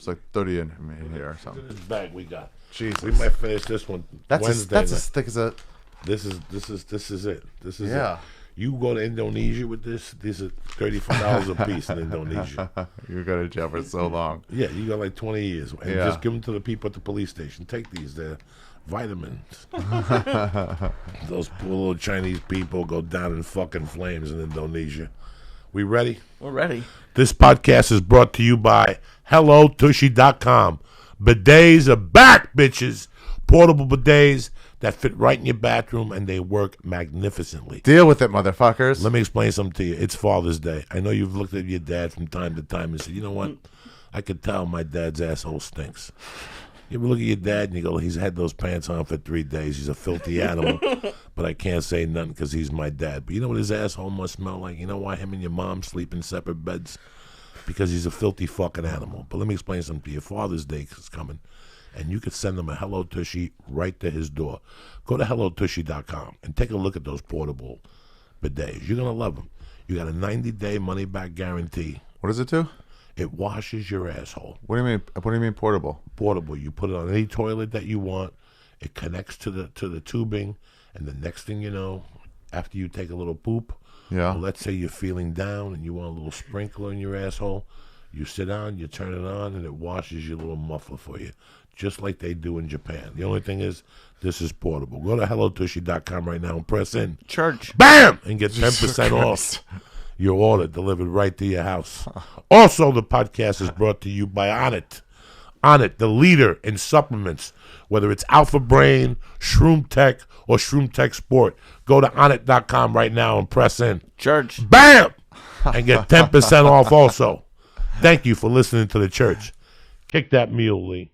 It's like 30 in here or something. This bag we got. Jesus. We might finish this one Wednesday. That's as thick as a. This is it. This is it. Yeah. You go to Indonesia with this. These are $35 a piece in Indonesia. You go to jail for so long. Yeah, you got like 20 years, and Yeah. just give them to the people at the police station. Take these. They're vitamins. Those poor little Chinese people go down in fucking flames in Indonesia. We ready? We're ready. This podcast is brought to you by HelloTushy.com. Bidets are back, bitches. Portable bidets that fit right in your bathroom, and they work magnificently. Deal with it, motherfuckers. Let me explain something to you. It's Father's Day. I know you've looked at your dad from time to time and said, you know what? I could tell my dad's asshole stinks. You ever look at your dad and you go, he's had those pants on for 3 days. He's a filthy animal, but I can't say nothing because he's my dad. But you know what his asshole must smell like? You know why him and your mom sleep in separate beds? Because he's a filthy fucking animal. But let me explain something to you. Father's Day is coming, and you could send him a Hello Tushy right to his door. Go to HelloTushy.com and take a look at those portable bidets. You're going to love them. You got a 90-day money-back guarantee. What does it do? It washes your asshole. What do you mean? What do you mean portable? Portable. You put it on any toilet that you want. It connects to the tubing, and the next thing you know, after you take a little poop, Yeah. well, let's say you're feeling down and you want a little sprinkler in your asshole, you sit down, you turn it on, and it washes your little muffler for you, just like they do in Japan. The only thing is, this is portable. Go to HelloTushy.com right now and press in. Church. BAM! And get 10% off your order delivered right to your house. Also, the podcast is brought to you by Onnit. Onnit, the leader in supplements, whether it's Alpha Brain, Shroom Tech, or Shroom Tech Sport. Go to Onnit.com right now and press in. Church. BAM! And get 10% off also. Thank you for listening to the church. Kick that mule, Lee.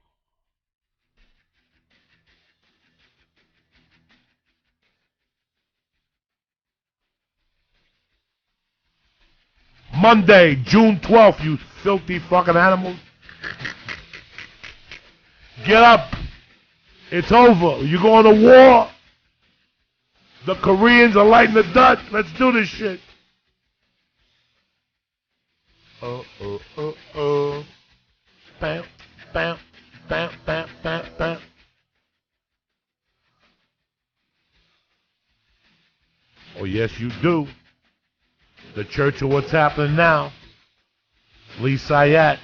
Monday, June 12th, you filthy fucking animals. Get up. It's over. You're going to war. The Koreans are lighting the Dutch. Let's do this shit. Oh. Bam, bam, bam, bam, bam, bam. Oh, yes, you do. The Church of What's Happening Now. Lee Syatt,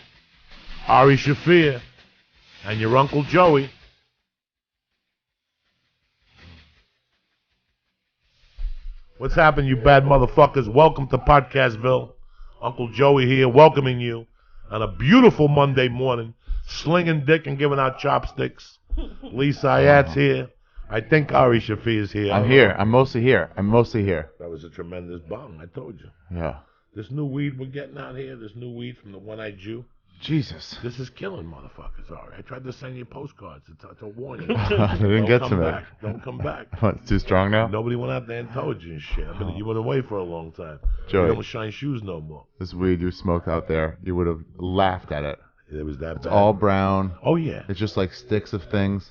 Ari Shaffir, and your Uncle Joey. What's happening, you bad motherfuckers? Welcome to Podcastville. Uncle Joey here, welcoming you on a beautiful Monday morning, slinging dick and giving out chopsticks. Lee Syatt's here. I think Ari Shaffir's here. I'm here. I'm mostly here. That was a tremendous bong, I told you. Yeah. This new weed we're getting out here, this new weed from the One-Eyed Jew, Jesus. this is killing motherfuckers, Ari. I tried to send you postcards. It's a warning. They didn't get to me. Back. Don't come back. What, it's too strong now? Nobody went out there and told you and shit. You went away for a long time. Joey. You don't shine shoes no more. This weed you smoked out there, you would have laughed at it. It was that It's bad. all brown. Oh, yeah. It's just like sticks of things.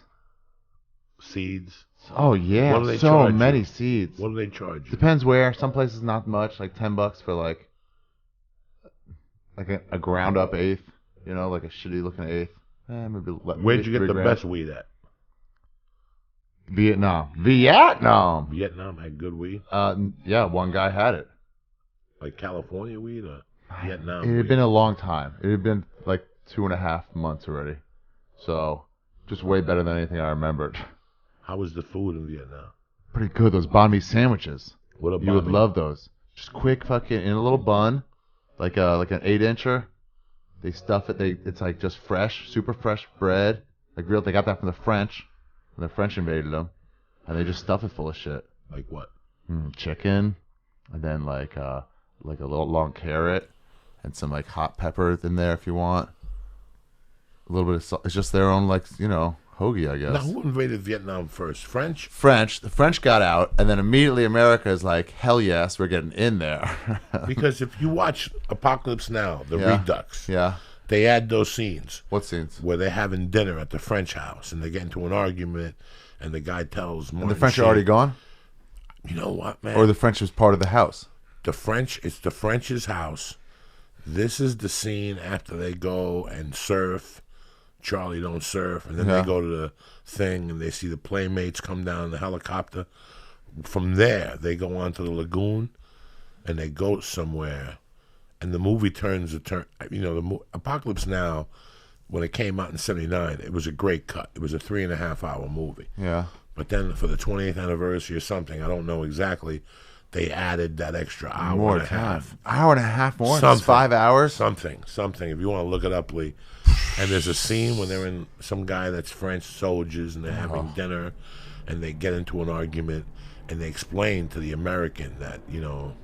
Seeds. Oh, yeah. What do they So charge many you? seeds. What do they charge you? Depends where. Some places not much, like $10 for like a ground up eighth. You know, like a shitty looking eighth. Maybe Where'd you get the best weed at? Vietnam. Vietnam had good weed? Yeah, one guy had it. Like California weed or Vietnam It had weed? been a long time. It had been like 2.5 months already. So, just way better than anything I remembered. How was the food in Vietnam? Pretty good, those banh mi sandwiches. What a You would banh mi? love those. Just quick fucking, in a little bun, like an 8-incher. They stuff it, it's like just fresh, super fresh bread. Like grilled, they got that from the French, when the French invaded them. And they just stuff it full of shit. Like what? Chicken, and then like a little long carrot, and some like hot peppers in there if you want. A little bit of salt. It's just their own hoagie, I guess. Now, who invaded Vietnam first? French? The French got out, and then immediately America is like, hell yes, we're getting in there. Because if you watch Apocalypse Now, the Yeah. Redux, Yeah. they add those scenes What scenes? where they're having dinner at the French house and they get into an argument and the guy tells Martin And the French are Sheen, already gone? You know what, man? Or the French was part of the house? It's the French's house. This is the scene after they go and surf. Charlie don't surf, and then they go to the thing and they see the playmates come down in the helicopter. From there, they go onto the lagoon, and they go somewhere, and the movie turns a turn. You know, Apocalypse Now, when it came out in '79, it was a great cut. It was a 3.5-hour movie. Yeah. But then for the 20th anniversary or something, I don't know exactly, they added that extra hour and a half. Hour and a half more? Something. Just 5 hours? Something. If you want to look it up, Lee. And there's a scene when they're in some guy that's French soldiers and they're having dinner and they get into an argument and they explain to the American that, you know,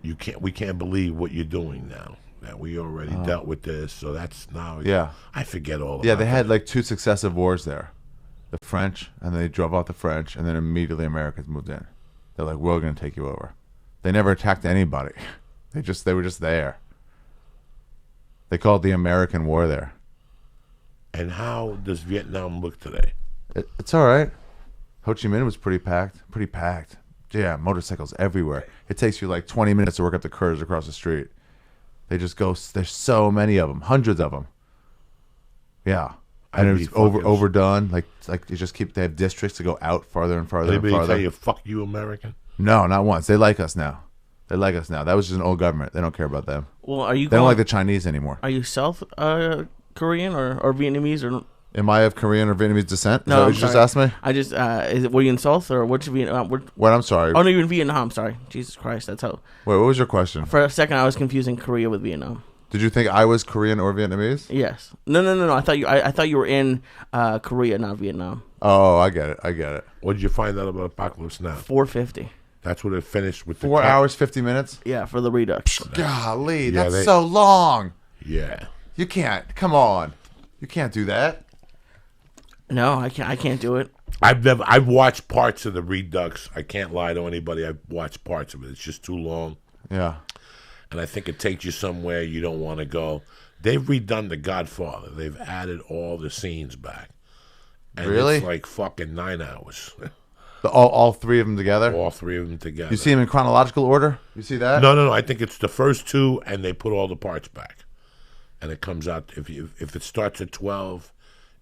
we can't believe what you're doing now. That we already dealt with this, so that's now. Yeah. I forget all about Yeah, they had like 2 successive wars there. The French, and they drove out the French, and then immediately Americans moved in. They're like, we're going to take you over. They never attacked anybody. They were just there. They called the American War there. And how does Vietnam look today? It's all right. Ho Chi Minh was pretty packed. Yeah, motorcycles everywhere. It takes you like 20 minutes to work up the curves across the street. They just go. There's so many of them, hundreds of them. Yeah, and it was overdone. Like you just keep. They have districts to go out farther and farther. Anybody and farther. tell you "fuck you, American"? No, not once. They like us now. That was just an old government. They don't care about them. Well, are you? They don't like the Chinese anymore. Are you South Korean or Vietnamese or? Am I of Korean or Vietnamese descent? Is No, that what I'm you just sorry. asked me? I just were you in South or which Vietnam? What? I'm sorry. Oh no, you're in Vietnam. Sorry, Jesus Christ, that's how. Wait, what was your question? For a second, I was confusing Korea with Vietnam. Did you think I was Korean or Vietnamese? Yes. No. I thought you were in Korea, not Vietnam. Oh, I get it. What did you find out about Apocalypse Now? 450. That's what it finished with. 4 hours, 50 minutes? Yeah, for the Redux. Golly, Yeah, that's so long. Yeah. You can't. Come on. You can't do that. No, I can't do it. I've watched parts of the Redux. I can't lie to anybody. I've watched parts of it. It's just too long. Yeah. And I think it takes you somewhere you don't want to go. They've redone The Godfather. They've added all the scenes back. And Really? It's like fucking 9 hours. All 3 of them together? All 3 of them together. You see them in chronological order? You see that? No. I think it's the first 2, and they put all the parts back. And it comes out, if it starts at 12,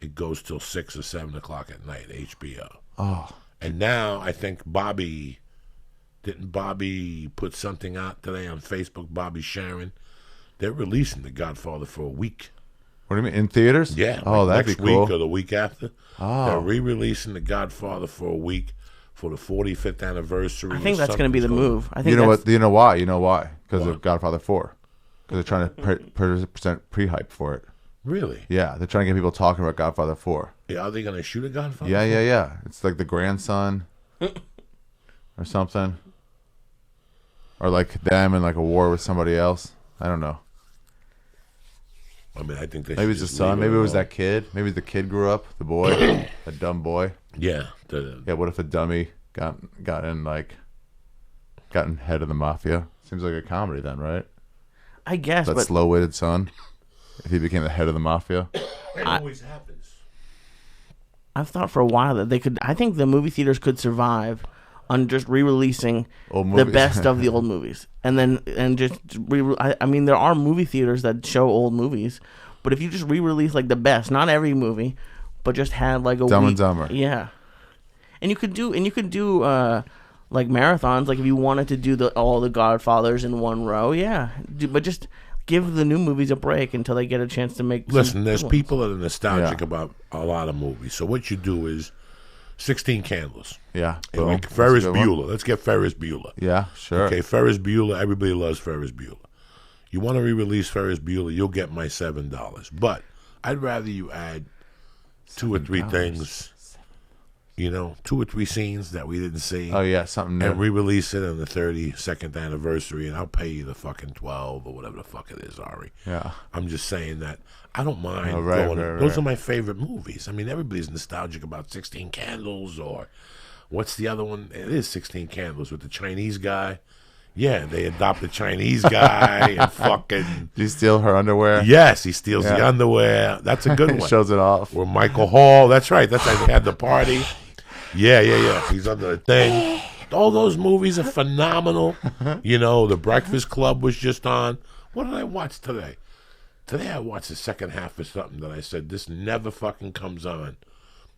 it goes till 6 or 7 o'clock at night, HBO. Oh. And now I think didn't Bobby put something out today on Facebook, Bobby Sharon? They're releasing The Godfather for a week. What do you mean, in theaters? Yeah. Oh, like that'd be next cool. week or the week after. Oh. They're re-releasing The Godfather for a week for the 45th anniversary. I think that's going to be the move. I think You know that's, what? You know why? You know why? Because Why? of Godfather 4. Because they're trying to present pre-hype for it. Really? Yeah, they're trying to get people talking about Godfather 4. Yeah, are they going to shoot a Godfather? Yeah. It's like the grandson or something. Or like them in like a war with somebody else. I don't know. I mean, I think they Maybe should it's the just son. leave Maybe it was alone. that kid. Maybe the kid grew up. The boy. A dumb boy. Yeah. Yeah, what if a dummy got in head of the mafia? Seems like a comedy then, right? I guess, That but slow-witted son. If he became the head of the mafia. It always happens. I've thought for a while that they could. I think the movie theaters could survive on just re-releasing Old the movies. best of the old movies, and just I mean, there are movie theaters that show old movies, but if you just re-release like the best, not every movie, but just had like a Dumb and week, Dumber. yeah, and you could do like marathons, like if you wanted to do all the Godfathers in one row, yeah, but just give the new movies a break until they get a chance to make. Listen, there's ones. people that are nostalgic Yeah. about a lot of movies. So what you do is 16 Candles. Yeah. And boom. like That's a Ferris good one. Bueller. Let's get Ferris Bueller. Yeah, sure. Okay, Ferris Bueller. Everybody loves Ferris Bueller. You want to re-release Ferris Bueller, you'll get my $7. But I'd rather you add 2 or 3 things, 2 or 3 scenes that we didn't see. Oh, yeah, something new. And re-release it on the 32nd anniversary, and I'll pay you the fucking 12 or whatever the fuck it is, Ari. Yeah. I'm just saying that I don't mind Oh, right, going. right, Those right. are my favorite movies. I mean, everybody's nostalgic about 16 Candles, or what's the other one? It is 16 Candles with the Chinese guy. Yeah, they adopt the Chinese guy and fucking. Do you steal her underwear? Yes, he steals the Yeah. underwear. That's a good one. Shows it off. Or Michael Hall. That's right. That's how they had the party. Yeah. He's under the thing. All those movies are phenomenal. The Breakfast Club was just on. What did I watch today? Today I watched the second half of something that I said, this never fucking comes on.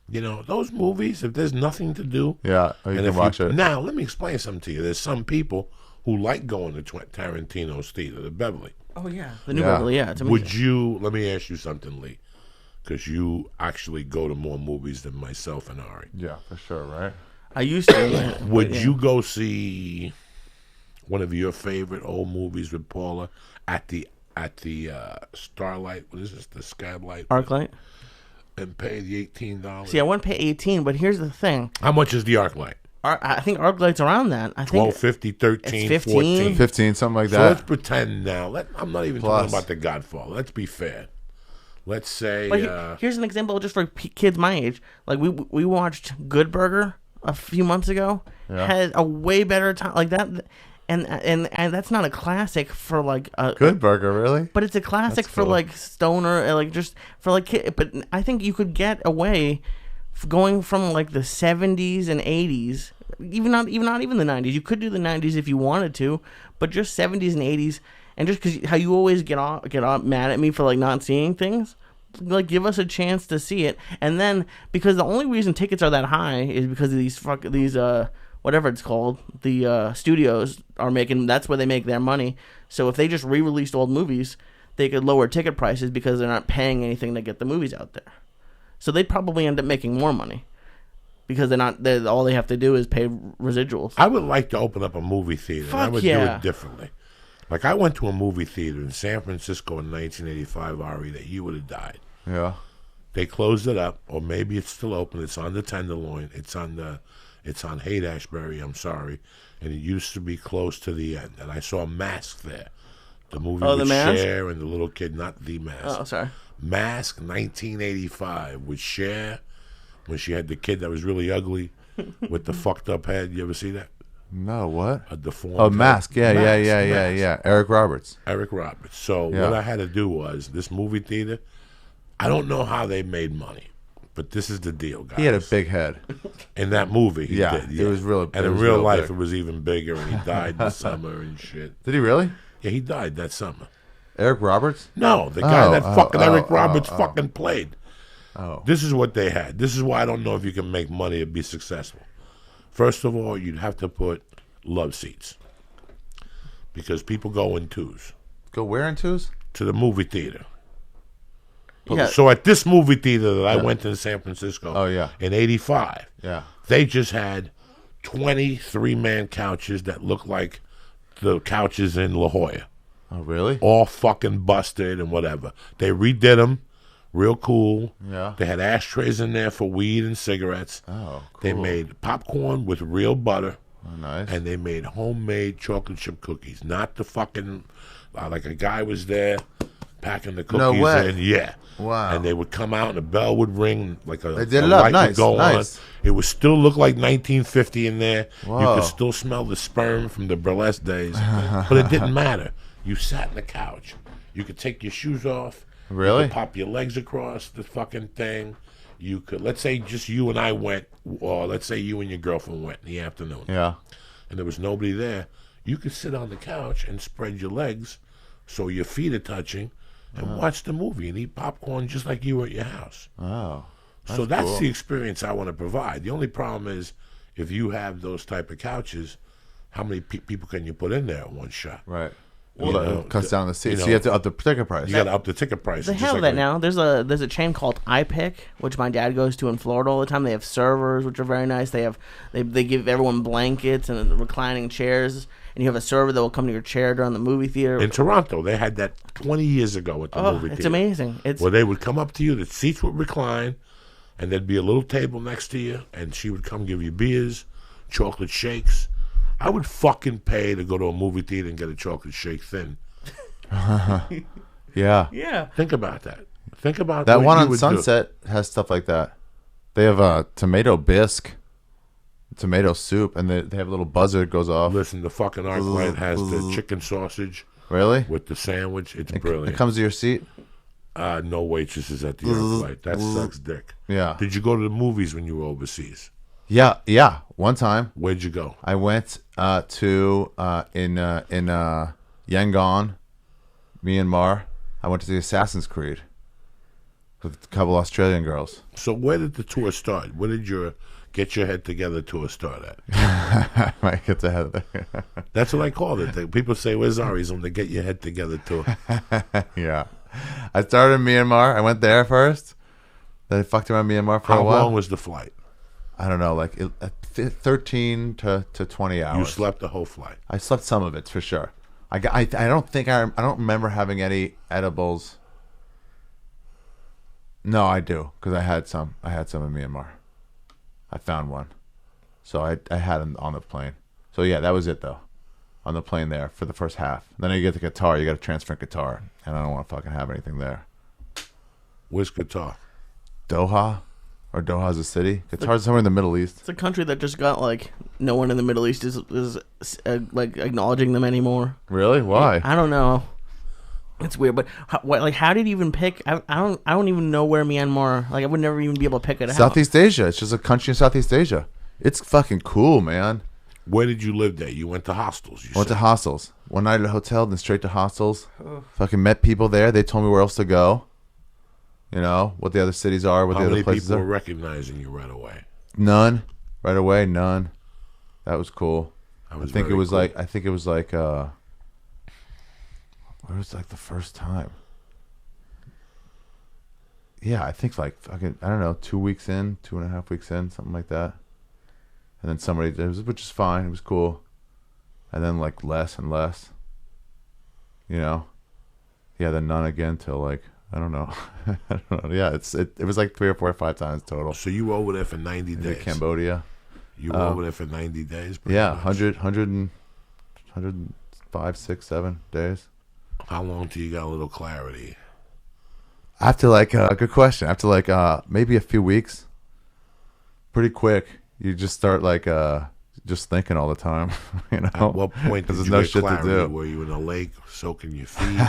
You know, those movies, if there's nothing to do. Yeah, you can watch it. Now, let me explain something to you. There's some people who like going to Tarantino's theater, the Beverly. Oh, yeah. The new Beverly, yeah. It's amazing. Would you, let me ask you something, Lee, because you actually go to more movies than myself and Ari. Yeah, for sure, right? I used to. Would you go see one of your favorite old movies with Paula at the Starlight? What is this? The Skylight? ArcLight? And pay the $18? See, I wouldn't pay 18, but here's the thing. How much is the ArcLight? I think ArcLight's around that. I think $12.50, $13, it's 15. 14. 15, something like So that. let's pretend now. I'm not even talking about The Godfather. Let's be fair. Let's say. But here's an example just for kids my age. Like we watched Good Burger a few months ago. Yeah. Had a way better time like that, and that's not a classic for like a Good Burger, really? But it's a classic That's for cool. like stoner, like just for like kid. But I think you could get away going from like the 70s and 80s, not even the 90s. You could do the 90s if you wanted to, but just 70s and 80s. And just because how you always get off mad at me for like not seeing things, like give us a chance to see it. And then because the only reason tickets are that high is because of these whatever it's called, the studios are making. That's where they make their money. So if they just re-released old movies, they could lower ticket prices because they're not paying anything to get the movies out there. So they'd probably end up making more money because all they have to do is pay residuals. I would like to open up a movie theater. Fuck I would yeah. do it differently. Like I went to a movie theater in San Francisco in 1985, Ari, that you would have died. Yeah. They closed it up, or maybe it's still open. It's on the Tenderloin. It's on Haight-Ashbury. I'm sorry, and it used to be close to the end. And I saw Mask there, the movie with Cher and the little kid, not The Mask. Oh, sorry. Mask, 1985, with Cher when she had the kid that was really ugly with the fucked up head. You ever see that? No, what? A deformed Oh, Mask. Yeah, Mask. yeah. Eric Roberts. Eric Roberts. So Yeah. what I had to do was, this movie theater, I don't know how they made money, but this is the deal, guys. He had a big head. In that movie, he Yeah, did. it was real- And it in was real real life, big. it was even bigger, and he died this summer and shit. Did he really? Yeah, he died that summer. Eric Roberts? No, the guy that fucking Eric oh, Roberts oh. fucking played. Oh. This is what they had. This is why I don't know if you can make money and be successful. First of all, you'd have to put love seats because people go in twos Go where in twos? to the movie theater. Yeah. So at this movie theater that I went to in San Francisco Oh, yeah. in 85, Yeah. they just had 23-man couches that looked like the couches in La Jolla. Oh, really? All fucking busted and whatever. They redid them, real cool. Yeah. They had ashtrays in there for weed and cigarettes. Oh, cool. They made popcorn with real butter. Oh, nice. And they made homemade chocolate chip cookies. Not the fucking, like a guy was there packing the cookies No way. in. Yeah. Wow. And they would come out and a bell would ring, like They did it up. light Nice, would go nice. on. It would still look like 1950 in there. You Whoa. could still smell the sperm from the burlesque days. But it didn't matter. You sat on the couch. You could take your shoes off. Really? You could pop your legs across the fucking thing. You could, let's say just you and I went, or let's say you and your girlfriend went in the afternoon. Yeah. And there was nobody there. You could sit on the couch and spread your legs so your feet are touching and watch the movie and eat popcorn just like you were at your house. Oh. So that's cool. the experience I want to provide. The only problem is if you have those type of couches, how many people can you put in there at one shot? Right. You Well, know, it cuts down the seats. you so know, you have to up the ticket price. You got to up the ticket price. They just have like that now. There's a chain called iPick, which my dad goes to in Florida all the time. They have servers, which are very nice. They give everyone blankets and reclining chairs, and you have a server that will come to your chair during the movie theater. In Toronto, they had that 20 years ago at the movie theater. It's amazing. It's Where they would come up to you, the seats would recline, and there'd be a little table next to you, and she would come give you beers, chocolate shakes. I would fucking pay to go to a movie theater and get a chocolate shake thin. Yeah. yeah. Think about that. Think about That what one you on would Sunset has stuff like that. They have a tomato bisque, tomato soup, and they have a little buzzer that goes do. off. Listen, the fucking ArcLight has the chicken sausage Really? with the sandwich. It's It brilliant. comes to your seat? No waitresses at the ArcLight. That sucks dick. Yeah. Did you go to the movies when you were overseas? Yeah. One time Where'd you go? I went to in Yangon, Myanmar. I went to see Assassin's Creed with a couple Australian girls. So where did the tour start? Where did your Get Your Head Together tour start at? Might get to head there. That's what I called it. People say, where's Ari's on the Get Your Head Together tour? Yeah. I started in Myanmar. I went there first. Then I fucked around Myanmar for a while. How long was the flight? I don't know, like 13 to 20 hours. You slept the whole flight. I slept some of it for sure. I don't remember having any edibles. No, I do, because I had some in Myanmar. I found one, so I had them on the plane. So yeah, that was it though, on the plane there for the first half. Then you get to Qatar, you got to transfer in Qatar, and I don't want to fucking have anything there. Where's Qatar? Doha, or Doha's a city. Qatar's somewhere in the Middle East. It's a country that just got like no one in the Middle East is like acknowledging them anymore. Really? Why? I don't know. It's weird, but how did you even pick? I don't even know where Myanmar. Like I would never even be able to pick it out. Southeast Asia. It's just a country in Southeast Asia. It's fucking cool, man. Where did you live there? You went to hostels. I went to hostels. One night at a hotel, then straight to hostels. Fucking met people there. They told me where else to go. You know what the other cities are, what the other places How are. many people were recognizing you right away? None. Right away, none. That was cool. I think it was like where was like the first time? Yeah, I think like fucking, I don't know, 2 weeks in, 2.5 weeks in, something like that. And then somebody did, which is fine. It was cool. And then like less and less. You know? Yeah, then none again till like, I don't know. I don't know. Yeah, it was like 3 or 4 or 5 times total. So you were over there for 90 days. Cambodia. You were over there for 90 days? Yeah, much. 105, 6, 7 days. How long till you got a little clarity? After like, good question. After like maybe a few weeks. Pretty quick. You just start like just thinking all the time. You know? At what point did there's you no get shit clarity? to do. Were you in a lake soaking your feet?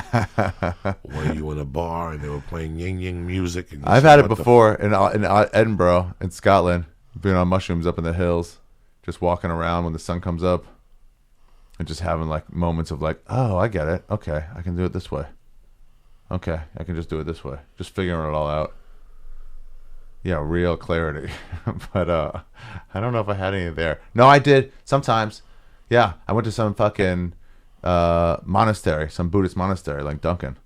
Were you in a bar and they were playing yin yin music? And I've had it before in Edinburgh, in Scotland, being on mushrooms up in the hills, just walking around when the sun comes up, and just having like moments of like, oh, I get it. Okay, I can do it this way. Okay, I can just do it this way. Just figuring it all out. Yeah, real clarity. But I don't know if I had any there. No, I did sometimes. Yeah, I went to some fucking monastery, some Buddhist monastery like Duncan.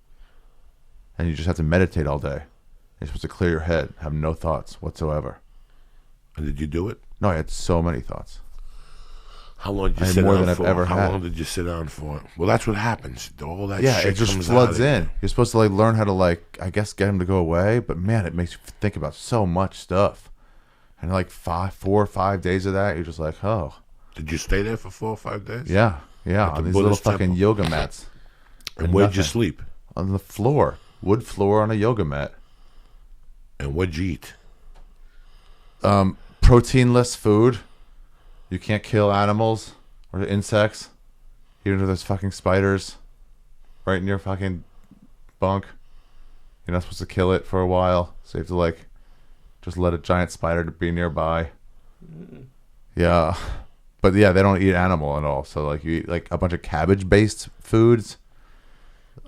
And you just have to meditate all day. You're supposed to clear your head, have no thoughts whatsoever. And did you do it? No, I had so many thoughts. How long did you I had sit more down than I've for? ever How had. long did you sit down for? Well, that's what happens. All that Yeah, shit it just comes floods out of in. you. You're supposed to like learn how to like, I guess, get him to go away. But man, it makes you think about so much stuff. And like 4 or 5 days of that, you're just like, oh. Did you stay there for 4 or 5 days? Yeah, At the on these Buddhist little fucking temple? yoga mats. And where'd you nothing. sleep? On the floor. Wood floor on a yoga mat. And what'd you eat? Proteinless food. You can't kill animals or insects. Even if there's fucking spiders right in your fucking bunk. You're not supposed to kill it for a while. So you have to like just let a giant spider be nearby. Yeah. But yeah, they don't eat animal at all. So like you eat like a bunch of cabbage based foods.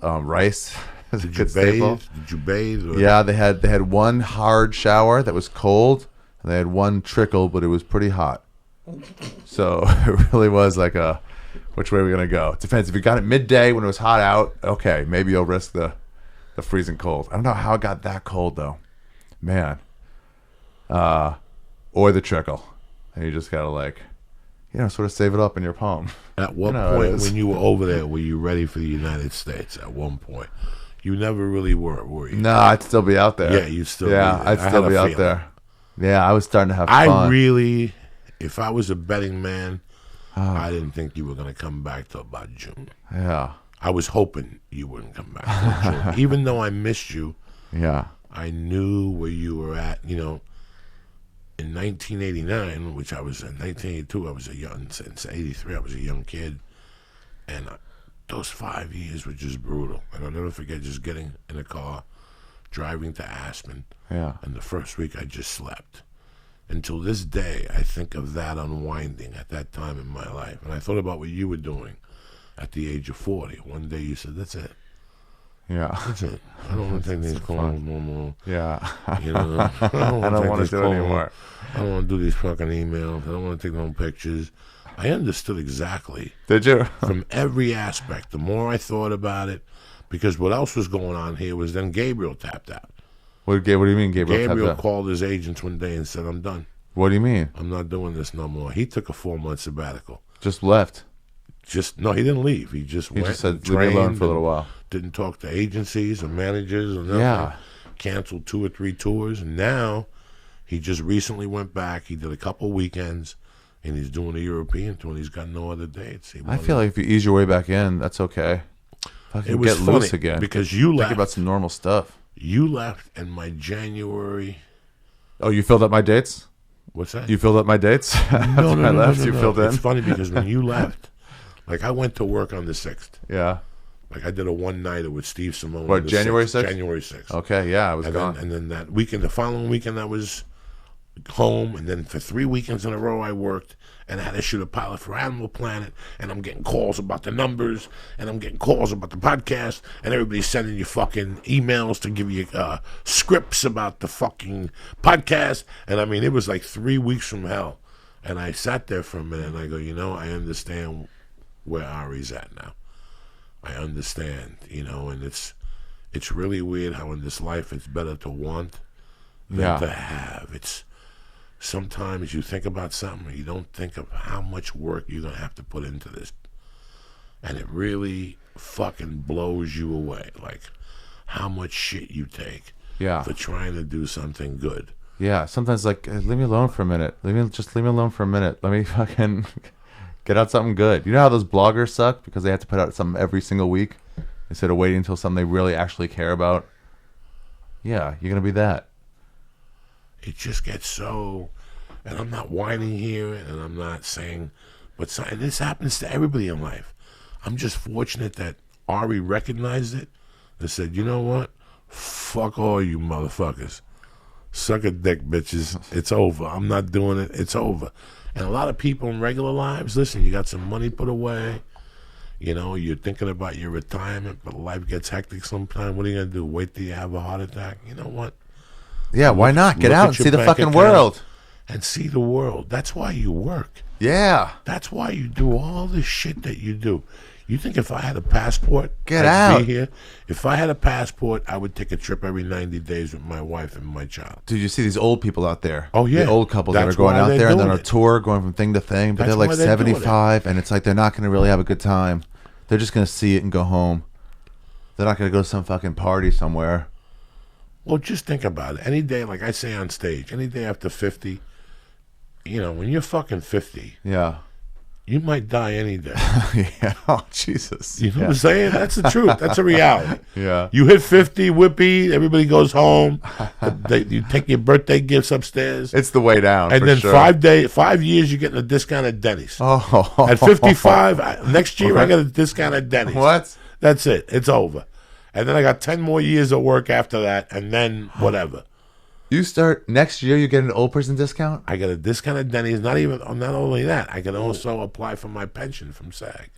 Rice. is a Did you good staple. bathe? Did you bathe? Or? Yeah, they had one hard shower that was cold, and they had one trickle, but it was pretty hot. So it really was like a, which way are we gonna go? It depends. If you got it midday when it was hot out, okay, maybe you'll risk the freezing cold. I don't know how it got that cold though, man. Or the trickle, and you just gotta like, sort of save it up in your palm. At what how it point is. when you were over there were you ready for the United States? At one point, you never really were you? No, I'd still be out there. Yeah, you'd still be Yeah, there. I'd I still had a be out feeling. there. Yeah, I was starting to have I fun. really, if I was a betting man, I didn't think you were going to come back till about June. Yeah, I was hoping you wouldn't come back till June. Even though I missed you, yeah. I knew where you were at. In 1989, which I was in 1982, I was a young, since 83, I was a young kid. And those 5 years were just brutal. And I'll never forget just getting in a car, driving to Aspen. Yeah. And the first week I just slept. Until this day, I think of that unwinding at that time in my life. And I thought about what you were doing at the age of 40. One day you said, that's it. Yeah. That's it. I don't want to take these calls no more. Yeah. You know, I don't want to do it anymore. I don't want to do these fucking emails. I don't want to take no pictures. I understood exactly. Did you? From every aspect. The more I thought about it, because what else was going on here was then Gabriel tapped out. What do you mean, Gabriel? Gabriel called his agents one day and said, I'm done. What do you mean? I'm not doing this no more. He took a 4-month sabbatical. Just left. No, he didn't leave. He just went. He just said, leave leave me alone for a little while. Didn't talk to agencies or managers or nothing. Yeah. Canceled 2 or 3 tours. And now he just recently went back. He did a couple weekends. And he's doing a European tour. And he's got no other dates. I feel like if you ease your way back in, that's okay. It was get funny loose again. because you left. Think about some normal stuff. You left in my January. Oh, you filled up my dates? What's that? You filled up my dates? No, I left, you filled in? It's funny because when you left, like I went to work on the 6th. Yeah. Like I did a one-nighter with Steve Simone. What, January 6th? January 6th. Okay, yeah, I was gone. And then that weekend, the following weekend, I was home. And then for 3 weekends in a row, I worked. And I had to shoot a pilot for Animal Planet. And I'm getting calls about the numbers. And I'm getting calls about the podcast. And everybody's sending you fucking emails to give you scripts about the fucking podcast. And I mean, it was like 3 weeks from hell. And I sat there for a minute and I go, I understand where Ari's at now. I understand, and it's really weird how in this life it's better to want than to have. It's sometimes you think about something and you don't think of how much work you're going to have to put into this. And it really fucking blows you away, like how much shit you take for trying to do something good. Yeah, sometimes like, leave me alone for a minute. Leave me alone for a minute. Let me fucking get out something good. You know how those bloggers suck because they have to put out something every single week instead of waiting until something they really actually care about? Yeah, you're going to be that. It just gets so, and I'm not whining here and I'm not saying, but this happens to everybody in life. I'm just fortunate that Ari recognized it and said, you know what? Fuck all you motherfuckers. Suck a dick, bitches. It's over. I'm not doing it. It's over. And a lot of people in regular lives, listen, you got some money put away. You're thinking about your retirement, but life gets hectic sometimes. What are you going to do? Wait till you have a heart attack? You know what? Yeah, why not? Get out and see the fucking world. And see the world. That's why you work. Yeah. That's why you do all this shit that you do. You think if I had a passport, I'd out. Be here? If I had a passport, I would take a trip every 90 days with my wife and my child. Dude, you see these old people out there. Oh, yeah. The old couples that are going out there and they're on a tour, going from thing to thing, but they're like 75, and it's like they're not going to really have a good time. They're just going to see it and go home. They're not going to go to some fucking party somewhere. Well, just think about it. Any day, like I say on stage, any day after 50, when you're fucking 50, you might die any day. Yeah. Oh, Jesus. You know what I'm saying? That's the truth. That's a reality. Yeah. You hit 50, whippy, everybody goes home. You take your birthday gifts upstairs. It's the way down. And then sure. 5 years, you're getting a discount at Denny's. Oh. At 55, next year, I got a discount at Denny's. What? That's it. It's over. And then I got 10 more years of work after that, and then whatever. You start next year, you get an old person discount? I get a discount at Denny's. Not only that, I can also apply for my pension from SAG.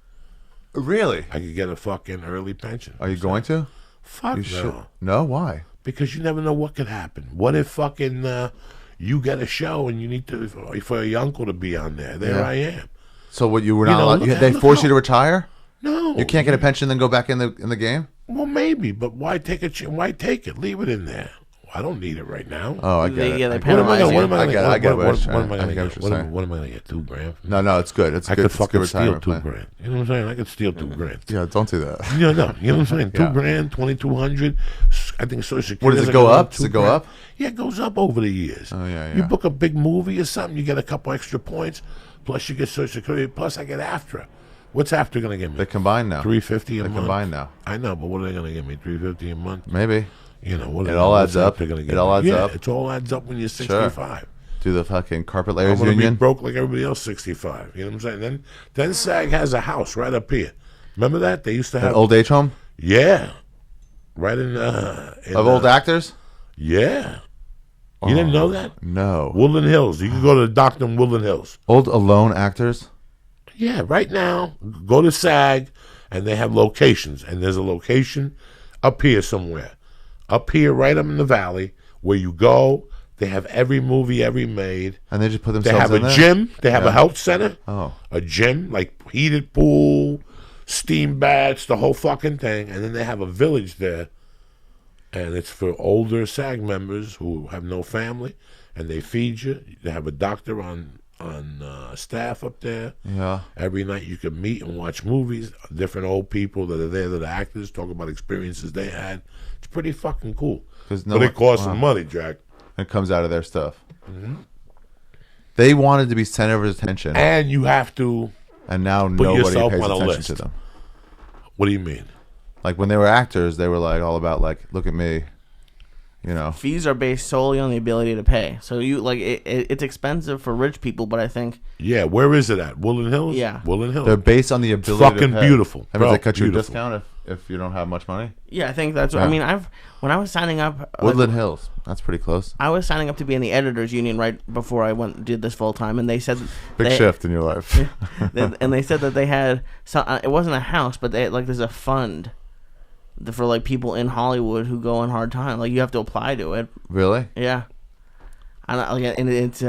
Really? I could get a fucking early pension. Are you going to? Fuck you no. Should. No? Why? Because you never know what could happen. What if fucking you get a show and you need to for your uncle to be on there? There I am. So what? You were not allowed? They force you to retire? No. You can't get a pension then go back in the game? Well, maybe, but why take it? Why take it? Leave it in there. I don't need it right now. Oh, I get it. Yeah, they penalize you. What am I going to get? What am I going to get? What am I going to get? $2,000? No, it's good. It's I good. could fucking steal $2,000. $2,000. You know what I'm saying? I could steal $2,000. Yeah, don't do that. No, you know what I'm saying? $2,000, $2,200. I think Social Security. What does it go up? Does it go up? Yeah, it goes up over the years. Oh yeah. You book a big movie or something, you get a couple extra points. Plus you get Social Security. Plus I get AFTRA. What's AFTRA going to give me? They combine now. $350 a month. They combine now. I know, but what are they going to give me? $350 a month? Maybe. What it all adds up. It all adds up. It all adds up when you're 65. Sure. Do the fucking carpet I'm layers gonna union. be broke like everybody else 65. You know what I'm saying? Then SAG has a house right up here. Remember that? They used to have an old age home? Yeah. Right in of old actors? Yeah. You didn't know that? No. Woodland Hills. You can go to the doctor in Woodland Hills. Old alone actors? Yeah, right now, go to SAG, and they have locations. And there's a location Up here somewhere. Up here, right up in the valley, where you go. They have every movie ever made. And they just put They themselves have in a there? gym. They have a health center. Oh. A gym, like heated pool, steam baths, the whole fucking thing. And then they have a village there. And it's for older SAG members who have no family. And they feed you. They have a doctor on staff up there. Yeah. Every night you can meet and watch movies. Different old people that are there that are actors talk about experiences they had. It's pretty fucking cool. But it costs some money, Jack. It comes out of their stuff. Mm-hmm. They wanted to be center of attention. And you have to And now put nobody yourself pays on a attention list. to them. What do you mean? Like when they were actors, they were like all about like, look at me, you know. Fees are based solely on the ability to pay. So you like it's expensive for rich people, but I think Yeah, where is it at? Woodland Hills? Yeah. Woodland Hills. They're based on the It's ability fucking to pay. beautiful. I mean, Bro, they cut you a beautiful. discount if you don't have much money. yeah, I think that's what I mean. When I was signing up, Woodland Hills, that's pretty close. I was signing up to be in the editors union right before I did this full time, and they said Big shift in your life. and they said that they had it wasn't a house, but they had, like there's a fund for like people in Hollywood who go on hard time. Like you have to apply to it. Really? Yeah, and it's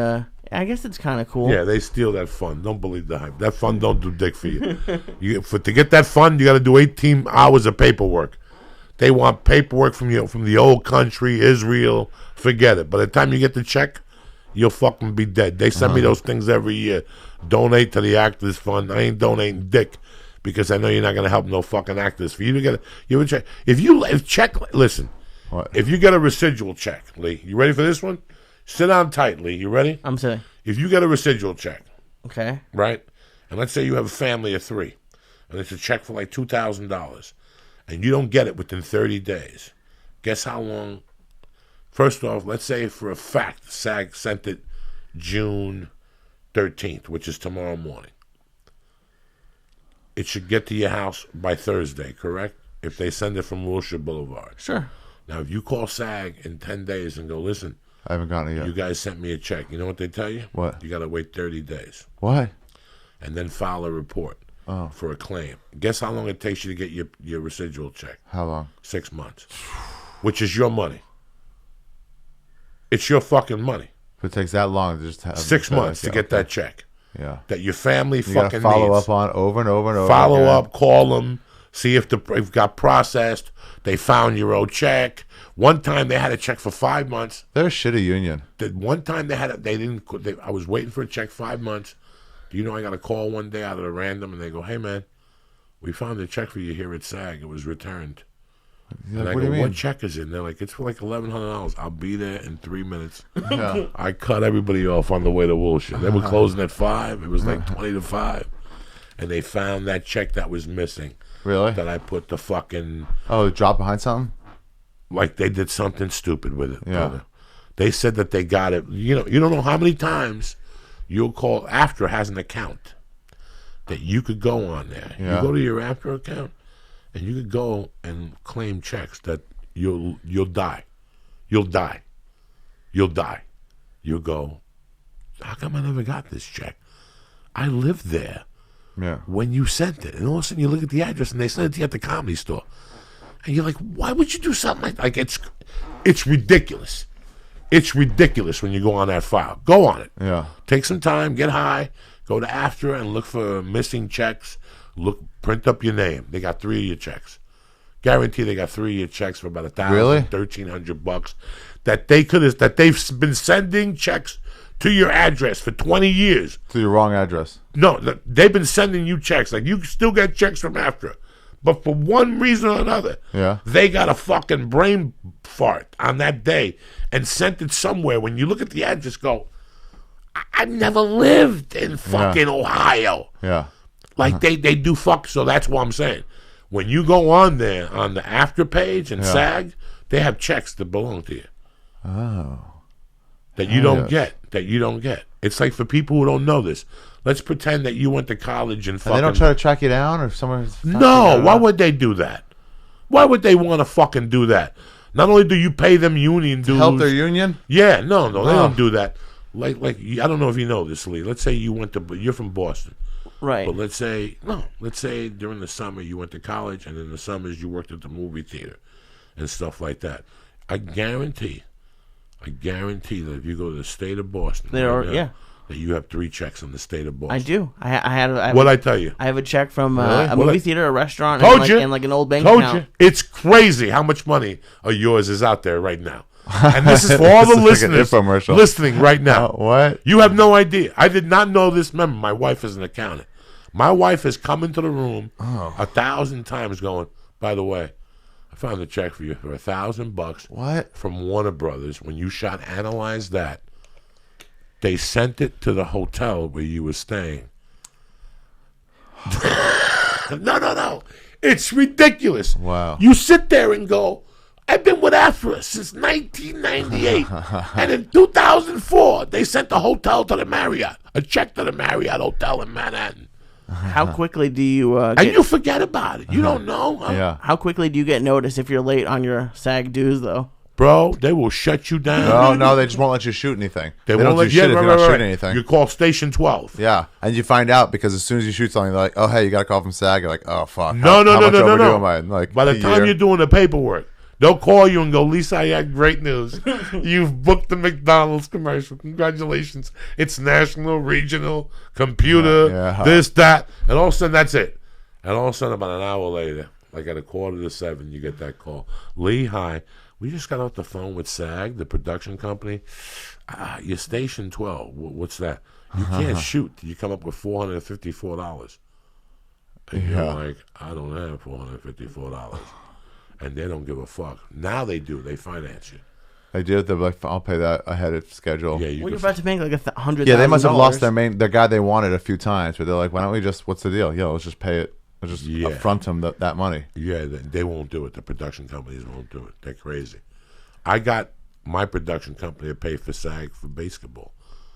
I guess it's kind of cool. Yeah, they steal that fund. Don't believe the hype. That fund don't do dick for you. To get that fund, you got to do 18 hours of paperwork. They want paperwork from you from the old country, Israel. Forget it. By the time you get the check, you'll fucking be dead. They send me those things every year. Donate to the Actors Fund. I ain't donating dick because I know you're not gonna help no fucking actors. For you to get a check, listen. What? If you get a residual check, Lee, you ready for this one? Sit down tight, Lee. You ready? I'm saying. If you get a residual check, Okay. right, and let's say you have a family of 3, and it's a check for like $2,000, and you don't get it within 30 days, guess how long? First off, let's say for a fact SAG sent it June 13th, which is tomorrow morning. It should get to your house by Thursday, correct? If they send it from Wilshire Boulevard. Sure. Now, if you call SAG in 10 days and go, listen, I haven't gotten it yet. you guys sent me a check, you know what they tell you? What? You got to wait 30 days. Why? And then file a report for a claim. Guess how long it takes you to get your residual check? How long? 6 months. Which is your money. It's your fucking money. If it takes that long to just have 6 months to get that check. Yeah. That your family You fucking gotta follow needs. up on over and over and over. Follow again. up, call them, see if it got processed. They found your old check. One time they had a check for 5 months. They're a shitty union. One time I was waiting for a check 5 months. Do you know I got a call one day out of the random, and they go, hey, man, we found a check for you here at SAG. It was returned. You're And like, I what go, do you what mean? check is it? And they're like, it's for like $1,100. I'll be there in 3 minutes. Yeah. I cut everybody off on the way to Wilshire. They were closing at 5. It was like 20 to 5. And they found that check that was missing. Really? That I put the fucking... Oh, drop behind something? Like they did something stupid with it, Yeah. brother. They said that they got it. You don't know how many times you'll call after has an account that you could go on there. Yeah. You go to your after account and you could go and claim checks that you'll die. You'll die. You'll die. You go, how come I never got this check? I lived there Yeah. when you sent it. And all of a sudden you look at the address and they sent it to you at the Comedy Store. And you're like, why would you do something like it's ridiculous. It's ridiculous when you go on that file. Go on it. Yeah. Take some time, get high, go to after and look for missing checks. Print up your name. They got 3 of your checks. Guarantee they got 3 of your checks for about $1,000, Really? $1,300 that they've been sending checks to your address for 20 years. To your wrong address. No, they've been sending you checks. Like you still get checks from after. But for one reason or another, Yeah. they got a fucking brain fart on that day and sent it somewhere. When you look at the address, go, I've never lived in fucking Ohio. Yeah. Like they do fuck. So that's what I'm saying. When you go on there on the after page and SAG, they have checks that belong to you. Oh. That you don't yes. get. That you don't get. It's like for people who don't know this. Let's pretend that you went to college and fucking... And they don't try to track you down or someone's... No, why would they do that? Why would they want to fucking do that? Not only do you pay them union dues... Help their union? Yeah, no, they Oh. don't do that. Like I don't know if you know this, Lee. Let's say you're from Boston. Right. But let's say during the summer you went to college, and in the summers you worked at the movie theater and stuff like that. I guarantee that if you go to the state of Boston, that you have 3 checks in the state of Boston. I do. I have What'd I tell you? I have a check from Really? a movie theater, a restaurant, Told you. and like an old bank Told account. you. It's crazy how much money of yours is out there right now. And this is for all the This is like an listeners infomercial. listening right now. What? You have no idea. I did not know this. Remember, my wife is an accountant. My wife has come into the room 1,000 times going, by the way, I found a check for you for $1,000. What? From Warner Brothers. When you shot Analyze That, they sent it to the hotel where you were staying. No. It's ridiculous. Wow. You sit there and go, I've been with Afra since 1998. And in 2004, they sent the hotel to the Marriott, a check to the Marriott Hotel in Manhattan. How quickly do you And you forget about it. You don't know. Huh? Yeah. How quickly do you get notice if you're late on your SAG dues, though? Bro, they will shut you down. No, they just won't let you shoot anything. They don't won't do let shit if you're not shooting anything. You call Station 12. Yeah, and you find out because as soon as you shoot something, they're like, "Oh, hey, you got a call from SAG." You're like, "Oh, fuck." No. How much overdue am I? Like, By the a time year? you're doing the paperwork, they'll call you and go, Lisa, I had great news. You've booked the McDonald's commercial. Congratulations. It's national, regional, computer, this, that. And all of a sudden, that's it. And all of a sudden, about an hour later, like at 6:45, you get that call. Lee, hi. We just got off the phone with SAG, the production company. You're Station 12. What's that? You can't shoot. You come up with $454. And you're like, I don't have $454. And they don't give a fuck. Now they do. They finance you. They do. They're like, "I'll pay that ahead of schedule." Yeah, You're about to make like $100,000. Yeah, they must have lost their guy they wanted a few times, but they're like, "Why don't we just? What's the deal? Yeah, let's just pay it. Let's just upfront them that money." Yeah, they won't do it. The production companies won't do it. They're crazy. I got my production company to pay for SAG for basketball.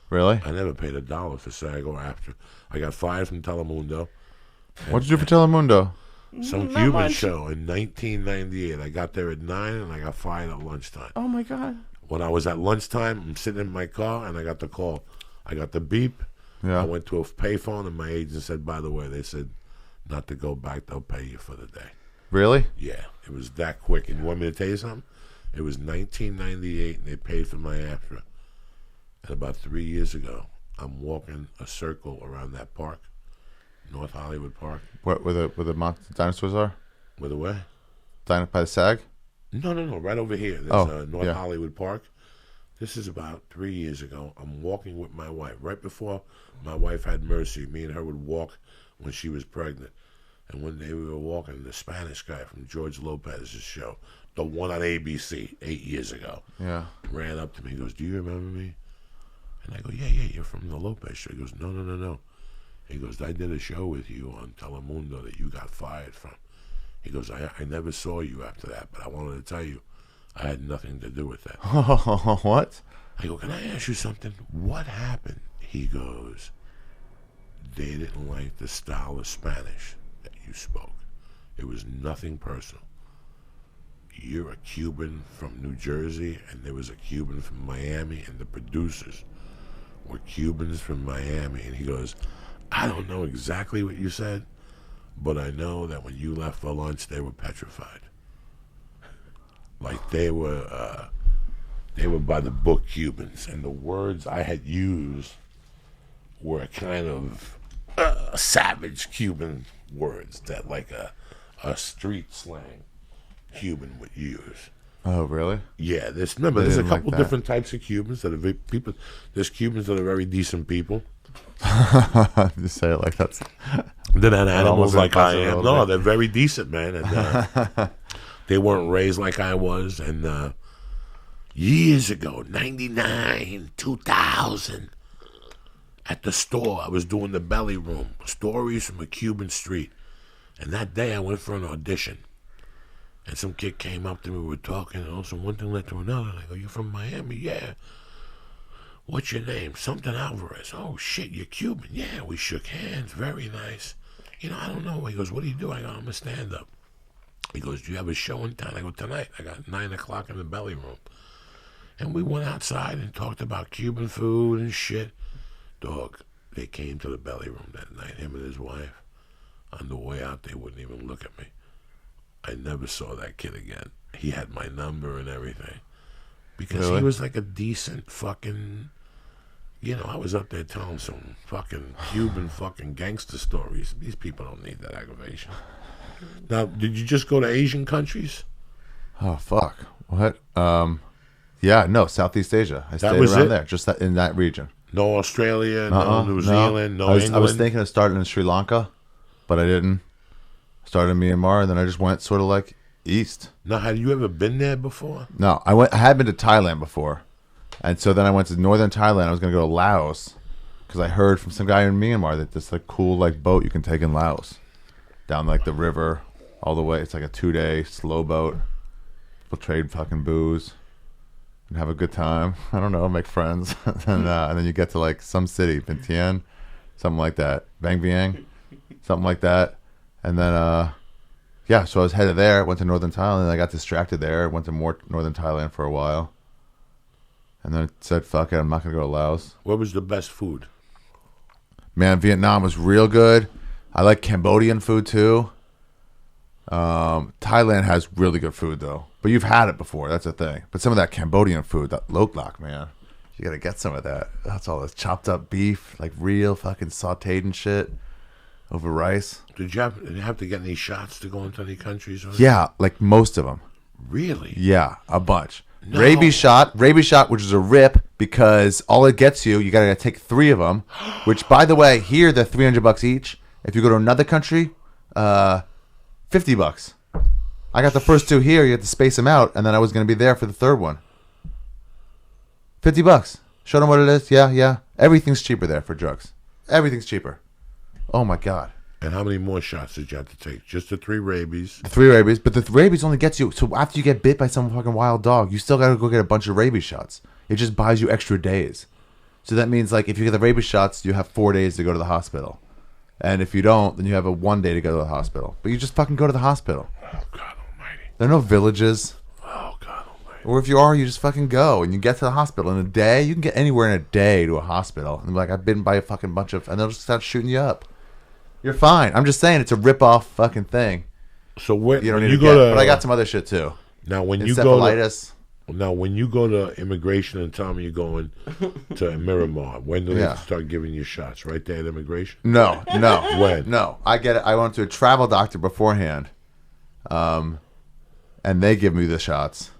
Really? I never paid $1 for SAG or after. I got fired from Telemundo. What'd you do for Telemundo? Some Not Cuban much. show in 1998. I got there at 9 and I got fired at lunchtime. Oh my god. When I was at lunchtime, I'm sitting in my car and I got the call. I got the beep. Yeah. I went to a payphone and my agent said, by the way, they said not to go back. They'll pay you for the day. Really? Yeah, it was that quick. And you want me to tell you something? It was 1998 and they paid for my AFTRA. And about 3 years ago, I'm walking a circle around that park, North Hollywood Park. Where the dinosaurs are? Where the what? By the SAG? No, right over here. There's North yeah. Hollywood Park. This is about 3 years ago. I'm walking with my wife. Right before my wife had Mercy, me and her would walk when she was pregnant. And one day we were walking, the Spanish guy from George Lopez's show, the one on ABC 8 years ago, ran up to me. He goes, do you remember me? And I go, yeah, you're from the Lopez show. He goes, no. He goes, I did a show with you on Telemundo that you got fired from. He goes, I never saw you after that, but I wanted to tell you I had nothing to do with that. What? I go, can I ask you something? What happened? He goes, they didn't like the style of Spanish that you spoke. It was nothing personal. You're a Cuban from New Jersey, and there was a Cuban from Miami, and the producers were Cubans from Miami. And he goes, I don't know exactly what you said, but I know that when you left for lunch, they were petrified. Like they were by the book Cubans, and the words I had used were kind of savage Cuban words that like a street slang Cuban would use. Oh, really? Yeah, there's a couple different types of Cubans that are people. There's Cubans that are very decent people. Just say it like that's. They're not animals like I am. No, bit. they're very decent, man. And they weren't raised like I was. And years ago, 99, 2000, at the store, I was doing the belly room, stories from a Cuban street. And that day I went for an audition. And some kid came up to me, we were talking, and also one thing led to another. And I go, you're from Miami? Yeah. What's your name? Something Alvarez. Oh, shit, you're Cuban. Yeah, we shook hands. Very nice. You know, I don't know. He goes, what do you do? I go, I'm a stand-up. He goes, do you have a show in town? I go, tonight. I got 9 o'clock in the belly room. And we went outside and talked about Cuban food and shit. Dog, They came to the belly room that night, him and his wife. On the way out, they wouldn't even look at me. I never saw that kid again. He had my number and everything. Because Really? he was like a decent fucking... I was up there telling some fucking Cuban fucking gangster stories. These people don't need that aggravation. Now, did you just go to Asian countries? Oh fuck! What? Yeah, no, Southeast Asia. I stayed was around it? there, just in that region. No Australia, no New Zealand, no England? I was thinking of starting in Sri Lanka, but I didn't. Started in Myanmar, and then I just went sort of like east. Now, had you ever been there before? No, I had been to Thailand before, and so then I went to northern Thailand. I was gonna go to Laos because I heard from some guy in Myanmar that this like cool like boat you can take in Laos down like the river all the way. It's like a 2-day slow boat. People trade fucking booze and have a good time. I don't know, make friends, and then you get to like some city, Vientiane, something like that, Bang Vieng, something like that, and then yeah. So I was headed there. Went to northern Thailand. And I got distracted there. Went to more northern Thailand for a while, and then said, "Fuck it, I'm not gonna go to Laos." What was the best food? Man, Vietnam was real good. I like Cambodian food too. Thailand has really good food though. But you've had it before, that's the thing. But some of that Cambodian food, that lok lok, man, you gotta get some of that. That's all this chopped up beef, like real fucking sauteed and shit over rice. Did you have to get any shots to go into any countries? Or Yeah, like most of them. Really? Yeah, a bunch. No. Rabies shot, which is a rip because all it gets you gotta take 3 of them. Which, by the way, here they're $300 each. If you go to another country, $50. I got the first 2 here. You have to space them out, and then I was gonna be there for the third one. $50. Show them what it is. Yeah. Everything's cheaper there for drugs. Everything's cheaper. Oh my god. And how many more shots did you have to take? Just the 3 rabies? The 3 rabies, but the rabies only gets you. So after you get bit by some fucking wild dog, you still gotta go get a bunch of rabies shots. It just buys you extra days. So that means like if you get the rabies shots, you have 4 days to go to the hospital. And if you don't, then you have a 1 day to go to the hospital. But you just fucking go to the hospital. Oh, God almighty. There are no villages. Oh, God almighty. Or if you are, you just fucking go. And you get to the hospital in a day. You can get anywhere in a day to a hospital. And like, I've been by a fucking bunch of... And they'll just start shooting you up. You're fine. I'm just saying it's a rip-off fucking thing. So when You don't when need you to go get... to... But I got some other shit too. Now, when you go Encephalitis. Now, when you go to immigration and tell them you're going to Miramar, when do they start giving you shots? Right there at immigration? No. When? No. I get it. I went to a travel doctor beforehand. And they give me the shots.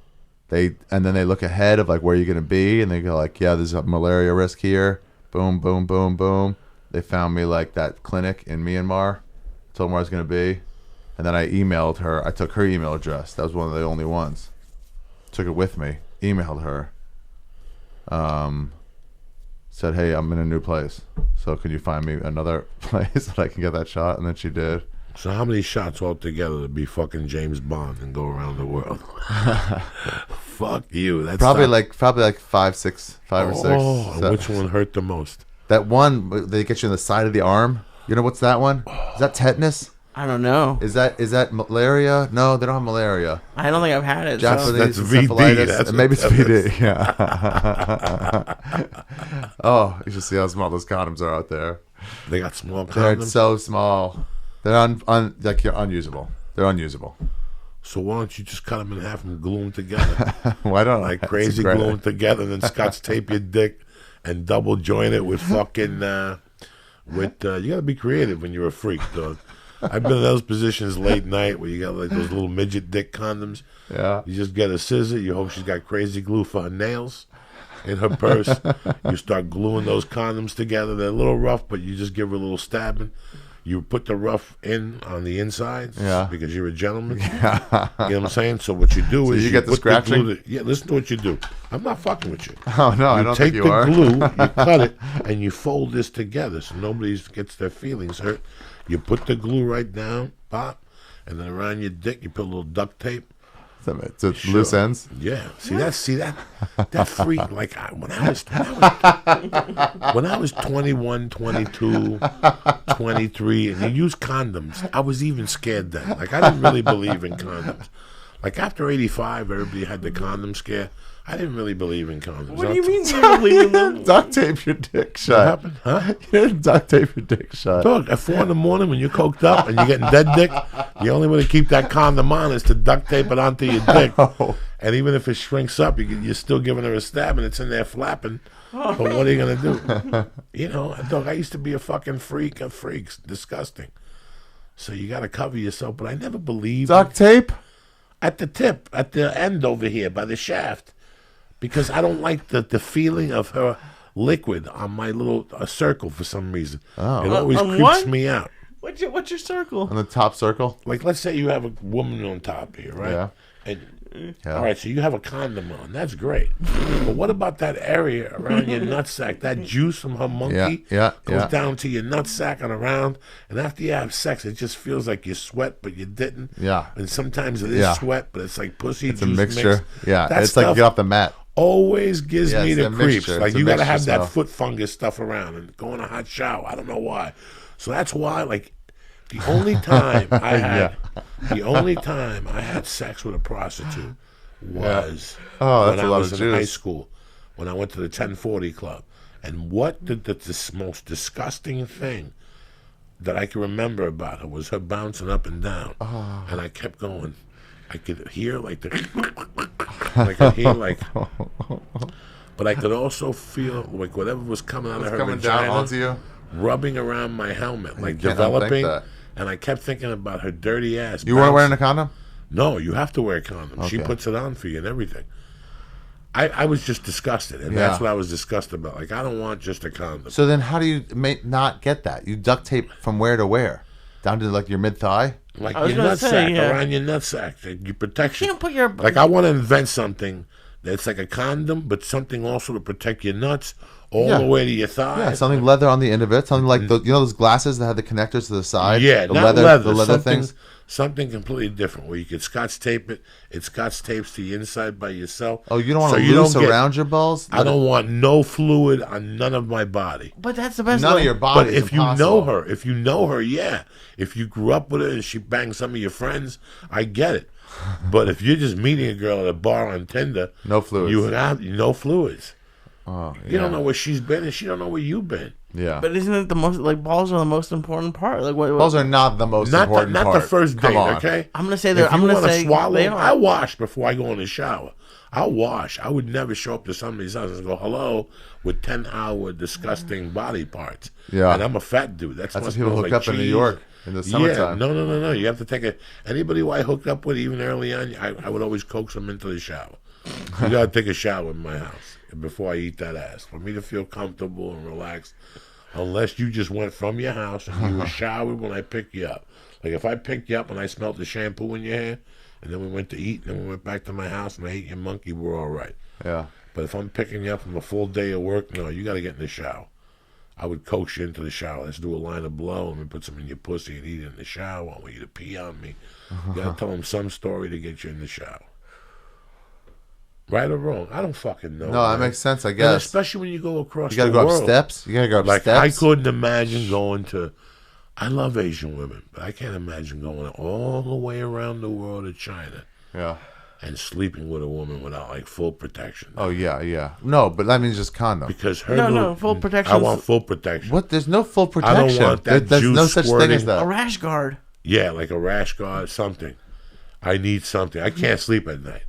And then they look ahead of like where you're going to be. And they go like, yeah, there's a malaria risk here. Boom, boom, boom, boom. They found me like that clinic in Myanmar. Told them where I was going to be. And then I emailed her. I took her email address. That was one of the only ones. Took it with me. Emailed her. Said, hey, I'm in a new place. So can you find me another place that I can get that shot? And then she did. So how many shots altogether to be fucking James Bond and go around the world? Fuck you. That's Probably like 5 or 6. Oh, So- which one hurt the most? That one they get you in the side of the arm. You know what's that one? Is that tetanus? I don't know. Is that malaria? No, they don't have malaria. I don't think I've had it. Japanese So. That's VD, encephalitis. that's And maybe what it's that VD. Yeah. Oh, you should see how small those condoms are out there. They got small They're condoms? so small. They're like you're unusable. They're unusable. So why don't you just cut them in half and glue them together? Why don't Like That's crazy, great. glue them together, and then scotch tape your dick and double join it with fucking you gotta be creative when you're a freak, dog. I've been in those positions late night where you got like those little midget dick condoms. Yeah. You just get a scissor. You hope she's got crazy glue for her nails in her purse. You start gluing those condoms together. They're a little rough, but you just give her a little stabbing. You put the rough in on the inside, because you're a gentleman. You know what I'm saying? So what you do is you get the put scratching? glue listen to what you do. I'm not fucking with you. Oh no, I You don't take think you the are. glue, you cut it, and you fold this together so nobody gets their feelings hurt. You put the glue right down, pop, and then around your dick you put a little duct tape. So loose ends. Yeah, that freak. Like when I was 21, 22, 23, and you use condoms, I was even scared then. Like I didn't really believe in condoms. Like after 85, everybody had the condom scare. I didn't really believe in condoms. What do you mean you don't believe in them? Duct tape your dick What shut. happened? Huh? You didn't duct tape your dick shut. Dog, at 4 a.m. when you're coked up and you're getting dead dick, the only way to keep that condom on is to duct tape it onto your dick. And even if it shrinks up, you're still giving her a stab and it's in there flapping. But what are you going to do? Dog, I used to be a fucking freak of freaks. Disgusting. So you got to cover yourself. But I never believed. Duct tape? At the tip, at the end over here by the shaft. Because I don't like the feeling of her liquid on my little circle for some reason. Oh. It always On creeps what? me out. What's your circle? On the top circle? Like, let's say you have a woman on top here, right? Yeah. And, Yeah. all right, so you have a condom on. That's great. But what about that area around your nutsack? That juice from her monkey goes down to your nutsack and around. And after you have sex, it just feels like you sweat, but you didn't. Yeah. And sometimes it is sweat, but it's like pussy It's a juice mixture. mixed. Yeah. That It's like stuff get off the mat. always gives me it's the a creeps. mixture. Like, It's a you got to mixture have that smell. foot fungus stuff around and go in a hot shower. I don't know why. So that's why, like, the only time I had sex with a prostitute was Oh, that's when a I lot was of in high juice. school, when I went to the 1040 club. And what the most disgusting thing that I can remember about her was her bouncing up and down. Oh. And I kept going. I could hear like the I could hear like, but I could also feel like whatever was coming out of her Coming vagina down onto you. rubbing around my helmet, like can't developing. unthink that. And I kept thinking about her dirty ass. You weren't wearing a bouncing. condom? No, you have to wear a condom. She Okay. puts it on for you and everything. I was just disgusted, and that's what I was disgusted about. Like, I don't want just a condom. So then how do you not get that? You duct tape from where to where? Down to like your mid-thigh? Like I was your gonna nutsack, say, yeah. around your nutsack, your protection. You can't put your Like, I want to invent something that's like a condom, but something also to protect your nuts all Yeah. the way to your thighs. Yeah, something leather on the end of it. Something like those glasses that have the connectors to the side? Yeah, the not the leather something, things? Something completely different where you could scotch tape it. It scotch tapes to the inside by yourself. Oh, you don't want So to you loose don't get- around your balls? I don't want no fluid on none of my body. But that's the best None way. of your body But is if you know her, yeah. If you grew up with her and she banged some of your friends, I get it. But if you're just meeting a girl at a bar on Tinder, No fluids. You have no fluids. Oh, You don't know where she's been, and she don't know where you've been. Yeah. But isn't it the most like balls are the most important part? Like what? Balls are not the most important Not part. the first Come date, on. okay? I'm gonna say If that. I'm you gonna wanna say swallow, they are. I wash before I go in the shower. I'll wash. I would never show up to somebody's house and go hello with 10-hour disgusting body parts. Yeah. And I'm a fat dude. That's That's what what people hook up in New York in the summertime. Yeah, no. You have to take anybody who I hooked up with, even early on, I would always coax them into the shower. You gotta take a shower in my house before I eat that ass for me to feel comfortable and relaxed. Unless you just went from your house and you were showered when I picked you up. Like if I picked you up and I smelled the shampoo in your hair, and then we went to eat, and then we went back to my house and I ate your monkey, we're all right. Yeah. But if I'm picking you up from a full day of work, no, you got to get in the shower. I would coax you into the shower. Let's do a line of blow and we put some in your pussy and eat it in the shower. I want you to pee on me. You got to tell them some story to get you in the shower. Right or wrong? I don't fucking know. No, that man. makes sense, I And guess. especially when you go across You gotta the go world. up steps? You gotta go up Like, steps? I couldn't imagine going to... I love Asian women, but I can't imagine going all the way around the world to China Yeah. and sleeping with a woman without, like, full protection. Oh, yeah. No, but that means just condom. Because her No, little- full protection. I want full protection. What? There's no full I don't protection. want that There's no juice such thing squirting. as a that. rash guard. Yeah, like a rash guard, something. I need something. I can't sleep at night.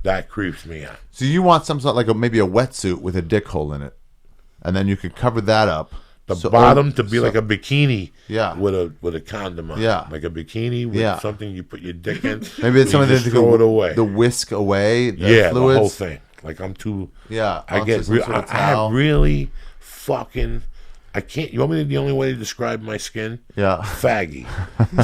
That creeps me out. So you want some sort like maybe a wetsuit with a dick hole in it, and then you could cover that up. The bottom to be like a bikini, Yeah. with a condom on. Yeah. Like a bikini with Yeah. something you put your dick in. Maybe it's you something just that throw it away. the whisk away. The Yeah, fluids. the whole thing. Like I'm too. Yeah, I onto get. some sort of I have towel. really fucking. I can't. You want me to? The only way to describe my skin? Yeah. Faggy.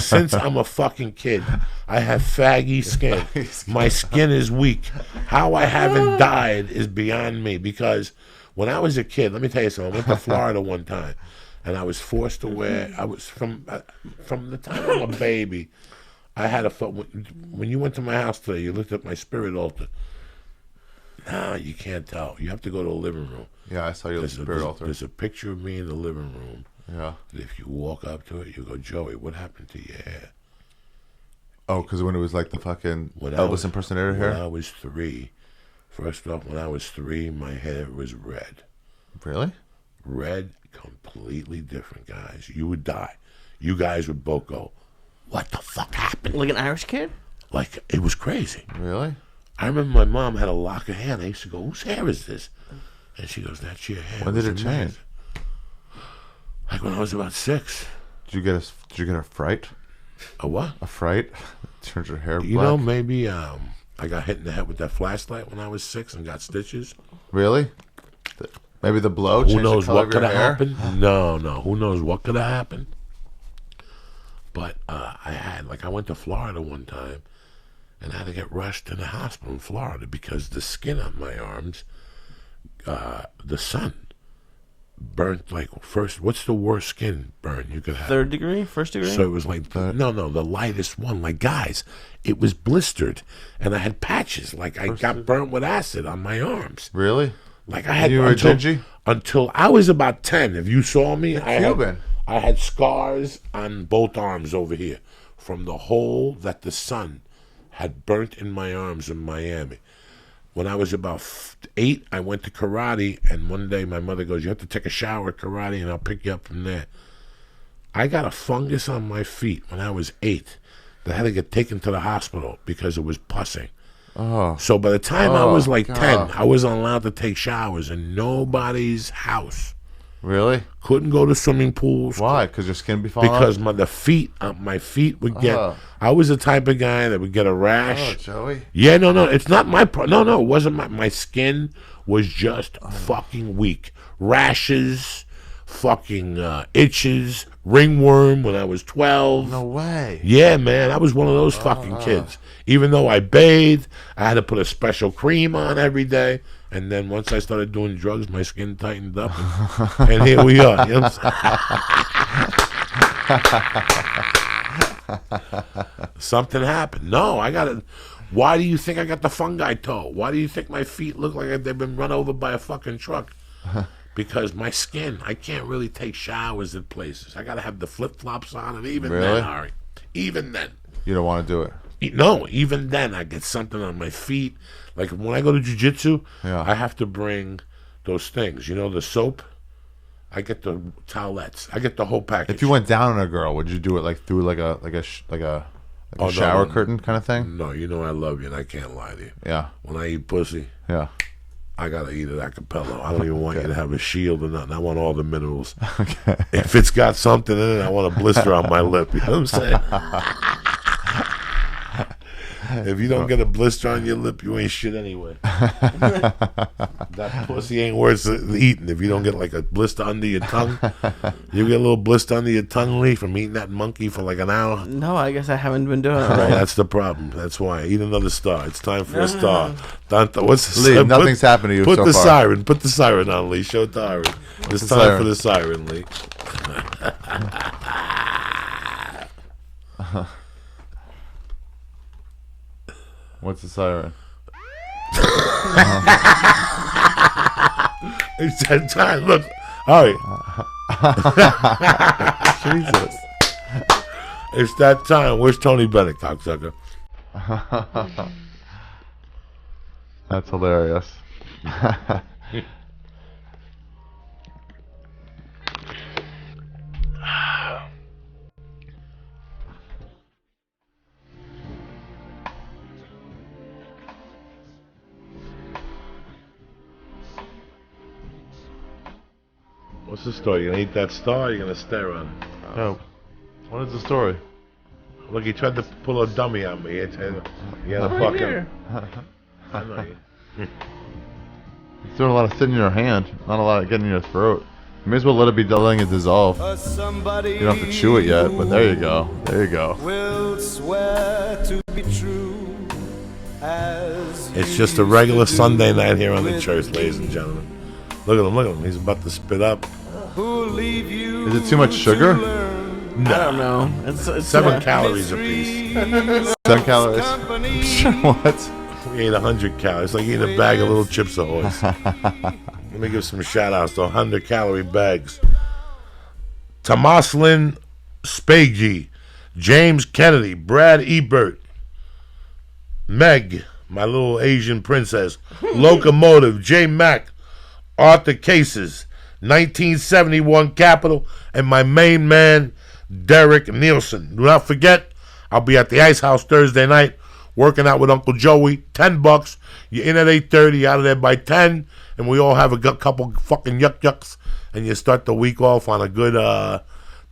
Since I'm a fucking kid, I have faggy skin. My skin is weak. How I haven't died is beyond me. Because when I was a kid, let me tell you something. I went to Florida one time, and I was forced to wear. I was from the time I'm a baby. I had a when you went to my house today, you looked at my spirit altar. Nah, you can't tell. You have to go to the living room. Yeah, I saw your spirit altar. There's a picture of me in the living room. Yeah. And if you walk up to it, you go, Joey, what happened to your hair? Oh, because when it was like the fucking When I Elvis was- impersonator When hair. I was 3, First off, when I was 3, my hair was red. Really? Red, completely different, guys. You would die. You guys would both go, what the fuck happened? Like an Irish kid? Like, it was crazy. Really? I remember my mom had a lock of hair, and I used to go, whose hair is this? And she goes, that's your hair. When did it change? Like when I was about 6. Did you get a fright? A what? A fright? Turns your hair black? You know, maybe I got hit in the head with that flashlight when I was 6 and got stitches. Really? Maybe the blow Who changed knows the color what of your could have hair? happened? No. Who knows what could have happened? But I went to Florida one time, and I had to get rushed to the hospital in Florida because the skin on my arms, the sun burnt like first. What's the worst skin burn you could have? 3rd degree? 1st degree? So it was like no, the lightest one. Like guys, it was blistered, and I had patches. Like I got burnt with acid on my arms. Really? Like I had You were gingy? until I was about 10. If you saw me, Cuban. I had scars on both arms over here from the hole that the sun had burnt in my arms in Miami. When I was about 8, I went to karate, and one day my mother goes, you have to take a shower at karate, and I'll pick you up from there. I got a fungus on my feet when I was 8 that I had to get taken to the hospital because it was pussing. Oh. So by the time I was like God. 10, I wasn't allowed to take showers in nobody's house. Really? Couldn't go to swimming pools. Why? Because your skin be falling Because off? my feet would get. Oh. I was the type of guy that would get a Oh, rash. Joey. Yeah, no, it's not my. No, it wasn't my skin was just fucking weak. Rashes, fucking itches, ringworm when I was 12. No way. Yeah, man, I was one of those fucking kids. Even though I bathed, I had to put a special cream on every day. And then once I started doing drugs, my skin tightened up. And here we are. You know what I'm saying? Something happened. No, I got it. Why do you think I got the fungi toe? Why do you think my feet look like they've been run over by a fucking truck? Because my skin, I can't really take showers at places. I got to have the flip-flops on. And even Really? then, Ari, even then. You don't want to do it. No, even then I get something on my feet. Like when I go to jiu-jitsu, Yeah. I have to bring those things. You know, the soap. I get the towelettes. I get the whole package. If you went down on a girl, would you do it like through like a shower curtain kind of thing? No, you know I love you and I can't lie to you. Yeah. When I eat pussy, Yeah. I gotta eat it a cappella. I don't even want you to have a shield or nothing. I want all the minerals. Okay. If it's got something in it, I want a blister on my lip. You know what I'm saying? If you don't get a blister on your lip, you ain't shit anyway. That pussy ain't worth eating. If you don't get like a blister under your tongue, you get a little blister under your tongue, Lee, from eating that monkey for like an hour. No, I guess I haven't been doing it Well, right. that's the problem. That's why. Eat another star. It's time for a star. What's the Lee, nothing's happened to you Put so the far. siren. Put the siren on, Lee. Show it to Ari. It's the time siren? for the siren, Lee. What's the siren? It's that time. Look, Ari. Jesus. It's that time. Where's Tony Bennett, cocksucker? That's hilarious. What's the story? You gonna eat that star or you gonna stare on it? Oh, what is the story? Look, he tried to pull a dummy on me. He had a fucking. I know you. It's doing a lot of sitting in your hand, not a lot of getting in your throat. You may as well let it be letting it dissolve. You don't have to chew it yet, but there you go. There you go. Will swear to be true as It's just a regular Sunday night here on the church, ladies and gentlemen. Look at him, look at him. He's about to spit up. who'll leave you. Is it too much sugar? I don't know. It's 7 calories a piece. 7 calories. What? We ate 100 calories. It's like eating a bag of little Chips Ahoys. Let me give some shout outs to 100 calorie bags. Tomaslin Spagey, James Kennedy, Brad Ebert, Meg, my little Asian princess, Locomotive, J. Mac, Arthur Cases, 1971 Capital, and my main man, Derek Nielsen. Do not forget, I'll be at the Ice House Thursday night, working out with Uncle Joey, $10. You're in at 8:30, out of there by 10, and we all have a couple fucking yucks, and you start the week off on a good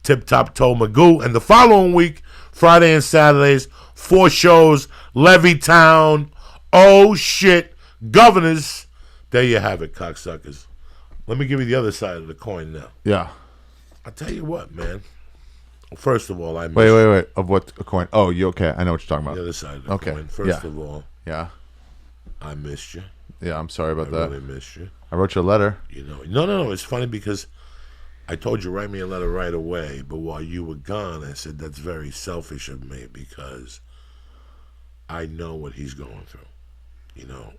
tip-top toe magoo. And the following week, Friday and Saturdays, 4 shows, Levittown, oh shit, Governors. There you have it, cocksuckers. Let me give you the other side of the coin now. Yeah. I'll tell you what, man. First of all, I miss Wait. Of what a coin? Oh, you okay? I know what you're talking about. the other side of the coin. First of all, Yeah. I missed you. Yeah, I'm sorry about I that. really missed you. I wrote you a letter. You know, no. It's funny because I told you write me a letter right away, but while you were gone, I said that's very selfish of me because I know what he's going through. You know,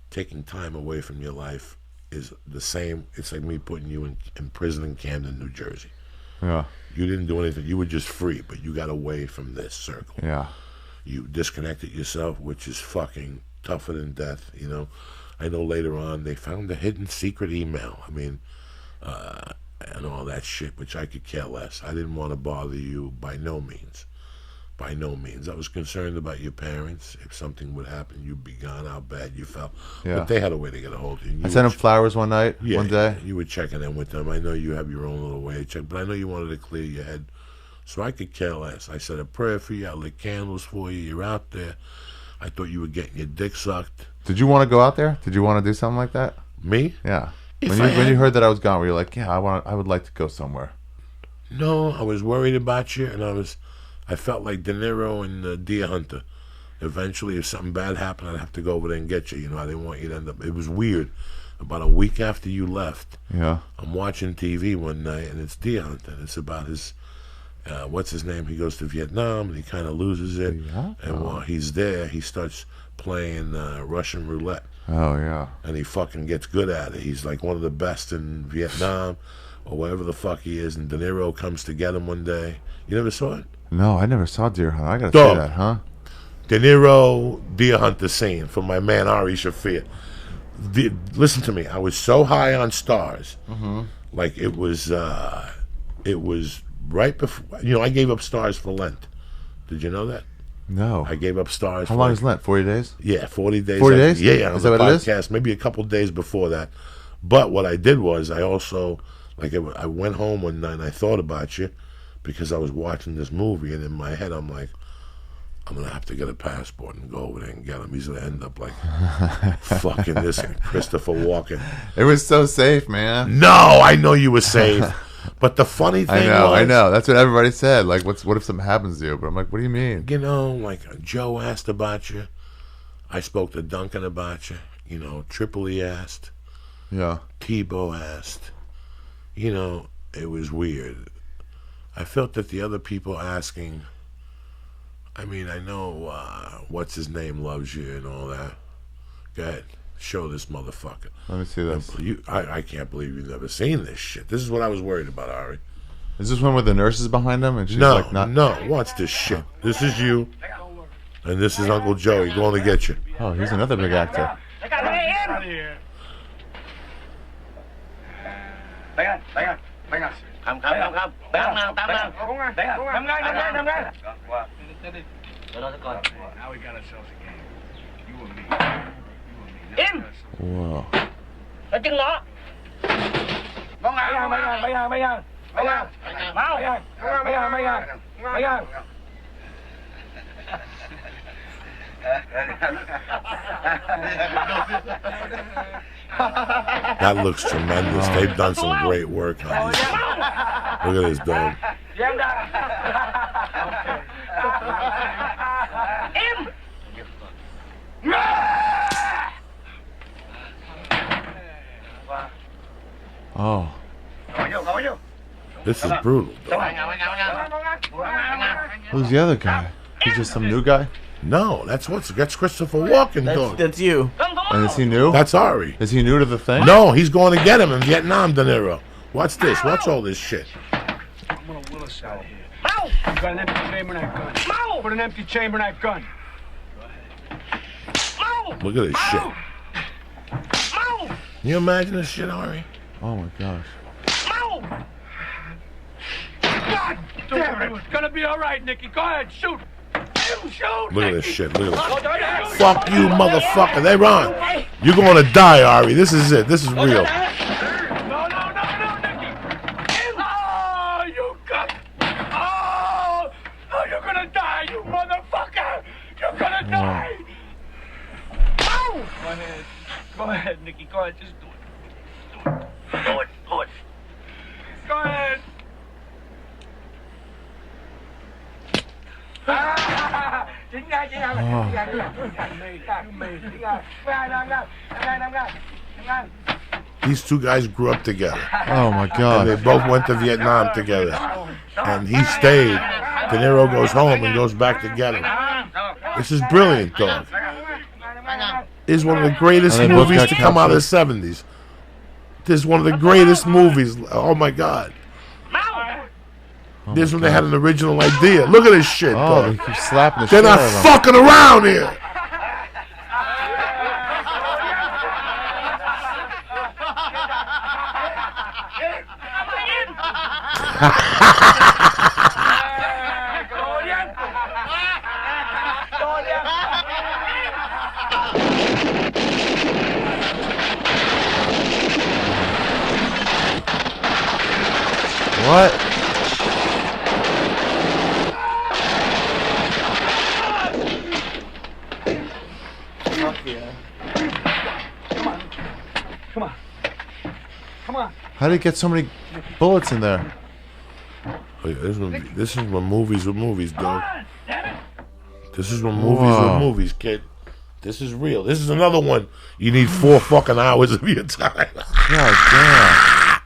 taking time away from your life is the same. It's like me putting you in prison in Camden, New Jersey. Yeah. You didn't do anything. You were just free, but you got away from this circle. Yeah. You disconnected yourself, which is fucking tougher than death, you know. I know later on they found a hidden secret email. I mean, and all that shit, which I could care less. I didn't want to bother you by no means. By no means. I was concerned about your parents. If something would happen, you'd be gone, how bad you felt. Yeah. But they had a way to get a hold of you. I sent him flowers one night, one day. You were checking in with them. I know you have your own little way to check, but I know you wanted to clear your head. So I could care less. I said a prayer for you. I lit candles for you. You're out there. I thought you were getting your dick sucked. Did you want to go out there? Did you want to do something like that? Me? Yeah. If When you heard that I was gone, were you like, yeah, I would like to go somewhere? No, I was worried about you, and I felt like De Niro and Deer Hunter. Eventually, if something bad happened, I'd have to go over there and get you. You know, I didn't want you to end up. It was weird. About a week after you left, Yeah. I'm watching TV one night, and it's Deer Hunter. It's about his, what's his name? He goes to Vietnam, and he kind of loses it. Yeah? And while he's there, he starts playing Russian roulette. Oh, yeah. And he fucking gets good at it. He's like one of the best in Vietnam, or wherever the fuck he is. And De Niro comes to get him one day. You never saw it? No, I never saw Deer Hunter. I gotta Dog. say that, huh? De Niro Deer Hunter scene from my man Ari Shaffir. Listen to me. I was so high on stars, like it was right before. You know, I gave up stars for Lent. Did you know that? No. I gave up stars. How for long is Lent? 40 days? Yeah, 40 days. 40 days? Yeah, on Is the that what it is? podcast. Maybe a couple days before that. But what I did was I also, I went home one night and I thought about you because I was watching this movie, and in my head I'm like, I'm going to have to get a passport and go over there and get him. He's going to end up like fucking this Christopher Walken. It was so safe, man. No, I know you were safe. But the funny thing I know. That's what everybody said. Like, what if something happens to you? But I'm like, what do you mean? You know, like Joe asked about you. I spoke to Duncan about you. You know, Tripoli asked. Yeah. Tebow asked. You know, it was weird. I felt that the other people asking, I mean, I know what's his name loves you and all that. Go ahead. Show this motherfucker. Let me see this. I can't believe you've never seen this shit. This is what I was worried about, Ari. Is this one with the nurses behind him? And she's No, like, not. no. Watch this shit. This is you, and this is Uncle Joey going to get you. Oh, he's another big actor. Now we got ourselves a game. You and me. Im. Whoa. Ở chân nó. That looks tremendous. They've done some great work on this. Look at this dog. Im. Oh. This is brutal. Who's the other guy? He's just some new guy? No, that's Christopher Walken, dog. That's you. And is he new? That's Ari. Is he new to the thing? No, he's going to get him in Vietnam, De Niro. Watch this. Watch all this shit. I'm gonna Willis out here. You got an empty chamber in that gun. Put an empty chamber in that gun. Look at this shit. Move! Can you imagine this shit, Ari? Oh my gosh. Move! God damn it! It's gonna be all right, Nicky. Go ahead, shoot. You shoot. Look at this Nicky. shit. Look at this. Go ahead. Fuck you, motherfucker. They run. You're going to die, Ari. This is it. This is real. No, Nicky. Oh, you got. Oh, you're gonna die, you motherfucker. You're gonna die. Move! Go ahead, Nicky. Go ahead. Just do it. Do it. Go ahead. These two guys grew up together. Oh my And they god. both went to Vietnam together. And he stayed. De Niro goes home and goes back to get him. This is brilliant, dog. This is one of the greatest And they both movies got to come out of the captured. 70s. This is one of the greatest movies. Oh my god. This one they had an original idea. Look at this shit, Oh, dog. they keep slapping the They're shit not out of him. fucking around here. What? How did he get so many bullets in there? Oh, yeah, this is when movies were movies, dog. This is when movies Whoa. were movies, kid. This is real. This is another one. You need 4 fucking hours of your time. God damn.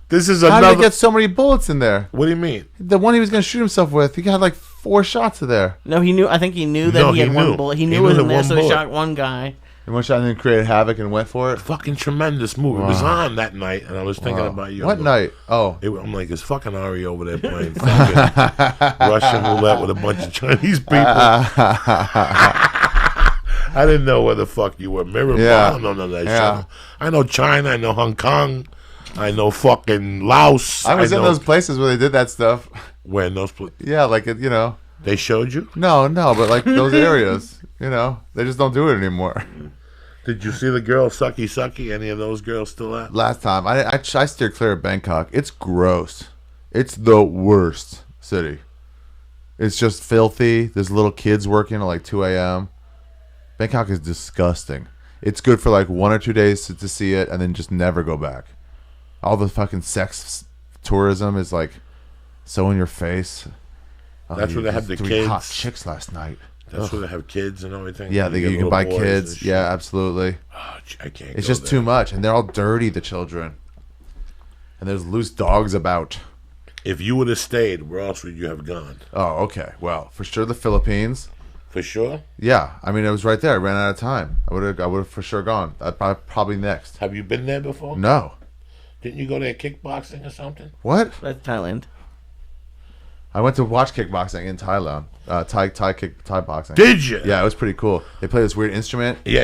This is How did another. he get so many bullets in there? What do you mean? The one he was going to shoot himself with, he had like 4 shots of there. No, he knew. I think he knew that No, he had he one knew. bullet. He He knew knew it was the in there, one so he bullet. shot one guy. And one shot and then created havoc and went for it. Fucking tremendous movie. It was on that night, and I was thinking Wow. about you. What night? Oh. I'm like, is fucking Ari over there playing fucking Russian roulette with a bunch of Chinese people? I didn't know where the fuck you were. Mirror Yeah. I don't know none of that Yeah. shit. I know China. I know Hong Kong. I know fucking Laos. I was in know those places where they did that stuff. where in those Yeah, like, you know. they showed you. No, but like those areas, you know, they just don't do it anymore. Did you see the girl Sucky Sucky? Any of those girls still out? Last time, I steered clear of Bangkok. It's gross. It's the worst city. It's just filthy. There's little kids working at like 2 a.m. Bangkok is disgusting. It's good for like 1 or 2 days to see it and then just never go back. All the fucking sex tourism is like so in your face. Oh, That's where they have the 3 hot kids. chicks last night. That's where they have kids and everything. Yeah, You get you can little buy boys kids. and shit. Yeah, absolutely. Oh, I can't. It's go just there. too much, and they're all dirty, the children. And there's loose dogs about. If you would have stayed, where else would you have gone? Oh, okay. Well, for sure the Philippines. For sure. Yeah, I mean it was right there. I ran out of time. I would have for sure gone. I'd probably next. Have you been there before? No. Didn't you go there kickboxing or something? What? That's Thailand. I went to watch kickboxing in Thailand. Thai boxing. Did you? Yeah, it was pretty cool. They play this weird instrument. Yeah.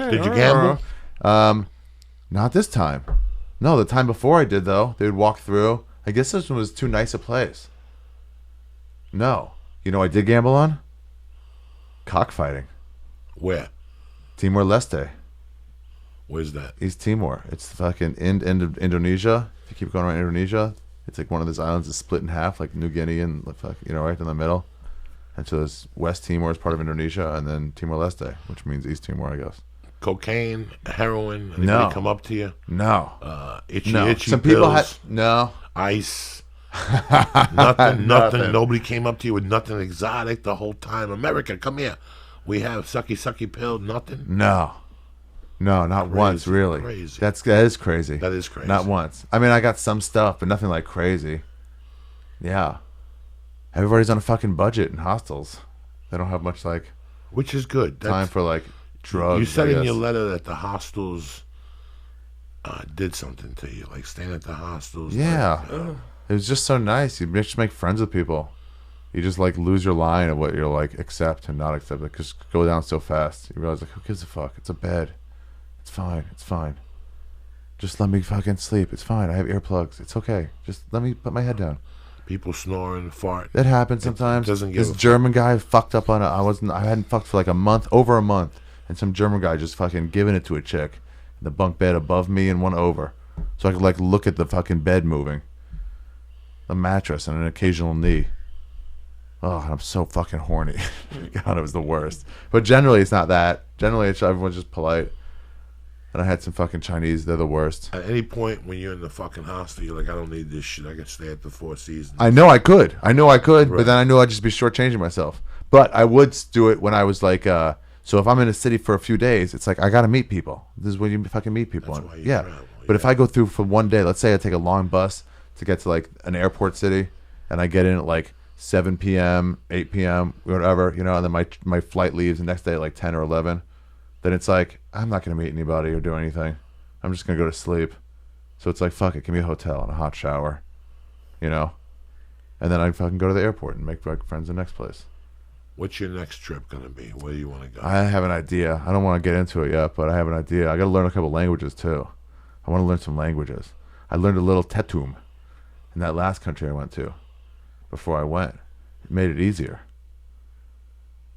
Did you gamble? Not this time. No, the time before I did though. They would walk through. I guess this one was too nice a place. No. You know what I did gamble on? Cockfighting. Where? Timor-Leste. Where's that? East Timor. It's fucking Indonesia. If you keep going around Indonesia, it's like one of those islands is split in half, like New Guinea and right in the middle. And so there's West Timor is part of Indonesia, and then Timor-Leste, which means East Timor, I guess. Cocaine, heroin. Anybody No. come up to you? No. Itchy, No. itchy Some people had pills, no. ice. Nothing. Nothing. Nobody came up to you with nothing exotic the whole time. America, come here. We have sucky pill. Nothing. No, not once really. Crazy. That is crazy. That is crazy. Not once. I mean, I got some stuff, but nothing like crazy. Yeah, everybody's on a fucking budget in hostels. They don't have much like Which is good. time for like drugs. You said I in guess. your letter that the hostels did something to you, like staying at the hostels. Yeah, like, it was just so nice. You just make friends with people. You just like lose your line of what you're like accept and not accept. Like just go down so fast. You realize like who gives a fuck? It's a bed. It's fine. It's fine. Just let me fucking sleep. It's fine. I have earplugs. It's okay. Just let me put my head down. People snoring, fart. That happens sometimes. Doesn't give this a German guy fucked up on I hadn't fucked for like over a month, and some German guy just fucking giving it to a chick in the bunk bed above me and one over, so I could like look at the fucking bed moving, the mattress and an occasional knee. Oh, I'm so fucking horny. God, it was the worst. But generally, it's not that. Generally, everyone's just polite. And I had some fucking Chinese. They're the worst. At any point when you're in the fucking hostel, you're like, I don't need this shit. I can stay at the Four Seasons. I know I could. Right. But then I knew I'd just be shortchanging myself. But I would do it when I was like, so if I'm in a city for a few days, it's like, I got to meet people. This is where you fucking meet people. That's why you travel. But if I go through for one day, let's say I take a long bus to get to like an airport city, and I get in at like 7 p.m., 8 p.m., whatever, and then my flight leaves the next day at like 10 or 11, then it's like, I'm not going to meet anybody or do anything. I'm just going to go to sleep. So it's like, fuck it, give me a hotel and a hot shower, And then I fucking go to the airport and make like friends the next place. What's your next trip going to be? Where do you want to go? I have an idea. I don't want to get into it yet, but I have an idea. I got to learn a couple languages too. I want to learn some languages. I learned a little Tetum in that last country I went to before I went. It made it easier.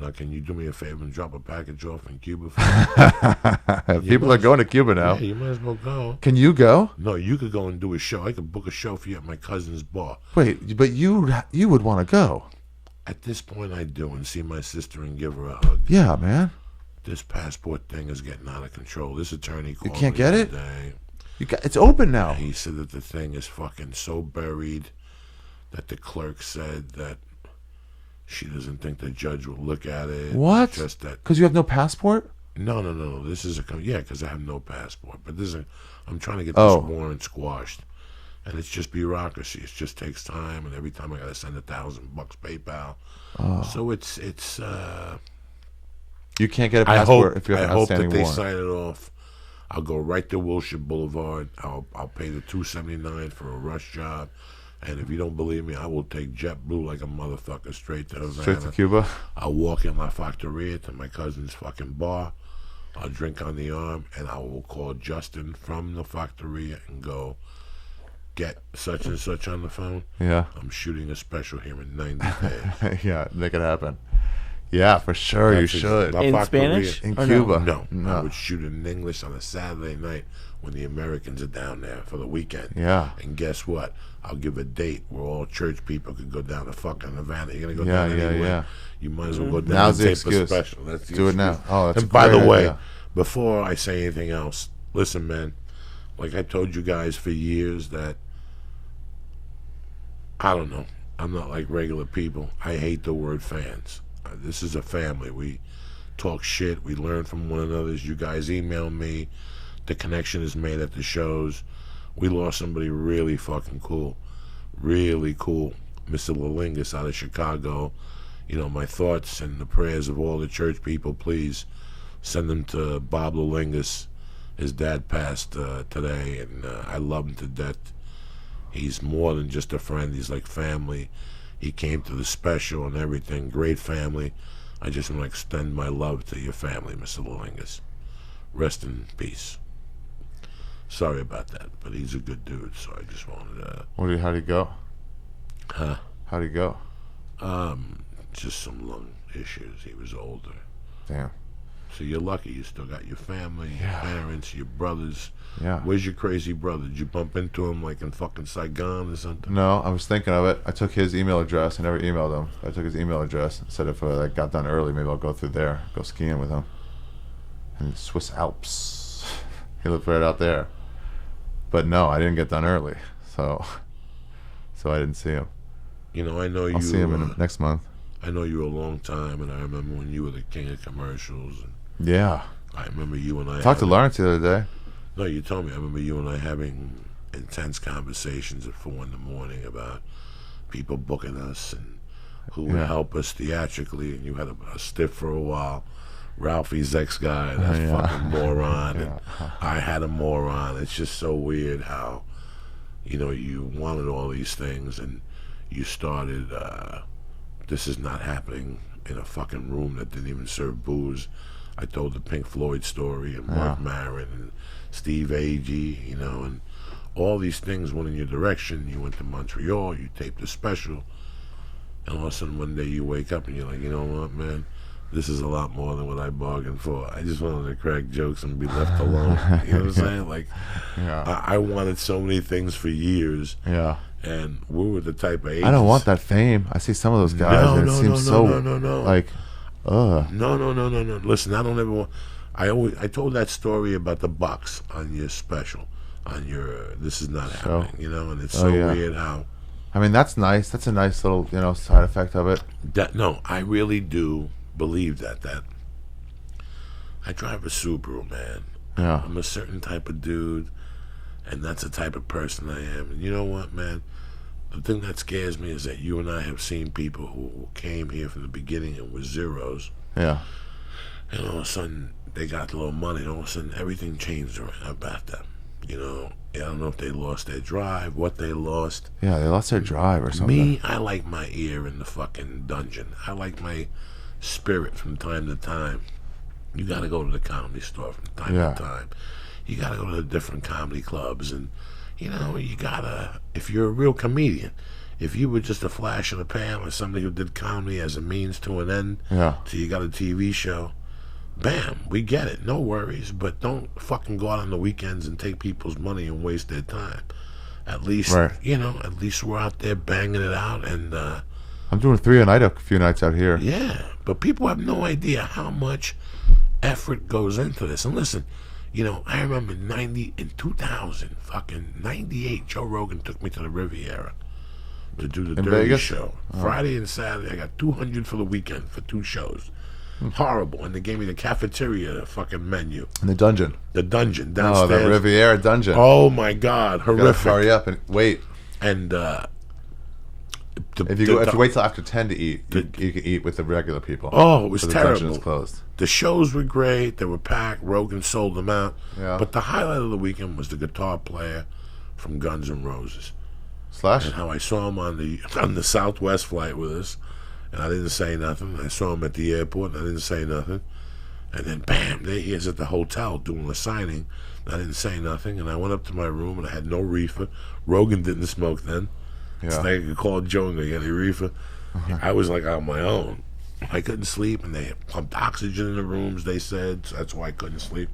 Now, can you do me a favor and drop a package off in Cuba for me? People are going to Cuba now. Yeah, you might as well go. Can you go? No, you could go and do a show. I could book a show for you at my cousin's bar. Wait, but you would want to go. At this point, I do, and see my sister and give her a hug. Yeah, man. This passport thing is getting out of control. This attorney called You can't me get the it? other day. It's open now. He said that the thing is fucking so buried that the clerk said that she doesn't think the judge will look at it. What? Just that. Because you have no passport? No. This is because I have no passport. But I'm trying to get this warrant squashed, and it's just bureaucracy. It just takes time, and every time I gotta send $1,000 PayPal. So it's. You can't get a passport if you have an I hope that outstanding they warrant. sign it off. I'll go right to Wilshire Boulevard. I'll pay the $279 for a rush job. And if you don't believe me, I will take JetBlue like a motherfucker straight to Havana. Straight to Cuba? I'll walk in La Factoria to my cousin's fucking bar. I'll drink on the arm, and I will call Justin from the Factoria and go, get such and such on the phone. Yeah. I'm shooting a special here in 90 days. Yeah, make it happen. Yeah, for sure. You should. La In Factoria. Spanish? In Or Cuba? No, No. I would shoot it in English on a Saturday night when the Americans are down there for the weekend. Yeah. And guess what? I'll give a date where all church people could go down to fucking Havana. You're gonna go Yeah, down yeah, anyway. yeah. You might as well go down Now's and the tape a excuse. special. That's the Do it excuse. now. Oh, that's and a by the great way, idea. before I say anything else, listen, man. Like I told you guys for years that I don't know. I'm not like regular people. I hate the word fans. This is a family. We talk shit. We learn from one another. You guys email me. The connection is made at the shows. We lost somebody really fucking cool. Really cool. Mr. Lalingus out of Chicago. My thoughts and the prayers of all the church people, please send them to Bob Lalingus. His dad passed today, and I love him to death. He's more than just a friend. He's like family. He came to the special and everything. Great family. I just want to extend my love to your family, Mr. Lalingus. Rest in peace. Sorry about that, but he's a good dude, so I just wanted to... How'd he go? Huh? How'd he go? Just some lung issues. He was older. Damn. So you're lucky. You still got your family, your parents, your brothers. Yeah. Where's your crazy brother? Did you bump into him like in fucking Saigon or something? No, I was thinking of it. I took his email address. I never emailed him. I took his email address and said if I got done early, maybe I'll go through there, go skiing with him. In the Swiss Alps. He lived right out there. But no, I didn't get done early. So I didn't see him. I know you... I'll see him next month. I know you a long time, and I remember when you were the king of commercials. And Yeah. I remember you and I... Talked to Lawrence the other day. No, you told me. I remember you and I having intense conversations at 4 a.m. about people booking us and who would help us theatrically, and you had a stiff for a while. Ralphie's ex-guy, that fucking moron, and I had a moron. It's just so weird how, you wanted all these things, and you started this is not happening in a fucking room that didn't even serve booze. I told the Pink Floyd story and Mark Maron and Steve Agee, you know, and all these things went in your direction. You went to Montreal, you taped a special, and all of a sudden one day you wake up and you're like, you know what, man, this is a lot more than what I bargained for. I just wanted to crack jokes and be left alone. You know what I'm saying? Like, I wanted so many things for years. Yeah. And we were the type of agents. I don't want that fame. I see some of those guys and it seems so like, ugh. No. Listen, I don't ever want. I told that story about the box on your special, on your This Is Not Happening, you know, and it's so weird how. I mean, that's nice. That's a nice little, you know, side effect of it. No, I really do believe that I drive a Subaru, man. Yeah. I'm a certain type of dude, and that's the type of person I am. And you know what, man? The thing that scares me is that you and I have seen people who came here from the beginning and were zeros. Yeah. And all of a sudden, they got a little money, and all of a sudden, everything changed about them. You know, I don't know if they lost their drive, what they lost. Yeah, they lost their drive or something. Me, I like my ear in the fucking dungeon. I like my spirit from time to time. You got to go to the comedy store from time to time. You got to go to the different comedy clubs, and you know, you gotta, if you're a real comedian, if you were just a flash in the pan or somebody who did comedy as a means to an end, till you got a TV show, bam, we get it, no worries, but don't fucking go out on the weekends and take people's money and waste their time. At least, you know, at least we're out there banging it out, and I'm doing 3 a night a few nights out here. Yeah, but people have no idea how much effort goes into this. And listen, you know, I remember in 2000, fucking 98, Joe Rogan took me to the Riviera to do the In Dirty Vegas? Show. Friday and Saturday, I got $200 for the weekend for 2 shows. Horrible. And they gave me the cafeteria fucking menu. In the dungeon. The dungeon downstairs. Oh, the Riviera dungeon. Oh my God, You gotta horrific. hurry up and wait. And if you wait till after 10 to eat, you can eat with the regular people. Oh, it was the terrible. dungeon is closed. The shows were great. They were packed. Rogan sold them out. Yeah. But the highlight of the weekend was the guitar player from Guns N' Roses. Slash? And how I saw him on the Southwest flight with us, and I didn't say nothing. I saw him at the airport, and I didn't say nothing. And then, bam, there he is at the hotel doing a signing. I didn't say nothing, and I went up to my room, and I had no reefer. Rogan didn't smoke then. So I could call Joe and go, "You got any reefer?" I was like on my own. I couldn't sleep, and they pumped oxygen in the rooms, they said, so that's why I couldn't sleep.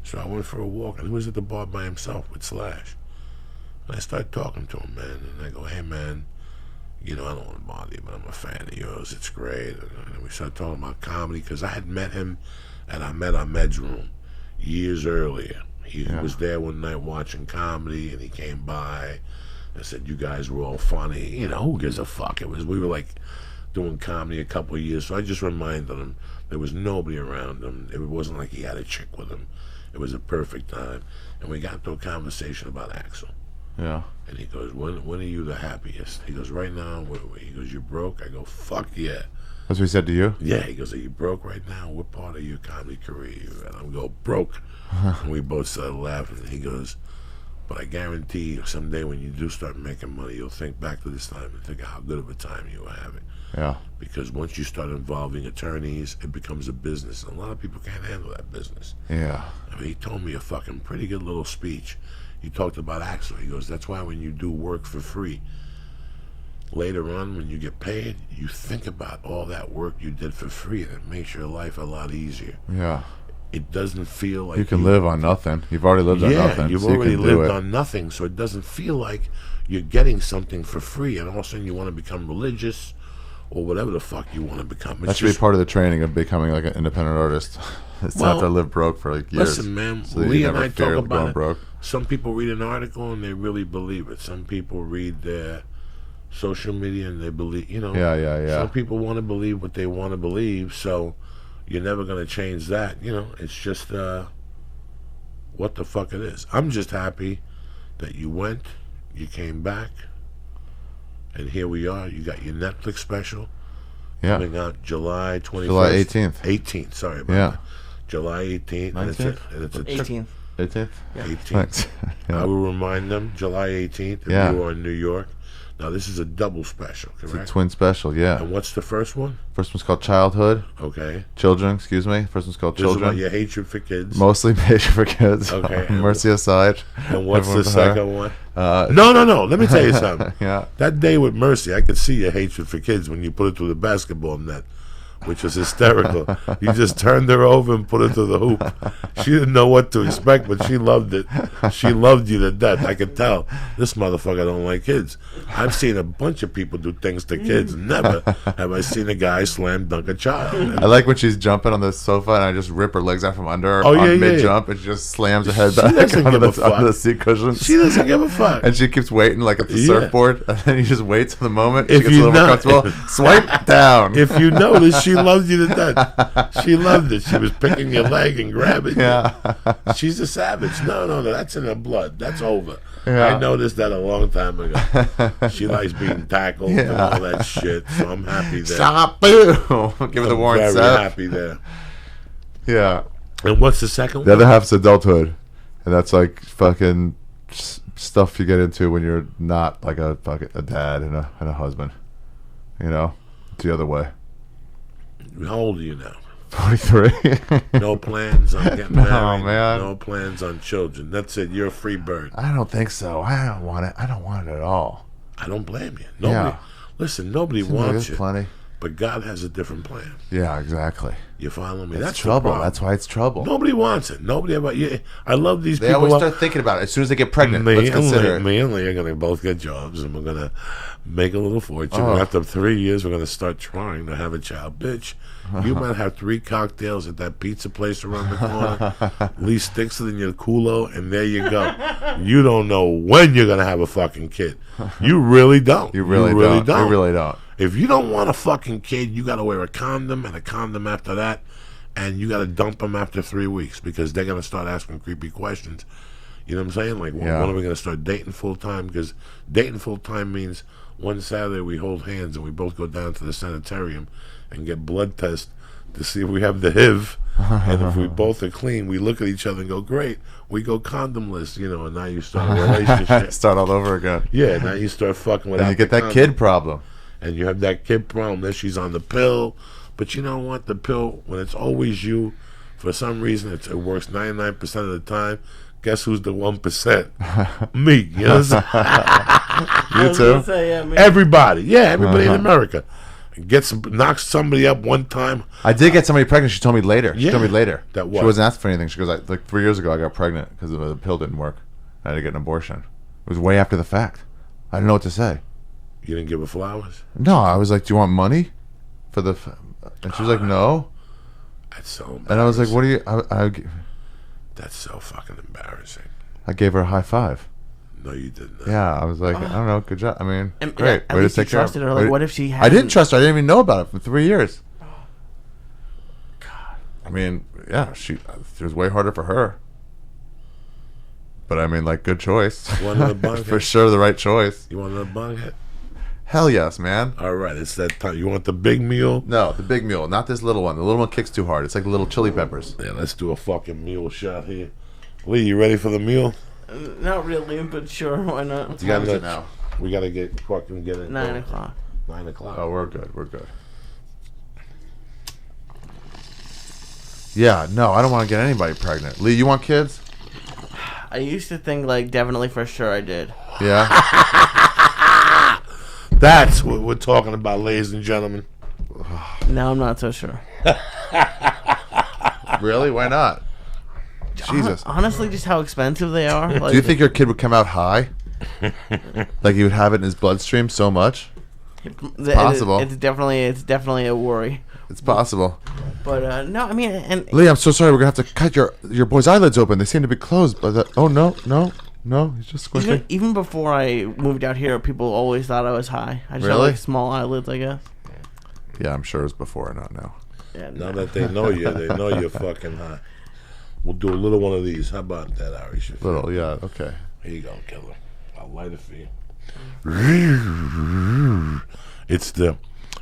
So I went for a walk, and he was at the bar by himself with Slash. And I started talking to him, man, and I go, "Hey, man, you know, I don't want to bother you, but I'm a fan of yours. It's great." And we started talking about comedy, because I had met him at Ahmed Ahmed's room years earlier. He was there one night watching comedy, and he came by. I said, "You guys were all funny." You know, who gives a fuck? We were like doing comedy a couple of years, so I just reminded him there was nobody around him. It wasn't like he had a chick with him. It was a perfect time. And we got into a conversation about Axel. Yeah. And he goes, when are you the happiest? He goes, "Right now." He goes, "You broke?" I go, "Fuck yeah." That's what he said to you? Yeah, he goes, "Are you broke right now? What part of your comedy career?" And I'm go, "Broke." And we both started laughing. And he goes, "But I guarantee you, someday when you do start making money, you'll think back to this time and think of how good of a time you were having." Yeah. Because once you start involving attorneys, it becomes a business. And a lot of people can't handle that business. Yeah. I mean, he told me a fucking pretty good little speech. He talked about Axel. He goes, "That's why when you do work for free, later on when you get paid, you think about all that work you did for free, and it makes your life a lot easier." Yeah. It doesn't feel like you can live on nothing. You've already lived on nothing. Yeah, you've so already you can do lived it. on nothing, so it doesn't feel like you're getting something for free, and all of a sudden you want to become religious or whatever the fuck you want to become. That should be part of the training of becoming like an independent artist. It's not to live broke for like years. Listen, man, so that Lee you and never I fear talk about going it. broke. Some people read an article and they really believe it. Some people read their social media and they believe, you know. Yeah. Some people want to believe what they want to believe, so you're never going to change that. You know, it's just what the fuck it is. I'm just happy that you went, you came back, and here we are. You got your Netflix special coming out July 21st. July 18th. 18th, sorry about that. July 18th. 19th? And it's a 18th. 18th? Yeah. 18th. Thanks. I will remind them, July 18th, if Yeah. you are in New York, Now this is a double special, It's correct? a twin special, yeah. And what's the first one? First one's called Childhood. Okay. Children, excuse me. First one's called This is about Children. your hatred for kids. Mostly patient for kids. Okay. Mercy aside. And what's the Everyone for her. second one? No. Let me tell you something. Yeah. That day with Mercy, I could see your hatred for kids when you put it through the basketball net, which was hysterical. You just turned her over and put it through the hoop. She didn't know what to expect, but she loved it. She loved you to death. I could tell. This motherfucker don't like kids. I've seen a bunch of people do things to kids. Never have I seen a guy slam dunk a child. And I like when she's jumping on the sofa and I just rip her legs out from under her Oh, yeah, on yeah, mid-jump and she just slams her head She back doesn't onto give a the, fuck. onto the seat cushions. she doesn't give a fuck. And she keeps waiting like at the Yeah. surfboard and then he just waits for the moment. If She gets a you little more know- comfortable. Swipe down. If you notice, she loved you to death. She loved it. She was picking your leg and grabbing you. Yeah. She's a savage. No, that's in her blood. That's over. Yeah. I noticed that a long time ago. She likes being tackled and Yeah. all that shit, so I'm happy there. Stop. Boo. Give her the I'm Warren very Sapp. happy there. Yeah. And what's the second The one? other half's adulthood. And that's like fucking stuff you get into when you're not like a dad and a husband. You know? It's the other way. How old are you now? 43. No plans on getting No, married. man. No plans on children. That's it. You're a free bird. I don't think so. I don't want it. I don't want it at all. I don't blame you. Nobody. Yeah. Listen, nobody Seems like wants there's you. plenty. But God has a different plan. Yeah, exactly. You follow me? That's That's the trouble. problem. That's why it's trouble. Nobody wants it. Nobody about you. I love these They people. always start thinking about it as soon as they get pregnant. Let's consider it. Me and Lee are going to both get jobs, and we're going to make a little fortune. Oh. And after 3 years, we're going to start trying to have a child. Bitch, you might have 3 cocktails at that pizza place around the corner. Lee sticks it in your culo, and there you go. You don't know when you're going to have a fucking kid. You really don't. You really don't. You really don't. If you don't want a fucking kid, you got to wear a condom and a condom after that, and you got to dump them after 3 weeks because they're going to start asking creepy questions. You know what I'm saying? Like, Yeah. when are we going to start dating full time? Because dating full time means one Saturday we hold hands and we both go down to the sanitarium and get blood tests to see if we have the HIV. And if we both are clean, we look at each other and go, great. We go condomless, and now you start a relationship. Start all over again. Yeah, now you start fucking without And you get the that condom. kid problem. And you have that kid problem that she's on the pill. But you know what? The pill, when it's always you, for some reason, it works 99% of the time. Guess who's the 1%? Me. You know what I'm saying? You too? Everybody. Yeah, everybody in America. Knocks somebody up one time. I did get somebody pregnant. She told me later. She Yeah. told me later. That what? She wasn't asking for anything. She goes, like 3 years ago, I got pregnant because the pill didn't work. I had to get an abortion. It was way after the fact. I didn't know what to say. You didn't give her flowers? No, I was like, "Do you want money for the?" And she was like, "No." That's so embarrassing. And I was like, "What do you?" That's so fucking embarrassing. I gave her a high five. No, you didn't. Yeah, I was like, I don't know, good job. I mean, And- great. at Way to least you take care of trusted her. Like, what if she I didn't hadn't- trust her. I didn't even know about it for 3 years. God. I mean, yeah, it was way harder for her. But I mean, like, good choice. One of the bunk For heads. sure, the right choice. You want another bunk head? Hell yes, man. All right, it's that time. You want the big meal? No, the big mule, not this little one. The little one kicks too hard. It's like little chili peppers. Yeah, let's do a fucking mule shot here. Lee, you ready for the meal? Not really, but sure, why not? You got What is it nuts? now? We gotta get it. 9 o'clock. 9 o'clock. Oh, we're good. We're good. Yeah, no, I don't want to get anybody pregnant. Lee, you want kids? I used to think, like, definitely for sure I did. Yeah. That's what we're talking about, ladies and gentlemen. Now I'm not so sure. Really? Why not? Jesus. Honestly, just how expensive they are. Like, Do you think your kid would come out high? Like he would have it in his bloodstream so much? it's possible. It's definitely a worry. It's possible. But no, I mean, and Lee, I'm so sorry. We're gonna have to cut your boy's eyelids open. They seem to be closed. But oh no, he's just squishing. even before I moved out here, people always thought I was high. I just had Really? like small eyelids, I guess. Yeah, I'm sure it was before, not now. Yeah, Now that they know you, they know you're fucking high. We'll do a little one of these. How about that, Ari Shaffir? Little, yeah, okay. Here you go, killer. I'll light it for you. It's the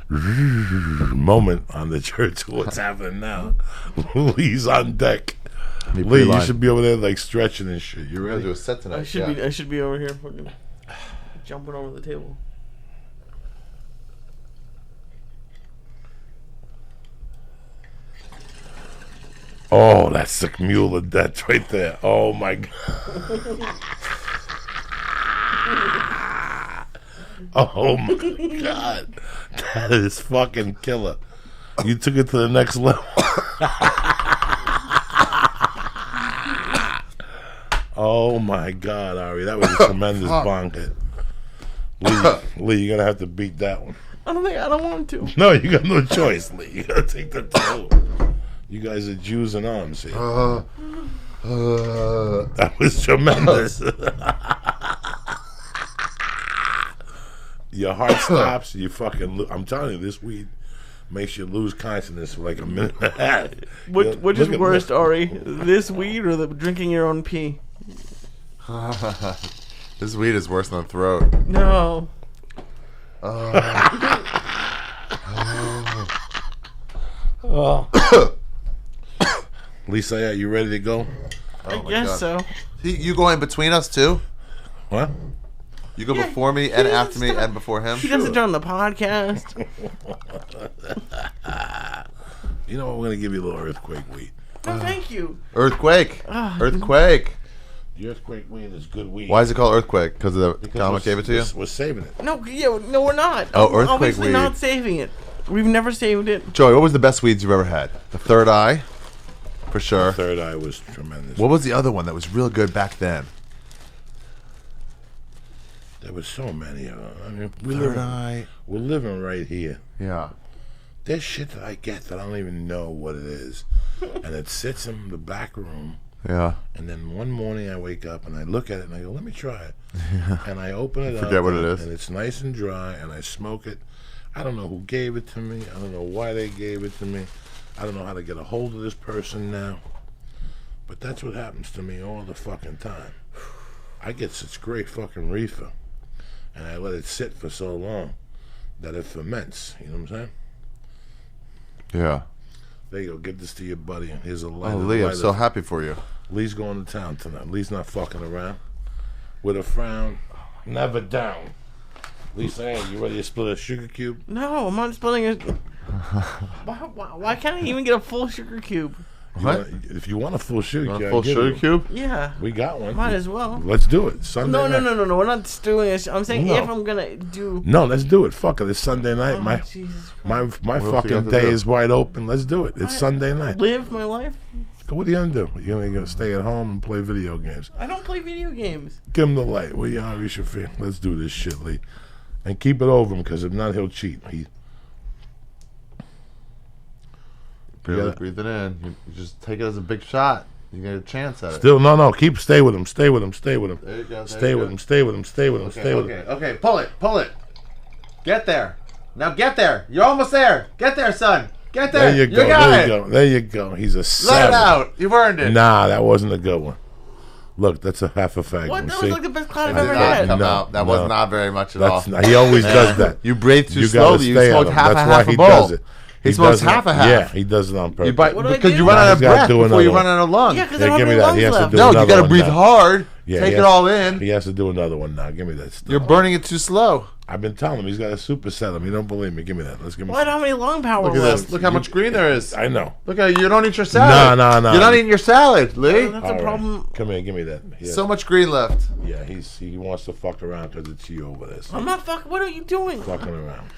moment on the church. What's happening now? Lee's on deck. Lee, you should be over there like stretching and shit. You We're gonna do ready? a set tonight. I should be over here fucking jumping over the table. Oh, that's the mule of death right there. Oh my God. Oh my God. That is fucking killer. You took it to the next level. Oh my God, Ari. That was a tremendous bong hit. Lee, you're gonna have to beat that one. I don't want to. No, you got no choice, Lee. You gotta take the toe. You guys are Jews in arms here. That was tremendous. Your heart stops. You fucking. I'm telling you, this weed makes you lose consciousness for like a minute and a half. Which is worst, Ari? This weed or the drinking your own pee? This weed is worse than the throat. No. Lisa, you ready to go? I guess so. You go in between us too? What? You go before me and after me and before him? He doesn't turn the podcast. You know what? We're gonna give you a little earthquake weed. No, thank you. Earthquake. Earthquake. The earthquake weed is good weed. Why is it called Earthquake? Because the comic gave it to you? We're saving it. No, we're not. Oh, We're earthquake obviously weed. not saving it. We've never saved it. Joey, what was the best weeds you've ever had? The Third Eye? For sure. Third Eye was tremendous. What was the other one that was real good back then? There was so many of them. I mean, Third Eye. we're living right here. Yeah. There's shit that I get that I don't even know what it is. And it sits in the back room. Yeah. And then one morning I wake up and I look at it and I go, let me try it. And I open it up. Forget what it is. And it's nice and dry and I smoke it. I don't know who gave it to me. I don't know why they gave it to me. I don't know how to get a hold of this person now. But that's what happens to me all the fucking time. I get such great fucking reefer. And I let it sit for so long that it ferments. You know what I'm saying? Yeah. There you go. Give this to your buddy. Here's a lighter. Oh, Lee, I'm so happy for you. Lee's going to town tonight. Lee's not fucking around. With a frown, never down. Lisa, hey, you ready to split a sugar cube? No, I'm not splitting it. Why can't I even get a full sugar cube? What? If you want a full sugar cube, A full sugar cube? Yeah. we got one. Might as well. Let's do it. Sunday No, night. no. We're not doing this. I'm saying No. if I'm gonna do. No, let's do it. Fuck it. It's Sunday night. Oh, Jesus my Christ. my What else you fucking got to day do? is wide open. Let's do it. It's Sunday night. Live my life. What are you gonna do? You're gonna stay at home and play video games. I don't play video games. Give him the light. Well, yeah, Ari Shaffir. Let's do this shit, Lee. And keep it over him, because if not, he'll cheat. Barely Yeah. breathe it in. You just take it as a big shot. You get a chance at it. Still, no. Stay with him. Stay with him. Stay with him. There you go. Stay with him. Stay with him. Stay with him. Stay with him. Okay. Pull it. Get there. Now get there. You're almost there. Get there, son. Get there. There you go. got There it. you go. There you go. He's a Let savage. it out. You've earned it. Nah, that wasn't a good one. Look, that's a half a fag. What? one. That See? was like the best cloud I've That ever did not had. come No, out. That no. was not very much at all. That's not, he always does that. You breathe too You gotta slowly. You stay smoked on him. half That's a why half he a bowl. does it. He does smokes it- half a half. Yeah, he does it on purpose. You bite What do I because do? you run Now out he's of gotta breath do before you another run out of lung. Yeah, because Yeah, I don't give have me any that. He has lungs to left. do No, you another got to one breathe now. hard. Yeah, Take he it has- all in. He has to do another one now. Give me that stuff. You're burning it too slow. I've been telling him he's got to superset him. You don't believe me? Give me that. Let's give him. Why don't have any lung power Look at left? this. Look how much green there is. I know. Look at you. Don't eat your salad. No. You're not eating your salad, Lee. That's All a right. problem. Come here. Give me that. Yeah, So much green left. yeah. He wants to fuck around because it's you over there. So I'm not fucking. What are you doing? fucking around.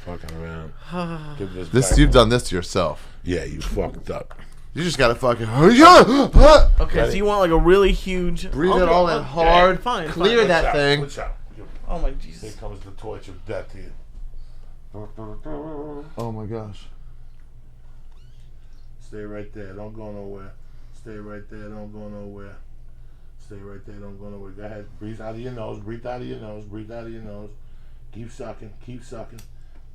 Give this. This guy- you've done this to yourself. Yeah, you fucked up. You just gotta fucking Okay, so you want like a really huge. breathe okay, it all in okay, hard. Fine. Clear fine. that thing. Watch out. Oh my Here Jesus. comes the torch of death here. Oh my gosh. Stay right there. Don't go nowhere. Stay right there. Don't go nowhere. Stay right there. Don't go nowhere. Go ahead. Breathe out of your nose. Breathe out of your nose. Breathe out of your nose. Keep sucking. Keep sucking.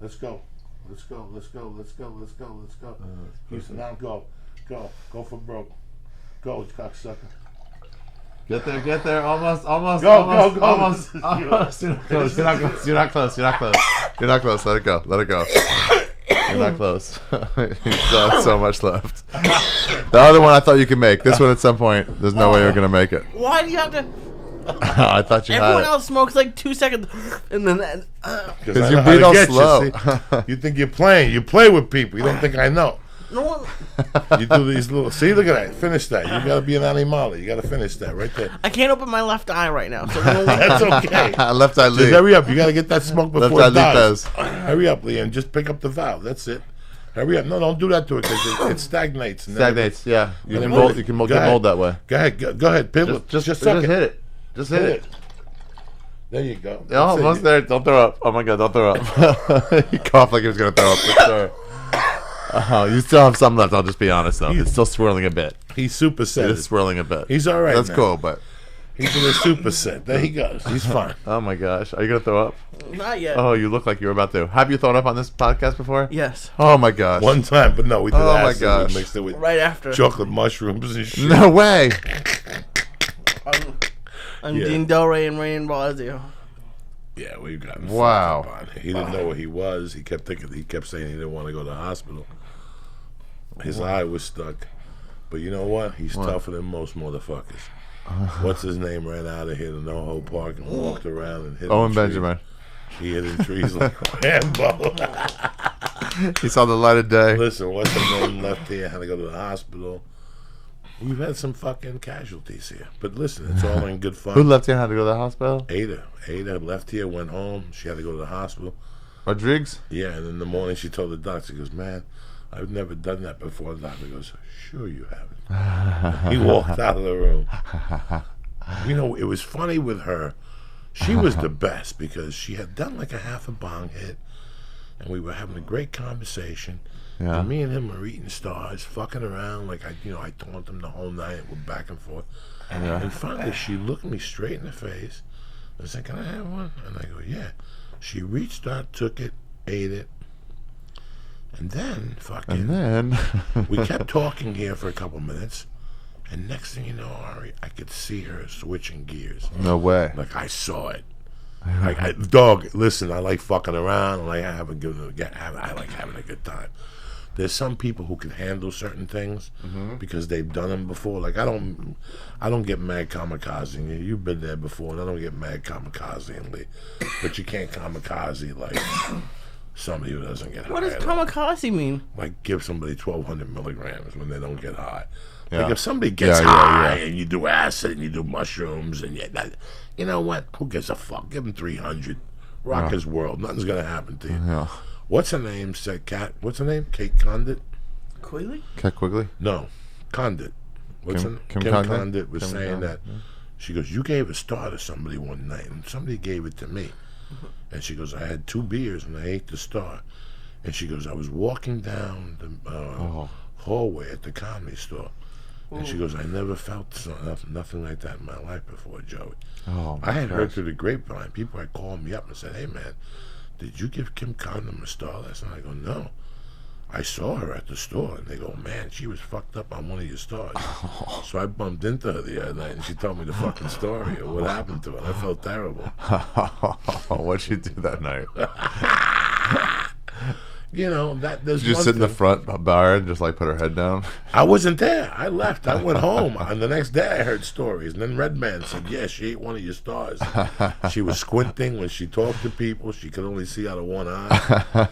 Let's go. Let's go. Let's go. Let's go. Let's go. Let's go. Houston, now go. Go. Go for broke. Go, cocksucker. Get there. Almost. Go. Almost. You're not close. You're not close. Let it go. You're not close. You still have so much left. The other one I thought you could make. This one at some point, there's no way you're gonna make it. Why do you have to? I thought you Everyone had it. else smokes like 2 seconds, and then. Because you breathe all slow. You think you're playing. You play with people. You don't think I know. No one. You do these little. See, look at that. Finish that. You gotta be an animal. You gotta finish that right there. I can't open my left eye right now. So That's okay. Left eye Just lead. hurry up. You gotta get that smoke before Left eye it dies. lead Hurry up, Leon. Just pick up the valve. That's it. Hurry up. No, don't do that to it because it stagnates. And then Stagnates. Yeah. You And can then mold. go You can mold, ahead. get mold that way. Go ahead. Go ahead. Pivot. Just suck it. hit it. Just hit it. There you go. Oh, That's it. almost there. Don't throw up. Oh my God, don't throw up. He coughed like he was gonna throw up. But sorry. Oh, you still have some left. I'll just be honest though. It's still swirling a bit. He's super set. It is swirling a bit. He's all right. That's now. cool, but He's in a super set. There he goes. He's fine. oh my gosh, are you gonna throw up? Not yet. Oh, you look like you were about to. Have you thrown up on this podcast before? Yes. Oh my gosh. One time, but no, we did Oh my acid. gosh. We mixed it with Right after. chocolate mushrooms and shit. No way. I'm Yeah. Dean Del Rey and Rain Blasio. Yeah, we've gotten Wow. fucked up on it. He didn't know where he was. He kept thinking. He kept saying he didn't want to go to the hospital. His eye was stuck. But you know what? He's tougher than most motherfuckers. What's his name? Ran out of here to NoHo Park and walked around and hit. Owen in trees. Benjamin. He hit in trees like Rambo. He saw the light of day. Listen, what's his name left here? Had to go to the hospital. We've had some fucking casualties here. But listen, it's all in good fun. Who left here and had to go to the hospital? Ada left here, went home. She had to go to the hospital. Rodriguez? Yeah, and in the morning she told the doctor, she goes, man, I've never done that before. The doctor goes, sure you haven't. He walked out of the room. You know, it was funny with her. She was the best because she had done like a half a bong hit, and we were having a great conversation. Yeah. And me and him were eating stars, fucking around. Like, I taunted him the whole night. We're back and forth. Yeah. And finally, she looked me straight in the face and said, can I have one? And I go, yeah. She reached out, took it, ate it. And then, fucking, And then we kept talking here for a couple minutes. And next thing you know, Ari, I could see her switching gears. no way. Like, I saw it. Like, dog, listen, I like fucking around. I like having a good time. There's some people who can handle certain things because they've done them before. Like, I don't get mad kamikaze. You've been there before, and I don't get mad kamikaze. But you can't kamikaze like somebody who doesn't get high. What does at all. kamikaze mean? Like, give somebody 1,200 milligrams when they don't get high. Yeah. Like, if somebody gets Yeah, high yeah. and you do acid and you do mushrooms and you know what? Who gives a fuck? Give them 300. Rock his world. Nothing's gonna happen to you. Yeah. What's her name? Said Cat. What's her name? Kate Condit? Quigley? Cat Quigley? No, Condit. What's Kim- her Kim Kim Condit? Condit was Kim saying Condit, that. She goes, you gave a star to somebody one night, and somebody gave it to me. And she goes, I had 2 beers and I ate the star. And she goes, I was walking down the hallway at the comedy store. And she goes, I never felt nothing like that in my life before, Joey. Oh, I had my heard gosh. through the grapevine, people had called me up and said, hey, man, did you give Kim Condon a star last night? I go, no. I saw her at the store. And they go, man, she was fucked up on one of your stars. So I bumped into her the other night, and she told me the fucking story of what happened to her. I felt terrible. What'd you do that night? You know, that there's Did you one sit in the thing. front bar and just like put her head down? I wasn't there. I left. I went home. And the next day I heard stories. And then Redman said, yeah, she ate one of your stars. She was squinting when she talked to people. She could only see out of one eye.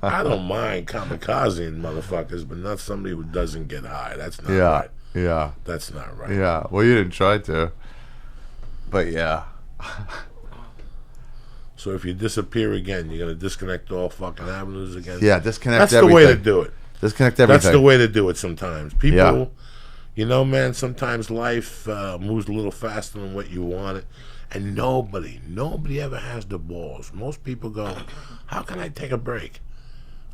I don't mind kamikazing motherfuckers, but not somebody who doesn't get high. That's not Yeah. right. Yeah. That's not right. Yeah. Well, you didn't try to. But yeah. So if you disappear again, you're going to disconnect all fucking avenues again? Yeah, disconnect That's everything. the way to do it. Disconnect everything. That's the way to do it sometimes. People, Yeah. you know, man, sometimes life moves a little faster than what you want it. And nobody ever has the balls. Most people go, how can I take a break?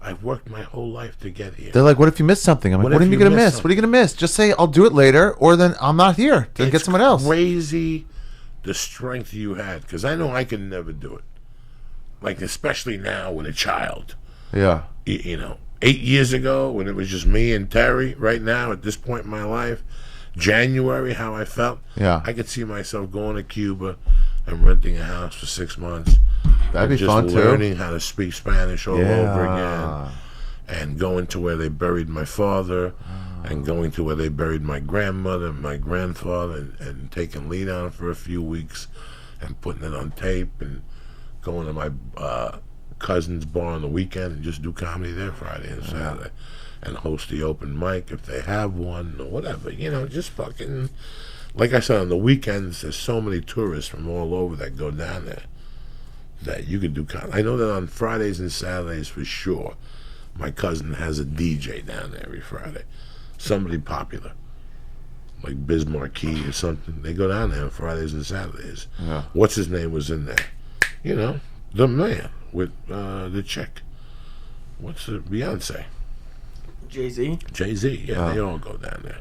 I've worked my whole life to get here. They're like, what if you miss something? I'm like, What what if are you you going to miss miss? something? What are you going to miss? Just say, I'll do it later, or then I'm not here. Then get It's someone else. Crazy the strength you had. Because I know I could never do it. Like, especially now with a child. Yeah. You know, 8 years ago when it was just me and Terry, right now at this point in my life, January, how I felt, Yeah. I could see myself going to Cuba and renting a house for 6 months. That'd be and just fun, too. learning how to speak Spanish all over Yeah. again. And going to where they buried my father, and going to where they buried my grandmother and my grandfather, and taking lead on for a few weeks and putting it on tape, and going to my cousin's bar on the weekend and just do comedy there Friday and Saturday. and host the open mic if they have one or whatever. You know, just fucking. Like I said, on the weekends, there's so many tourists from all over that go down there that you can do. I know that on Fridays and Saturdays for sure, my cousin has a DJ down there every Friday. Somebody popular, like Biz Marquee or something. They go down there on Fridays and Saturdays. Yeah. What's his name was in there? You know, the man with the chick. What's the Beyonce? Jay-Z. Jay-Z. Yeah, they all go down there.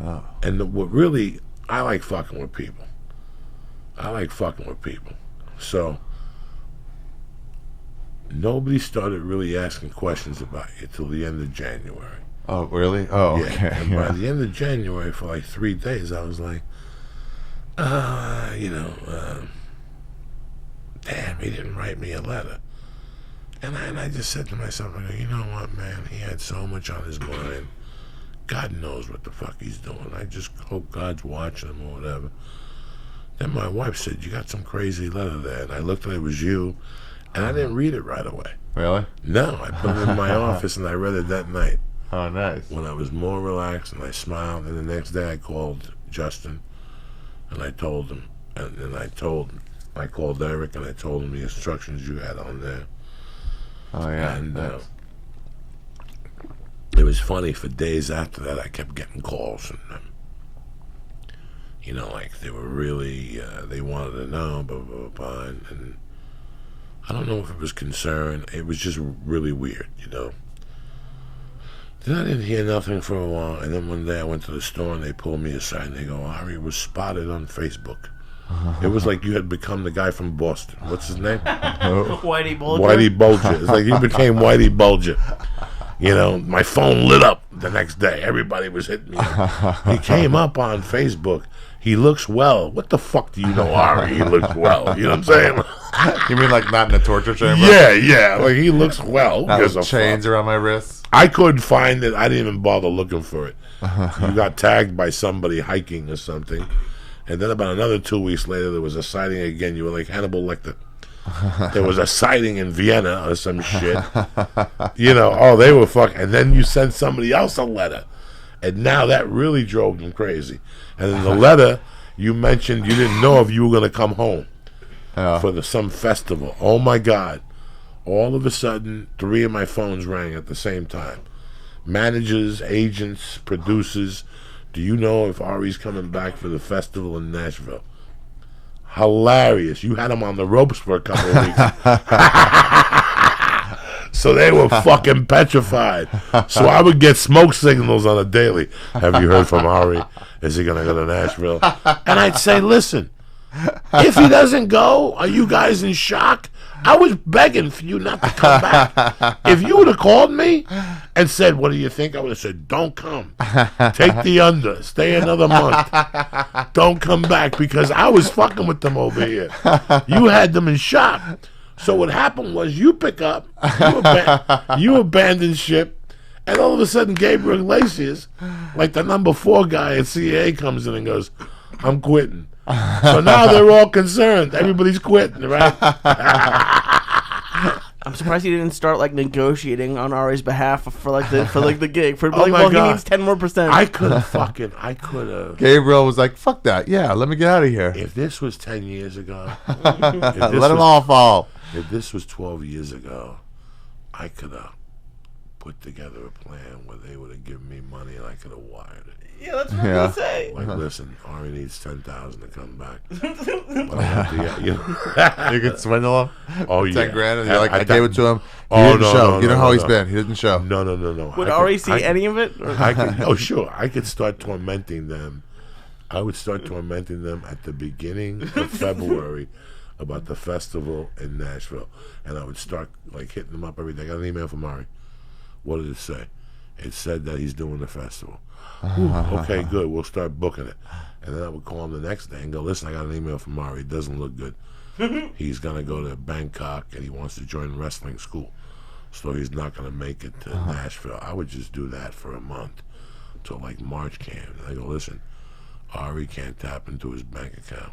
Oh. And what really, I like fucking with people. So, nobody started really asking questions about you till the end of January. Oh, really? Oh, yeah. okay. And by the end of January, for like 3 days, I was like, damn, he didn't write me a letter. And I just said to myself, I go, you know what, man? He had so much on his mind. God knows what the fuck he's doing. I just hope God's watching him or whatever. Then my wife said, you got some crazy letter there. And I looked and it was you. And I didn't read it right away. Really? No, I put it in my office and I read it that night. Oh, nice. When I was more relaxed and I smiled. And the next day I called Justin and I told him. And I called Eric and I told him the instructions you had on there. Oh, yeah. And it was funny, for days after that I kept getting calls and you know, like they were really they wanted to know, blah blah blah, and I don't know if it was concern. It was just really weird, you know. Then I didn't hear nothing for a while, and then one day I went to the store and they pulled me aside and they go, Ari was spotted on Facebook. It was like you had become the guy from Boston. What's his name? Whitey Bulger. Whitey Bulger. It's like you became Whitey Bulger. You know, my phone lit up the next day. Everybody was hitting me up. He came up on Facebook. He looks well. What the fuck do you know, Ari? He looks well. You know what I'm saying? You mean like not in a torture chamber? Yeah. Like he looks well. Not There's with chains around my wrists. I couldn't find it. I didn't even bother looking for it. You got tagged by somebody hiking or something. And then about another 2 weeks later, there was a sighting again. You were like Hannibal Lecter. There was a sighting in Vienna or some shit. You know, they were fucking. And then you sent somebody else a letter. And now that really drove them crazy. And in the letter, you mentioned you didn't know if you were going to come home for some festival. Oh, my God. All of a sudden, 3 of my phones rang at the same time. Managers, agents, producers. Do you know if Ari's coming back for the festival in Nashville? Hilarious. You had him on the ropes for a couple of weeks. So they were fucking petrified. So I would get smoke signals on a daily. Have you heard from Ari? Is he going to go to Nashville? And I'd say, listen, if he doesn't go, are you guys in shock? I was begging for you not to come back. If you would have called me and said, what do you think? I would have said, don't come. Take the under. Stay another month. Don't come back, because I was fucking with them over here. You had them in shock. So what happened was you pick up, you abandon ship, and all of a sudden Gabriel Iglesias, like the number 4 guy at CAA, comes in and goes, I'm quitting. So now they're all concerned. Everybody's quitting, right? I'm surprised he didn't start like negotiating on Ari's behalf for the gig. For Oh like, my well, God. he needs 10 more percent. I could have. Gabriel was like, fuck that. Yeah, let me get out of here. If this was 10 years ago, Let them all fall. if this was 12 years ago, I could have put together a plan where they would have given me money and I could have wired it. Yeah, that's what I'm gonna say. Like, listen, Ari needs 10,000 to come back. But I have to get, you know. You could swindle him. Oh, yeah. 10 grand, and you're like, I gave it to him. He Oh, didn't no, show. no, You know no, how no, he's no. been. He didn't show. No. Would Ari see any of it? I could, oh, sure. I could start tormenting them. I would start tormenting them at the beginning of February about the festival in Nashville. And I would start, like, hitting them up every day. I got an email from Ari. What did it say? It said that he's doing the festival. Okay, good. We'll start booking it. And then I would call him the next day and go, listen, I got an email from Ari. It doesn't look good. He's going to go to Bangkok and he wants to join wrestling school. So he's not going to make it to Nashville. I would just do that for a month till like March came. And I go, listen, Ari can't tap into his bank account.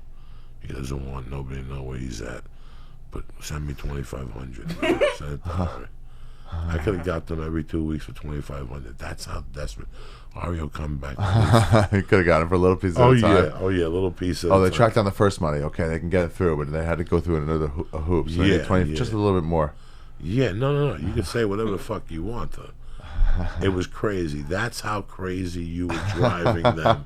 He doesn't want nobody to know where he's at. But send me $2,500. Send it to Ari. I could have got them every 2 weeks for $2,500. That's how desperate. Ari will come back. You could have got him for a little piece at Oh a time. yeah, a little piece. Oh, they tracked down the first money. Okay, they can get it through, but they had to go through another hoop. So they need 20, just a little bit more. Yeah, no. You can say whatever the fuck you want, though. It was crazy. That's how crazy you were driving them.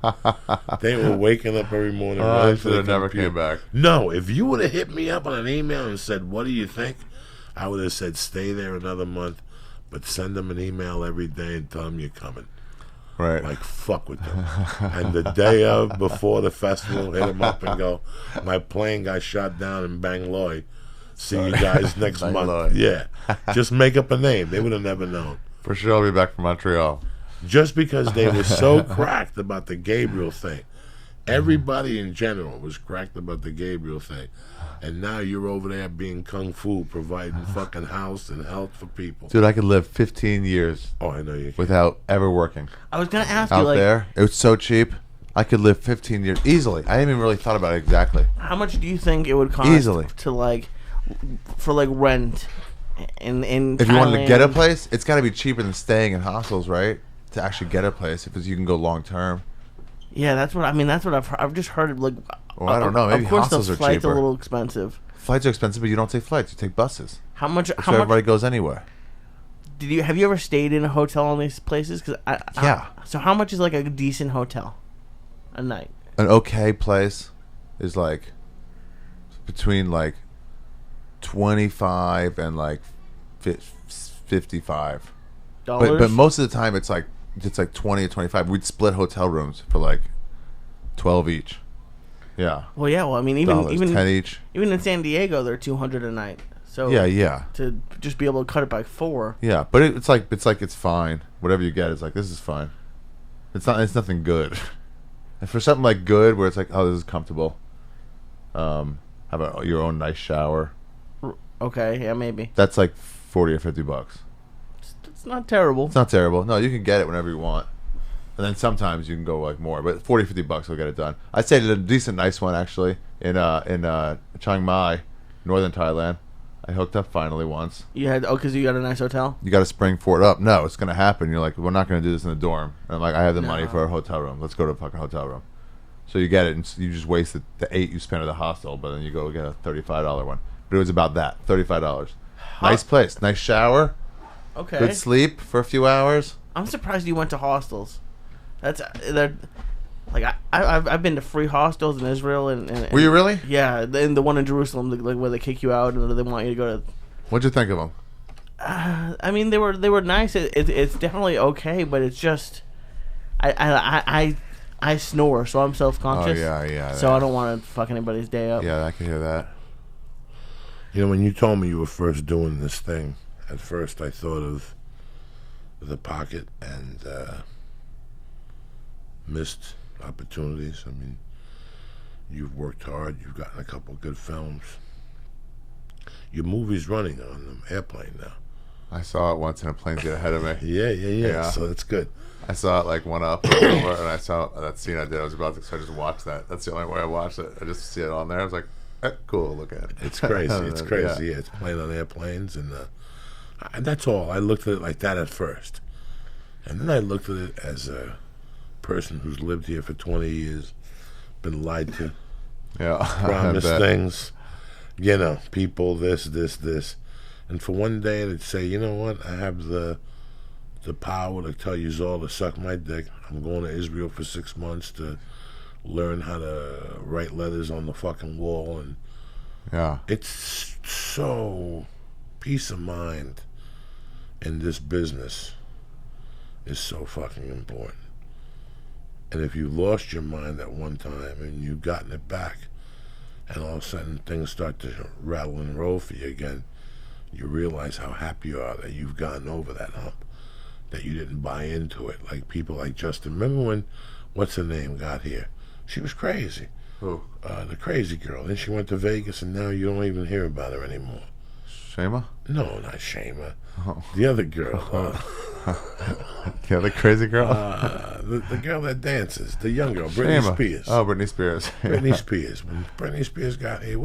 They were waking up every morning. I should have never came back. No, if you would have hit me up on an email and said, "What do you think?" I would have said, "Stay there another month, but send them an email every day and tell them you're coming." Right. Like, fuck with them. And the day of, before the festival, hit them up and go, "My plane got shot down in Bangalore. See you guys next Bangalore. month." Yeah. Just make up a name. They would have never known. For sure, I'll be back from Montreal. Just because they were so cracked about the Gabriel thing. Everybody in general was cracked about the Gabriel thing. And now you're over there being kung fu, providing fucking house and health for people. Dude, I could live 15 years Oh, I know you can. without ever working. I was gonna ask you, Out like, there, it was so cheap. I could live 15 years easily. I hadn't even really thought about it exactly. how much do you think it would cost Easily. to like for like rent in If you wanted to get a Thailand? place, it's got to be cheaper than staying in hostels, right? To actually get a place, because you can go long term. Yeah, that's what I mean. That's what I've just heard. Like, Well, I don't know. Maybe of course, hostels the are flights cheaper. a little expensive. Flights are expensive, but you don't take flights. You take buses. How much? So How much? everybody goes anywhere. Have you ever stayed in a hotel in these places? Yeah. So how much is like a decent hotel a night? An okay place is like between like 25 and like 55. Dollars. But most of the time it's like 20 or 25. We'd split hotel rooms for like 12 each. Yeah. Well, yeah. Well, I mean, Dollars, even 10 each. even in San Diego, they're $200 a night. So Yeah. to just be able to cut it by 4. Yeah, but it's fine. Whatever you get is like, this is fine. It's nothing good. And for something like good, where it's like, oh, this is comfortable. Have your own nice shower. Okay, yeah, maybe. That's like $40 or $50. It's not terrible. It's not terrible. No, you can get it whenever you want. And then sometimes you can go like more, but $40, $50 will get it done. I stayed at a decent, nice one actually in Chiang Mai, northern Thailand. I hooked up finally once. You had because you got a nice hotel. You got to spring for it up. No, it's gonna happen. You're like, we're not gonna do this in the dorm. And I'm like, I have the No. money for a hotel room. Let's go to a fucking hotel room. So you get it, and you just waste the $8 you spent at the hostel, but then you go get a $35 one. But it was about that, $35. Nice place, nice shower, Okay. good sleep for a few hours. I'm surprised you went to hostels. They're like I've been to free hostels in Israel and Were you really? Yeah, and the one in Jerusalem, like where they kick you out and they want you to go to. What'd you think of them? I mean, they were nice. It's definitely okay, but it's just I snore, so I'm self-conscious. Oh yeah. So I don't want to fuck anybody's day up. Yeah, I can hear that. You know, when you told me you were first doing this thing, at first I thought of the pocket and missed opportunities. I mean, you've worked hard. You've gotten a couple good films. Your movie's running on the airplane now. I saw it once and a plane get ahead of me. Yeah. So that's good. I saw it like one up or over, and I saw that scene I did. I was about to, so I just watched that. That's the only way I watched it. I just see it on there. I was like, cool, look at it. It's crazy. It's crazy. Yeah, it's playing on airplanes, and that's all. I looked at it like that at first, and then I looked at it as a person who's lived here for 20 years, been lied to, Yeah. promised I bet. things, you know, people, this, and for one day to say, you know what, I have the power to tell you all to suck my dick. I'm going to Israel for 6 months to learn how to write letters on the fucking wall, and Yeah. it's so peace of mind in this business is so fucking important. And if you lost your mind at one time and you've gotten it back, and all of a sudden things start to rattle and roll for you again, you realize how happy you are that you've gotten over that hump, that you didn't buy into it. Like people like Justin. Remember when, what's her name, got here? She was crazy. Who? The crazy girl. Then she went to Vegas, and now you don't even hear about her anymore. Shema? No, not Shema. Oh. The other girl. Yeah, the crazy girl? The girl that dances. The young girl, Britney Shema. Spears. Oh, Britney Spears. Britney Spears. When Britney Spears got here,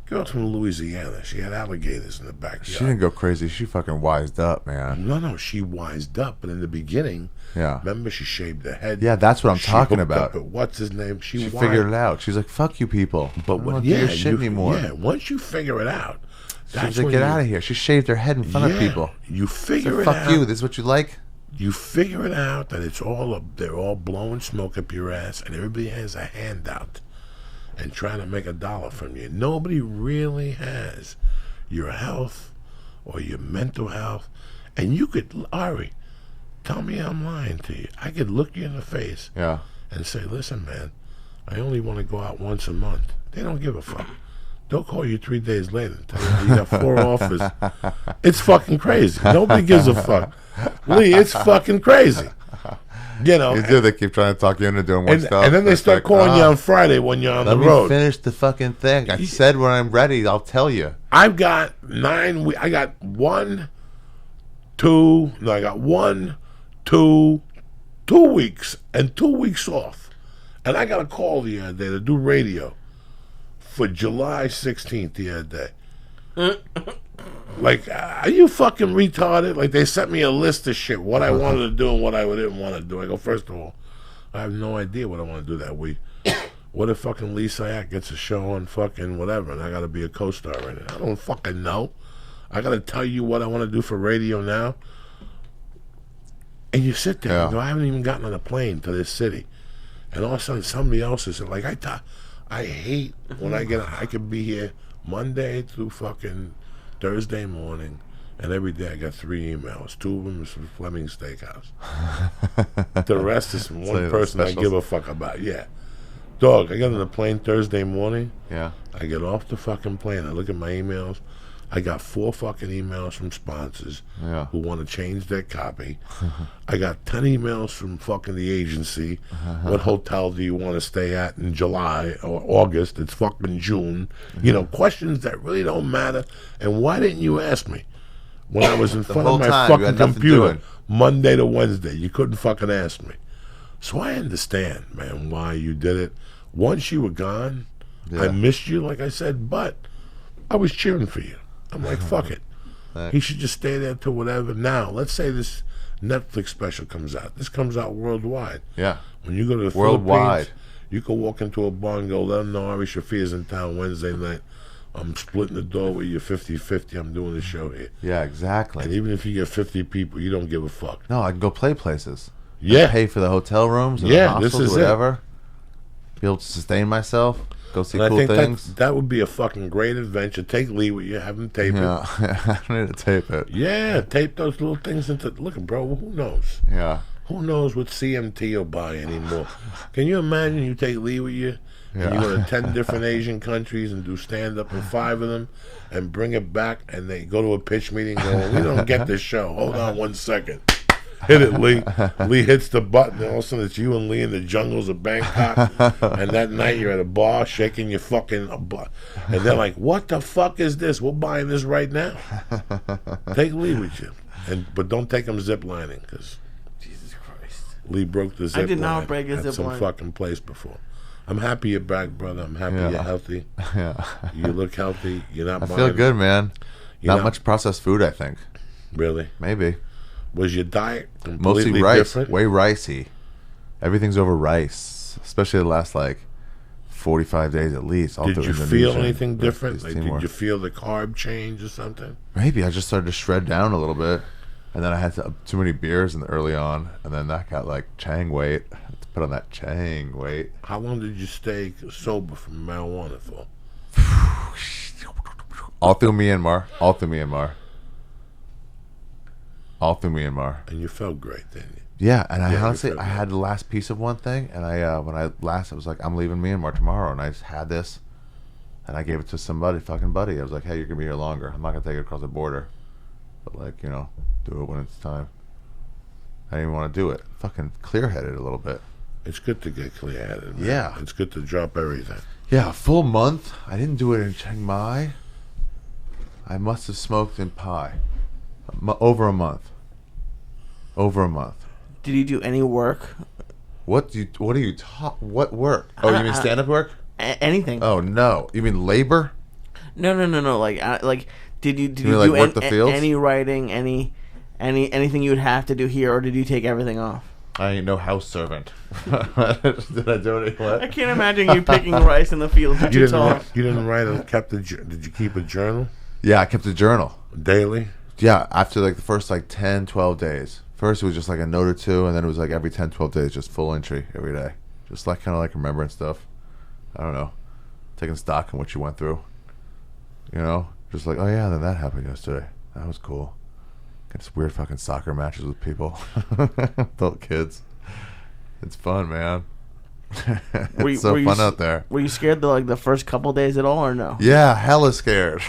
Girl's from Louisiana. She had alligators in the backyard. She didn't go crazy. She fucking wised up, man. No, she wised up. But in the beginning, Yeah. remember she shaved her head. Yeah, that's what I'm She talking hooked about. up at what's his name? She Figured it out. She's like, fuck you people. But I don't when, want to do your shit anymore. Yeah, once you figure it out, that's She's like, when get you, out of here. She shaved her head in front of people. You figure So it fuck out. you. This is what you like? You figure it out that it's all they're all blowing smoke up your ass, and everybody has a handout and trying to make $1 from you. Nobody really has your health or your mental health. And you could, Ari, tell me I'm lying to you. I could look you in the face Yeah. and say, listen, man, I only want to go out once a month. They don't give a fuck. They'll call you 3 days later and tell you got 4 offers. It's fucking crazy. Nobody gives a fuck. Lee, it's fucking crazy. You know, You do. They keep trying to talk you into doing more and, stuff. and then they It's start like, calling you on Friday when you're on let the me road. finish the fucking thing. I said when I'm ready, I'll tell you. I've got 9 weeks. I got 1, 2. No, I got 1, 2 weeks and 2 weeks off. And I got a call the other day to do radio for July 16th the other day. Like, are you fucking retarded? Like, they sent me a list of shit, what I wanted to do and what I didn't want to do. I go, first of all, I have no idea what I want to do that week. What if fucking Lee Syatt gets a show on fucking whatever and I got to be a co-star in it? I don't fucking know. I got to tell you what I want to do for radio now. And you sit there and go, I haven't even gotten on a plane to this city. And all of a sudden somebody else is like, I hate when I could be here Monday through fucking Thursday morning, and every day I got 3 emails. 2 of them is from Fleming Steakhouse. The rest is from one person I give a fuck about. Yeah. Dog, I got on the plane Thursday morning. Yeah. I get off the fucking plane. I look at my emails. I got 4 fucking emails from sponsors who want to change their copy. I got 10 emails from fucking the agency. What hotel do you want to stay at in July or August? It's fucking June. You know, questions that really don't matter. And why didn't you ask me when I was in front of my fucking computer Monday to Wednesday? You couldn't fucking ask me. So I understand, man, why you did it. Once you were gone, I missed you, like I said, but I was cheering for you. I'm like, fuck it. He should just stay there till whatever. Now, let's say this Netflix special comes out. This comes out worldwide. Yeah. When you go to the Worldwide. Philippines, you can walk into a bar and go, let them know Ari Shaffir's in town Wednesday night. I'm splitting the door with you 50-50. I'm doing the show here. Yeah, exactly. And even if you get 50 people, you don't give a fuck. No, I can go play places. Yeah. Pay for the hotel rooms and Yeah, the hostels this is or whatever. Be able to sustain myself. Go see And cool I think things. that would be a fucking great adventure. Take Lee with you, have him tape it. Yeah. I don't need to tape it. Yeah, tape those little things into. Look, bro, who knows? Yeah. Who knows what CMT you'll buy anymore? Can you imagine you take Lee with you and you go to 10 different Asian countries and do stand-up in 5 of them and bring it back and they go to a pitch meeting and go, well, we don't get this show. Hold on 1 second. Hit it, Lee. Lee hits the button, and all of a sudden it's you and Lee in the jungles of Bangkok. And that night you're at a bar shaking your fucking butt. And they're like, what the fuck is this? We're buying this right now. Take Lee with you. But don't take him zip lining, because Jesus Christ. Lee broke the zip line. I did not break a zip some line. fucking place before. I'm happy you're back, brother. I'm happy you're healthy. Yeah. You look healthy. You're not I buying feel good, man. You're Not much processed food, I think. Really? Maybe. Was your diet completely Mostly rice. different? Way ricey. Everything's over rice. Especially the last, 45 days at least. Did you feel anything different? Like, did you feel the carb change or something? Maybe. I just started to shred down a little bit. And then I had too many beers early on. And then that got, Chang weight. I had to put on that Chang weight. How long did you stay sober from marijuana for? All through Myanmar. All through Myanmar. All through Myanmar. And you felt great, didn't you? Yeah, and I Yeah, honestly, you felt I had the last piece of one thing, and I was like, I'm leaving Myanmar tomorrow, and I just had this, and I gave it to fucking buddy. I was like, hey, you're gonna be here longer. I'm not gonna take it across the border, but do it when it's time. I didn't even want to do it. Fucking clear-headed a little bit. It's good to get clear-headed, man. Yeah. It's good to drop everything. Yeah, a full month. I didn't do it in Chiang Mai. I must have smoked in Pai. Over a month. Over a month. Did you do any work? What work? Oh, you mean stand-up work? Anything? Oh, no. You mean labor? No. Like, did you mean, like, do work the fields? any writing, anything you would have to do here, or did you take everything off? I ain't no house servant. Did I do it? What? I can't imagine you picking rice in the fields. You're too tall. You didn't write or kept did you keep a journal? Yeah, I kept a journal. Daily? Yeah, after like the first like 10, 12 days. First it was just like a note or two, and then it was like every 10, 12 days, just full entry every day. Just like kind of like remembering stuff. I don't know. Taking stock in what you went through. You know? Just like, oh yeah, then that happened yesterday. That was cool. Got this weird fucking soccer matches with people. Adult kids. It's fun, man. It's so fun out there. Were you scared the first couple days at all, or no? Yeah, hella scared.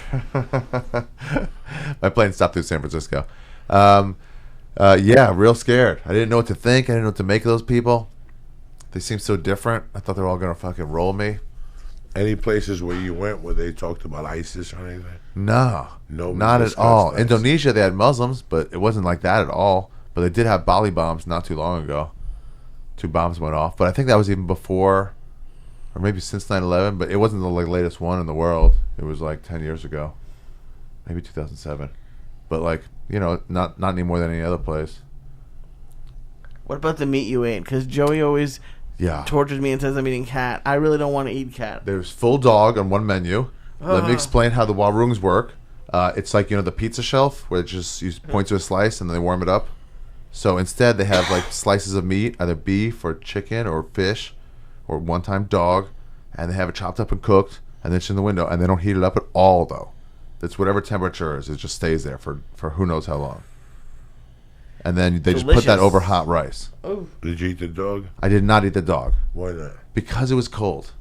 My plane stopped through San Francisco. Yeah, real scared. I didn't know what to think. I didn't know what to make of those people. They seemed so different. I thought they were all going to fucking roll me. Any places where you went where they talked about ISIS or anything? No, Nobody not at all. discussed Indonesia, they had Muslims, but it wasn't like that at all. But they did have Bali bombs not too long ago. 2 bombs went off. But I think that was even before, or maybe since 9/11, but it wasn't the like latest one in the world. It was like 10 years ago. Maybe 2007. But like, you know, not any more than any other place. What about the meat you ate? Because Joey always tortures me and says I'm eating cat. I really don't want to eat cat. There's full dog on one menu. Let me explain how the warungs work. It's like, you know, the pizza shelf where it just you point to a slice and then they warm it up. So instead they have like slices of meat, either beef or chicken or fish or one-time dog, and they have it chopped up and cooked, and then it's in the window, and they don't heat it up at all though. It's whatever temperature it is, it just stays there for who knows how long. And then they just put that over hot rice. Oh. Did you eat the dog? I did not eat the dog. Why not? Because it was cold.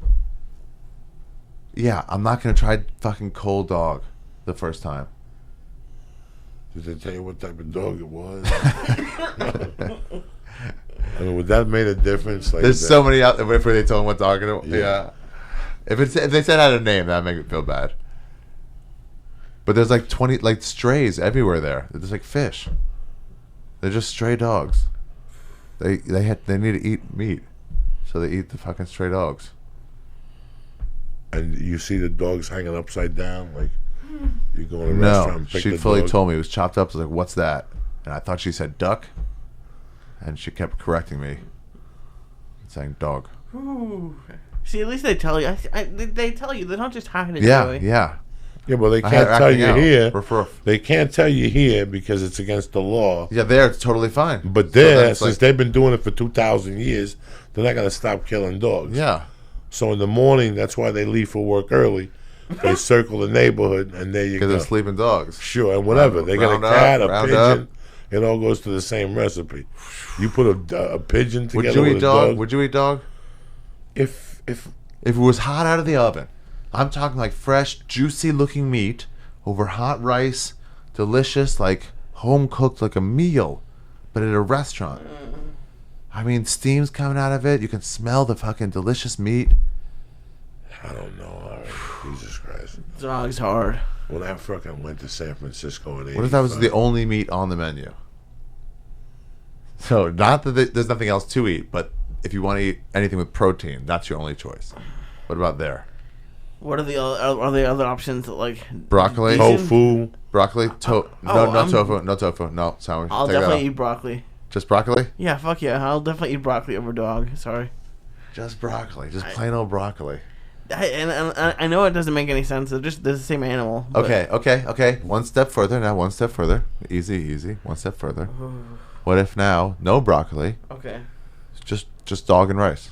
Yeah, I'm not going to try fucking cold dog the first time. Did they tell you what type of dog it was? I mean, would that have made a difference? Like There's so many out there where they told them what dog it was. Yeah. Yeah. If they said I had a name, that'd make me feel bad. But there's like 20 like strays everywhere there. There's like fish. They're just stray dogs. They need to eat meat, so they eat the fucking stray dogs. And you see the dogs hanging upside down, like you go in a No, restaurant and pick she the fully dog. told me it was chopped up. I was like, "What's that?" And I thought she said duck, and she kept correcting me, saying dog. Ooh. See, at least they tell you. They tell you. They don't just hide it. Yeah, Joey. yeah. Yeah, but they I had can't her tell acting you out. here. For They can't tell you here because it's against the law. yeah, there it's totally fine. But So there, that's since like- they've been doing it for 2,000 years, they're not going to stop killing dogs. yeah, So in the morning, that's why they leave for work early. They circle the neighborhood, and there you because go. they're sleeping dogs. Sure, and whatever. They got a Round up, cat, a round pigeon. up. It all goes to the same recipe. You put a pigeon Would together you with eat a dog? dog. Would you eat dog? If If it was hot out of the oven, I'm talking like fresh, juicy looking meat over hot rice, delicious, like home cooked, like a meal, but at a restaurant. I mean, steam's coming out of it. You can smell the fucking delicious meat. I don't know. All right. Jesus Christ. Dog's hard. When I fucking went to San Francisco in 85. What if that was the only meat on the menu? So, not that there's nothing else to eat, but if you want to eat anything with protein, that's your only choice. What about there? What are the other options like Broccoli? decent? tofu? Broccoli? No I'm- tofu. No tofu. No, sorry. I'll Take that definitely out. eat broccoli. Just broccoli? Yeah, fuck yeah. I'll definitely eat broccoli over dog. Sorry. Just broccoli. Just plain old broccoli. I know it doesn't make any sense. They're the same animal. but- Okay. One step further now. One step further. Easy. One step further. What if now no broccoli? Okay. Just dog and rice.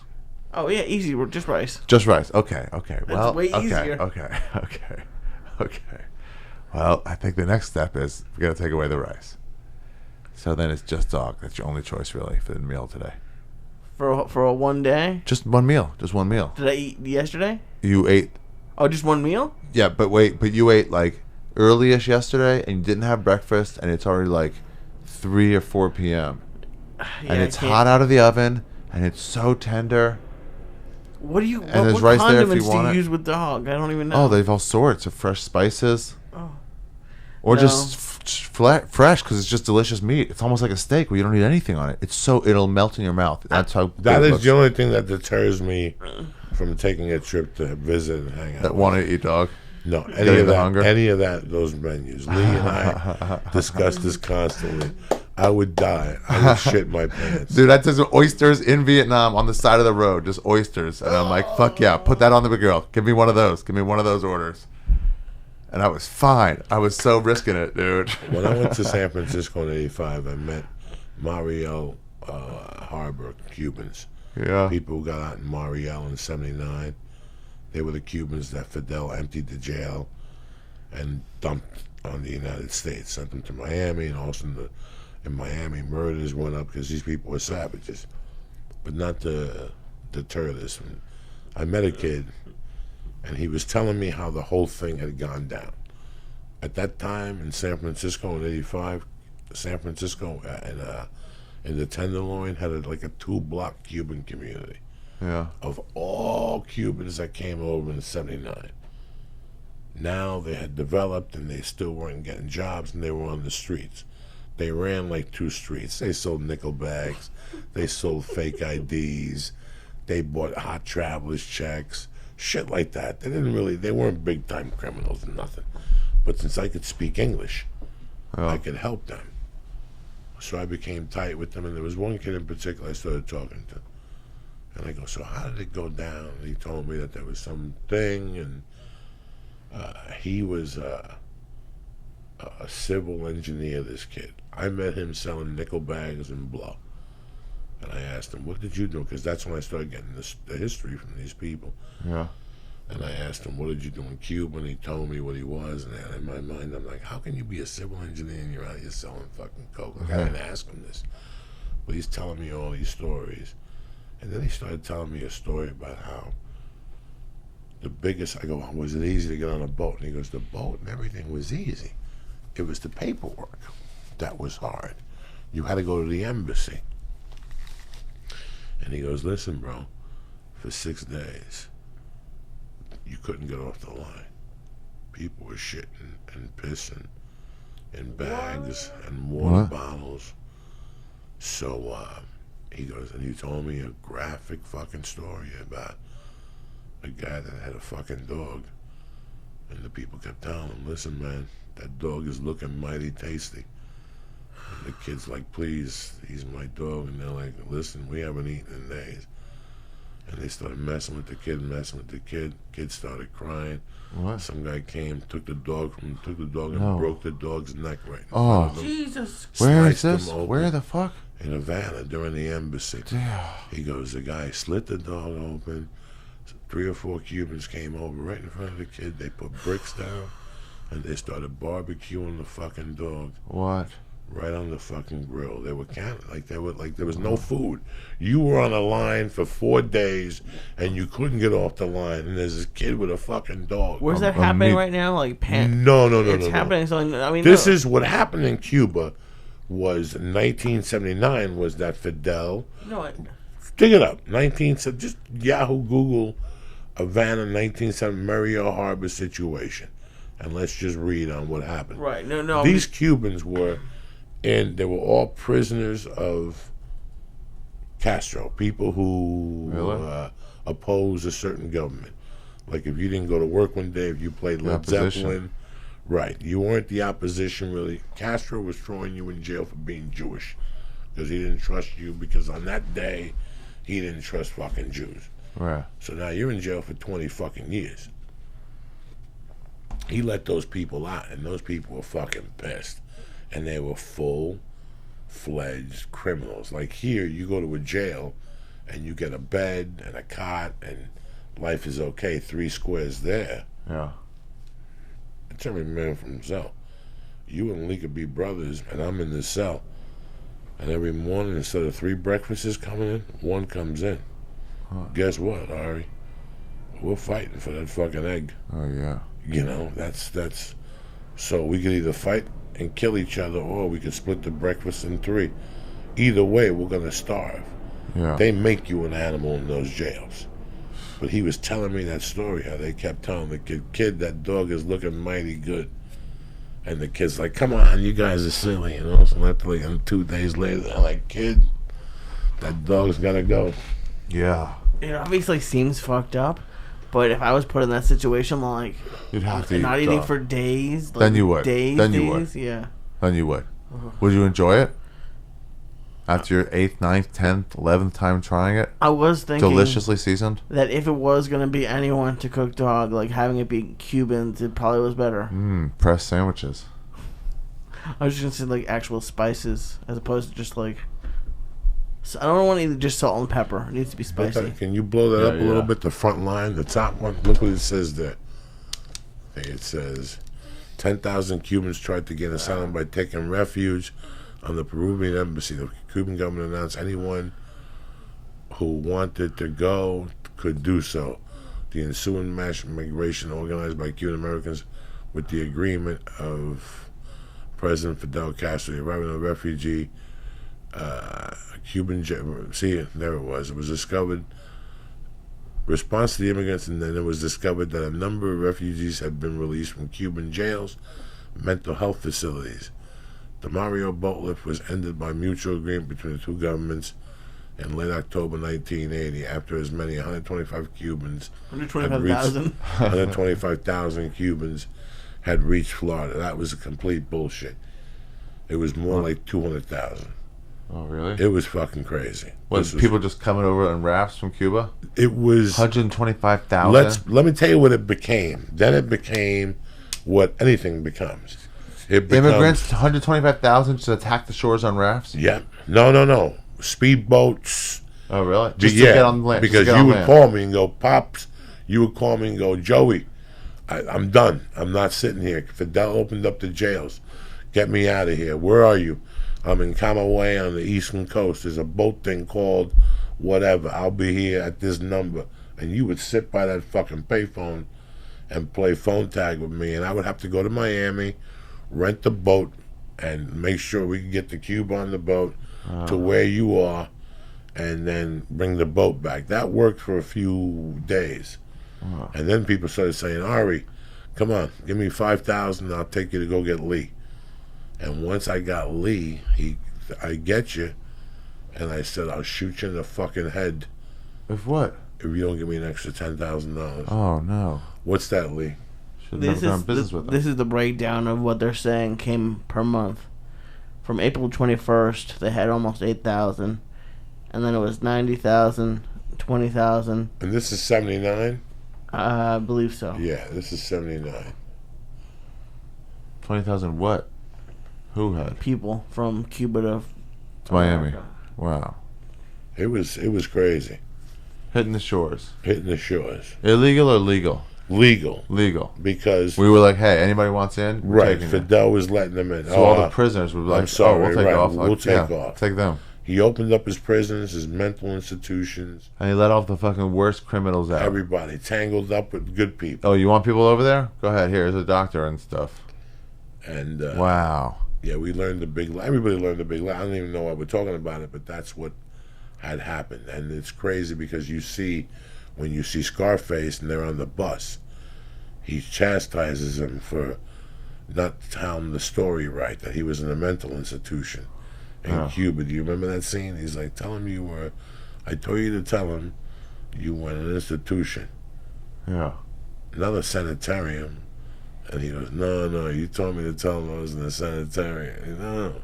Oh yeah, easy. Just rice. Just rice. Okay. Well, way okay. easier. Okay. Well, I think the next step is we got to take away the rice. So then it's just dog. That's your only choice really for the meal today. For a one day. Just one meal. Just one meal. Did I eat yesterday? You ate. Oh, just one meal? Yeah, but wait. But you ate like early-ish yesterday, and you didn't have breakfast, and it's already like 3 or 4 p.m. Yeah, and it's hot out of the oven, and it's so tender. What do you? And there's what rice there if condiments you do want you it. use with dog? I don't even know. Oh, they have all sorts of fresh spices. Oh. Or No. just fresh because it's just delicious meat. It's almost like a steak where you don't need anything on it. it'll melt in your mouth. That's how That good it is looks. the only thing that deters me from taking a trip to visit and hang out. That want to eat dog. No, Getting the hunger? any of that, those menus. Lee and I discuss this constantly. I would die. I would shit my pants. Dude, I took some oysters in Vietnam on the side of the road, just oysters. And I'm like, fuck yeah, put that on the big girl. Give me one of those. Give me one of those orders. And I was fine. I was so risking it, dude. When I went to San Francisco in 85, I met Mariel Harbor Cubans. Yeah. People who got out in Mariel in 79. They were the Cubans that Fidel emptied the jail and dumped on the United States. Sent them to Miami, and also in Miami, murders went up because these people were savages. But not to deter this. I met a kid, and he was telling me how the whole thing had gone down. At that time in San Francisco in 85, San Francisco in the Tenderloin had like a 2-block Cuban community. Yeah. Of all Cubans that came over in 79. Now they had developed and they still weren't getting jobs and they were on the streets. They ran like 2 streets. They sold nickel bags. They sold fake IDs. They bought hot travelers checks. Shit like that. They weren't big time criminals and nothing. But since I could speak English, I could help them. So I became tight with them, and there was one kid in particular I started talking to. And I go, so how did it go down? And he told me that there was something, and he was a civil engineer, this kid. I met him selling nickel bags and blow. And I asked him, what did you do? Because that's when I started getting the history from these people. Yeah. And I asked him, what did you do in Cuba? And he told me what he was. And in my mind, I'm like, how can you be a civil engineer and you're out here selling fucking coke? Like, I didn't ask him this. But he's telling me all these stories. And then he started telling me a story about how I go, was it easy to get on a boat? And he goes, the boat and everything was easy. It was the paperwork that was hard. You had to go to the embassy. And he goes, listen, bro, for 6 days, you couldn't get off the line. People were shitting and pissing in bags and water bottles. So he goes, and he told me a graphic fucking story about a guy that had a fucking dog. And the people kept telling him, listen, man, that dog is looking mighty tasty. And the kid's like, please, he's my dog. And they're like, listen, we haven't eaten in days. And they started messing with the kid. Kid started crying. What? Some guy came, took the dog and broke the dog's neck right in Oh. front of him. Jesus. Where is Sliced this? him open. Where the fuck? In Havana during the embassy. Yeah. He goes, the guy slit the dog open. 3 or 4 Cubans came over right in front of the kid. They put bricks down and they started barbecuing the fucking dog. What? Right on the fucking grill. They were there was no food. You were on a line for 4 days and you couldn't get off the line. And there's this kid with a fucking dog. Where's that happening right now? Like, No. it's happening. So, I mean, This is what happened in Cuba. Was 1979. Was that Fidel? No. Dig it up. Just Yahoo, Google, Havana, 1970 Mariel Harbor situation, and let's just read on what happened. Right. No. These Cubans were, and they were all prisoners of Castro, people who oppose a certain government. Like if you didn't go to work one day, if you played Led Zeppelin, right, you weren't the opposition really. Castro was throwing you in jail for being Jewish because he didn't trust you, because on that day he didn't trust fucking Jews. Right. So now you're in jail for 20 fucking years. He let those people out, and those people were fucking pissed. And they were full-fledged criminals. Like here, you go to a jail, and you get a bed and a cot, and life is okay, 3 squares there. Yeah. It's every man for himself. You and Lee could be brothers, and I'm in this cell. And every morning, instead of 3 breakfasts coming in, 1 comes in. Guess what, Ari? We're fighting for that fucking egg. Oh yeah. You know, that's so we could either fight and kill each other, or we could split the breakfast in 3. Either way, we're gonna starve. Yeah. They make you an animal in those jails. But he was telling me that story, how they kept telling the kid, that dog is looking mighty good. And the kid's like, come on, you guys are silly, you know? So like 2 days later, they're like, kid, that dog's gotta go. Yeah. It obviously seems fucked up, But if I was put in that situation, like You'd have to not eat eating dog. for days, like Then you would. Days, Then you days, would. yeah. Then you would. Would you enjoy it? After your 8th, 9th, 10th, 11th time trying it? I was thinking Deliciously seasoned? that if it was gonna be anyone to cook dog, like having it be Cubans, it probably was better. Pressed sandwiches. I was just gonna say like actual spices as opposed to just like. So I don't want to eat just salt and pepper. It needs to be spicy. Can you blow that up a Yeah. little bit? The front line, the top one. Look what it says there. I think it says 10,000 Cubans tried to gain asylum by taking refuge on the Peruvian embassy. The Cuban government announced anyone who wanted to go could do so. The ensuing mass migration organized by Cuban Americans with the agreement of President Fidel Castro. The arrival of a refugee Cuban, there it was. It was discovered, response to the immigrants, and then it was discovered that a number of refugees had been released from Cuban jails, mental health facilities. The Mario boat lift was ended by mutual agreement between the two governments in late October 1980, after as many 125 Cubans, 125,000. 125,000 Cubans had reached Florida. That was a complete bullshit. It was more like 200,000. Oh, really? It was fucking crazy. Was people just coming over on rafts from Cuba? It was 125,000? Let me tell you what it became. Then it became what anything becomes. Immigrants, 125,000 to attack the shores on rafts? Yeah. No. Speedboats. Oh, really? Just to get on land. Because you would call me and go, Pops. You would call me and go, Joey, I'm done. I'm not sitting here. Fidel opened up the jails. Get me out of here. Where are you? I'm in Camagüey on the eastern coast. There's a boat thing called whatever. I'll be here at this number. And you would sit by that fucking payphone and play phone tag with me. And I would have to go to Miami, rent the boat, and make sure we can get the cube on the boat to where you are, and then bring the boat back. That worked for a few days. And then people started saying, Ari, come on, give me 5,000, I'll take you to go get Lee. And once I got Lee, I get you, and I said, I'll shoot you in the fucking head. If what? If you don't give me an extra $10,000. Oh, no. What's that, Lee? Should never done business with them. This is the breakdown of what they're saying came per month. From April 21st, they had almost 8,000. And then it was 90,000, 20,000. And this is 79? I believe so. Yeah, this is 79. 20,000 what? Who had? People from Cuba to Miami. America. Wow. It was crazy. Hitting the shores. Hitting the shores. Illegal or legal? Legal. Legal. Because We were like, hey, anybody wants in? We're right, taking them. Fidel was letting them in. So all the prisoners were like, I'm sorry, we'll take right, off. we'll Like, take yeah, off. Take them. He opened up his prisons, his mental institutions, And he let off the fucking worst criminals out. everybody tangled up with good people. Oh, you want people over there? Go ahead. Here's a doctor and stuff. And Wow. yeah, we learned the big lie. Everybody learned the big lie. I don't even know why we're talking about it, but that's what had happened. And it's crazy because when you see Scarface and they're on the bus, he chastises him for not telling the story right, that he was in a mental institution in Cuba. Do you remember that scene? He's like, I told you to tell him you were in an institution, Yeah. not a sanitarium. And he goes, no, you told me to tell him I was in a sanitarium. No,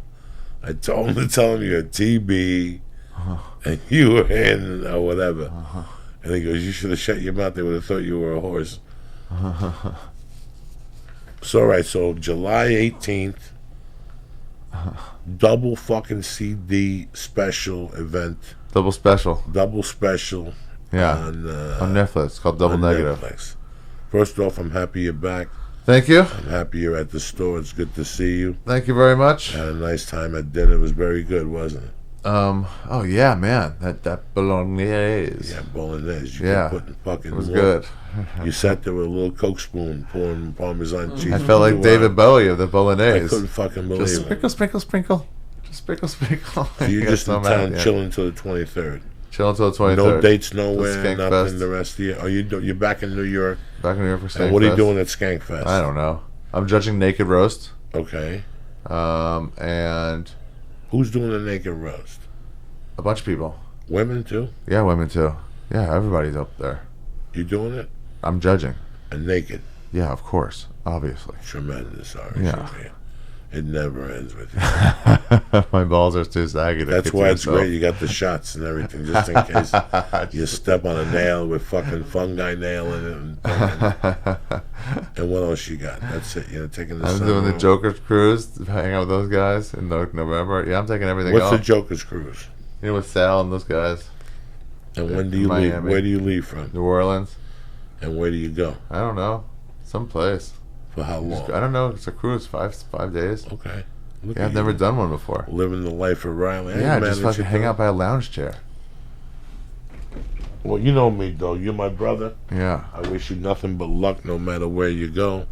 I told him to tell him you had TB and you were in whatever. And he goes, you should have shut your mouth. They would have thought you were a horse. So July 18th, double fucking CD special event. Double special. Double special. Yeah. On Netflix. It's called Double Negative. Netflix. First off, I'm happy you're back. Thank you. I'm happy you're at the store. It's good to see you. Thank you very much. Had a nice time at dinner. It was very good, wasn't it? Oh yeah, man. That bolognese. Yeah, bolognese. You Yeah. kept putting fucking It was more. good. You sat there with a little Coke spoon pouring Parmesan cheese. I felt like David Bowie of the I bolognese. couldn't fucking believe Just it. sprinkle, sprinkle, sprinkle. Just sprinkle, sprinkle. So you're I got just so in mad town at the end. chilling until the 23rd. Chill until the 23rd. No dates nowhere, Skank nothing Fest. the rest of the year. Oh, you're back in New York. Back in New York for Skankfest. And what are you doing at Skankfest? I don't know. I'm judging Naked Roast. Okay. And Who's doing the naked roast? a bunch of people. Women too? Yeah, women too. Yeah, everybody's up there. You doing it? I'm judging. And naked. Yeah, of course, obviously. Tremendous, Ari Yeah. Shaffir. It never ends with you. My balls are too saggy. That's why it's great. You got the shots and everything, just in case you step on a nail with fucking fungi nail in it. And what else you got? That's it. You're taking the. I'm doing the Joker's cruise, hanging out with those guys in November. Yeah, I'm taking everything What's off. the Joker's cruise? You know, with Sal and those guys. And when do you Miami. leave? Where do you leave from? New Orleans. And where do you go? I don't know. Someplace. For how long? I don't know. It's a cruise, 5 days. Okay. Look Yeah, at I've you. never done one before. Living the life of Riley. Yeah, just fucking hang out by a lounge chair. Well, you know me, though. You're my brother. Yeah. I wish you nothing but luck no matter where you go.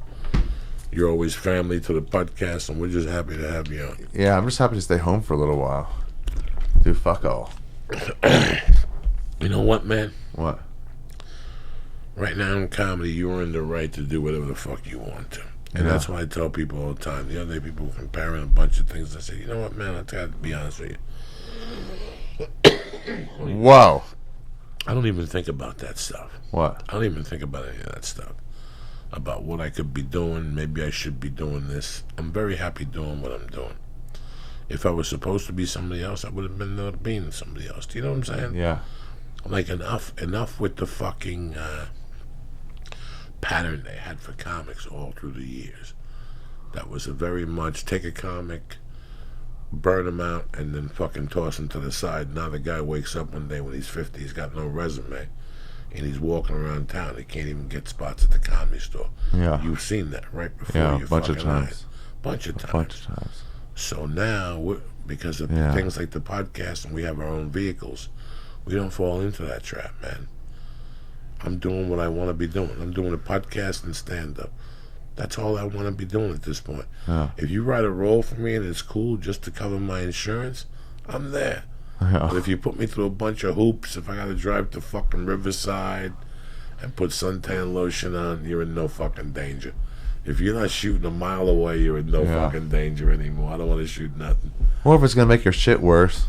You're always family to the podcast, and we're just happy to have you on. Yeah, I'm just happy to stay home for a little while. Do fuck all. You know what, man? What? Right now in comedy, you're in the right to do whatever the fuck you want to. And Yeah. that's why I tell people all the time. The other day, people were comparing a bunch of things. I said, you know what, man? I got to be honest with you. Whoa. I don't even think about that stuff. What? I don't even think about any of that stuff. About what I could be doing. Maybe I should be doing this. I'm very happy doing what I'm doing. If I was supposed to be somebody else, I would have been being somebody else. Do you know what I'm saying? Yeah. Like, enough with the fucking pattern they had for comics all through the years. That was a very much take a comic, burn him out, and then fucking toss him to the side. Now the guy wakes up one day when he's 50, he's got no resume, and he's walking around town. He can't even get spots at the comedy store. Yeah. You've seen that right before Yeah, your a bunch of fucking times. eyes. Bunch of A times. bunch of times. So now, because of Yeah. things like the podcast and we have our own vehicles, we don't fall into that trap, man. I'm doing what I want to be doing. I'm doing a podcast and stand-up. That's all I want to be doing at this point. Yeah. If you write a role for me and it's cool just to cover my insurance, I'm there. But Yeah. if you put me through a bunch of hoops, if I got to drive to fucking Riverside and put suntan lotion on, you're in no fucking danger. If you're not shooting a mile away, you're in no Yeah. fucking danger anymore. I don't want to shoot nothing. Or if it's going to make your shit worse,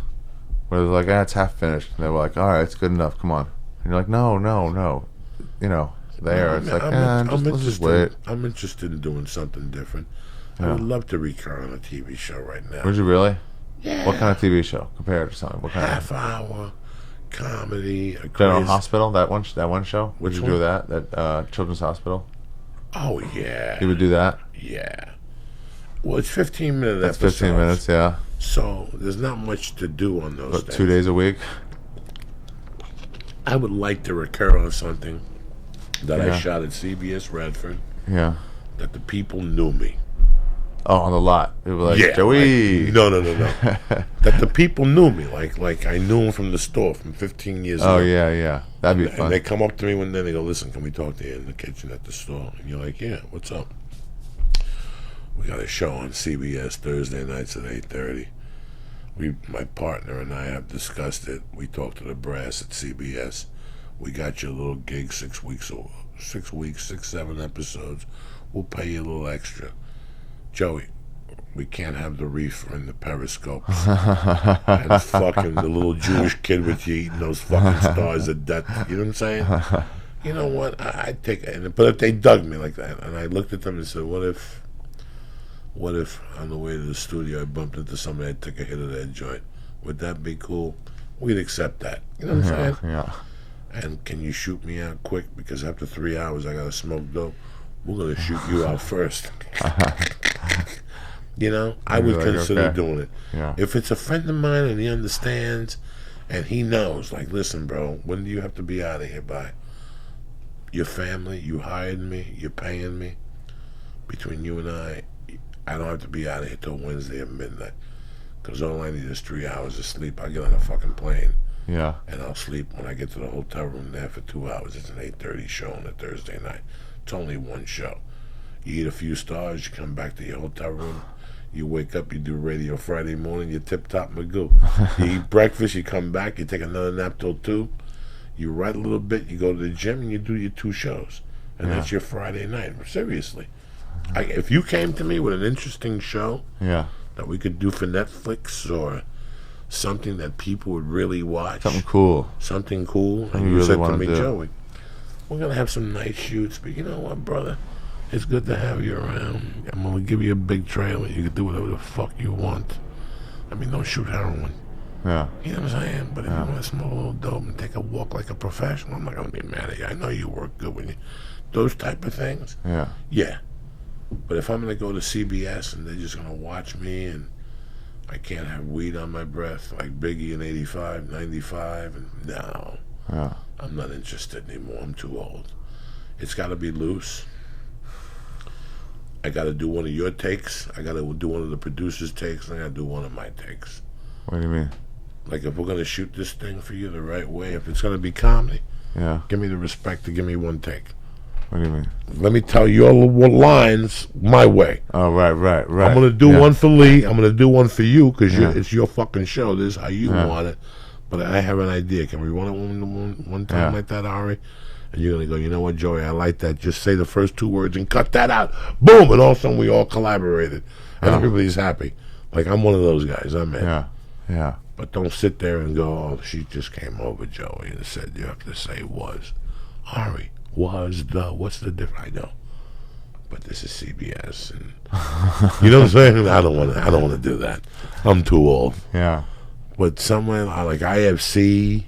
where they're like, it's half finished. And they're like, all right, it's good enough. Come on. And you're like, no. You know, there. It's like, let's just wait. I'm interested in doing something different. I Yeah. would love to recur on a TV show right now. Would you really? Yeah. What kind of TV show compared to something? What kind Half of hour comedy. A General crazy- Hospital? That one show? Which Would you do one? that Children's Hospital? Oh yeah. You would do that? Yeah. Well, it's 15-minute That's episodes. 15 minutes, yeah. So there's not much to do on those But days. 2 days a week? I would like to recur on something that I Yeah. shot at CBS Radford. Yeah. That the people knew me. Oh, on the lot. It was like, Yeah, Joey. like, no. That the people knew me, like I knew them from the store from 15 years ago. Oh, yeah. That'd be fun. And they come up to me one day and they go, listen, can we talk to you in the kitchen at the store? And you're like, yeah, what's up? We got a show on CBS Thursday nights at 8:30. My partner and I have discussed it. We talked to the brass at CBS. We got you a little gig, 6 weeks, 7 episodes. We'll pay you a little extra. Joey, we can't have the reefer in the periscopes. And fucking the little Jewish kid with you eating those fucking stars of death. You know what I'm saying? You know what? I'd take it. But if they dug me like that, and I looked at them and said, what if on the way to the studio I bumped into somebody that took a hit of that joint? Would that be cool? We'd accept that. You know what I'm saying? Yeah. And can you shoot me out quick? Because after 3 hours I gotta smoke dope. We're gonna shoot you out first. You know, I would Like, consider okay. doing it. Yeah. If it's a friend of mine and he understands and he knows, like, listen, bro, when do you have to be out of here by? Your family, you hired me, you're paying me. Between you and I don't have to be out of here till Wednesday at midnight. Because all I need is 3 hours of sleep. I get on a fucking plane Yeah. and I'll sleep when I get to the hotel room there for 2 hours. It's an 8:30 show on a Thursday night. It's only one show. You eat a few stars, you come back to your hotel room, you wake up, you do radio Friday morning, you're tip-top Magoo. You eat breakfast, you come back, you take another nap till 2, you write a little bit, you go to the gym, and you do your 2 shows. And Yeah. that's your Friday night. Seriously. If you came to me with an interesting show Yeah. that we could do for Netflix or something that people would really watch, Something cool. something cool, Something and you you really said to wanna me, do. Joey, We're going to have some night shoots. But you know what, brother? It's good to have you around. I'm going to give you a big trailer. You can do whatever the fuck you want. I mean, don't shoot heroin. Yeah. You know what I'm saying? But if you want to smoke a little dope and take a walk like a professional, I'm not going to be mad at you. I know you work good when you... Those type of things. Yeah. Yeah. But if I'm going to go to CBS and they're just going to watch me and I can't have weed on my breath like Biggie in 85, 95, and no. Yeah. I'm not interested anymore. I'm too old. It's got to be loose. I got to do one of your takes. I got to do one of the producer's takes. And I got to do one of my takes. What do you mean? Like, if we're going to shoot this thing for you the right way, if it's going to be comedy, Yeah. give me the respect to give me one take. What do you mean? Let me tell your lines my way. Oh, right. I'm going to do one for Lee. I'm going to do one for you because Yeah. it's your fucking show. This is how you Yeah. want it. But I have an idea. Can we run it one time Yeah. like that, Ari? And you're going to go, you know what, Joey, I like that. Just say the first 2 words and cut that out. Boom! And all of a sudden we all collaborated. And everybody's happy. Like, I'm one of those guys. I'm in. Yeah. But don't sit there and go, oh, she just came over, Joey, and said you have to say was. Ari, was, the, what's the difference? I know. But this is CBS. And you know what I'm saying? I don't want to do that. I'm too old. Yeah. But somewhere like IFC,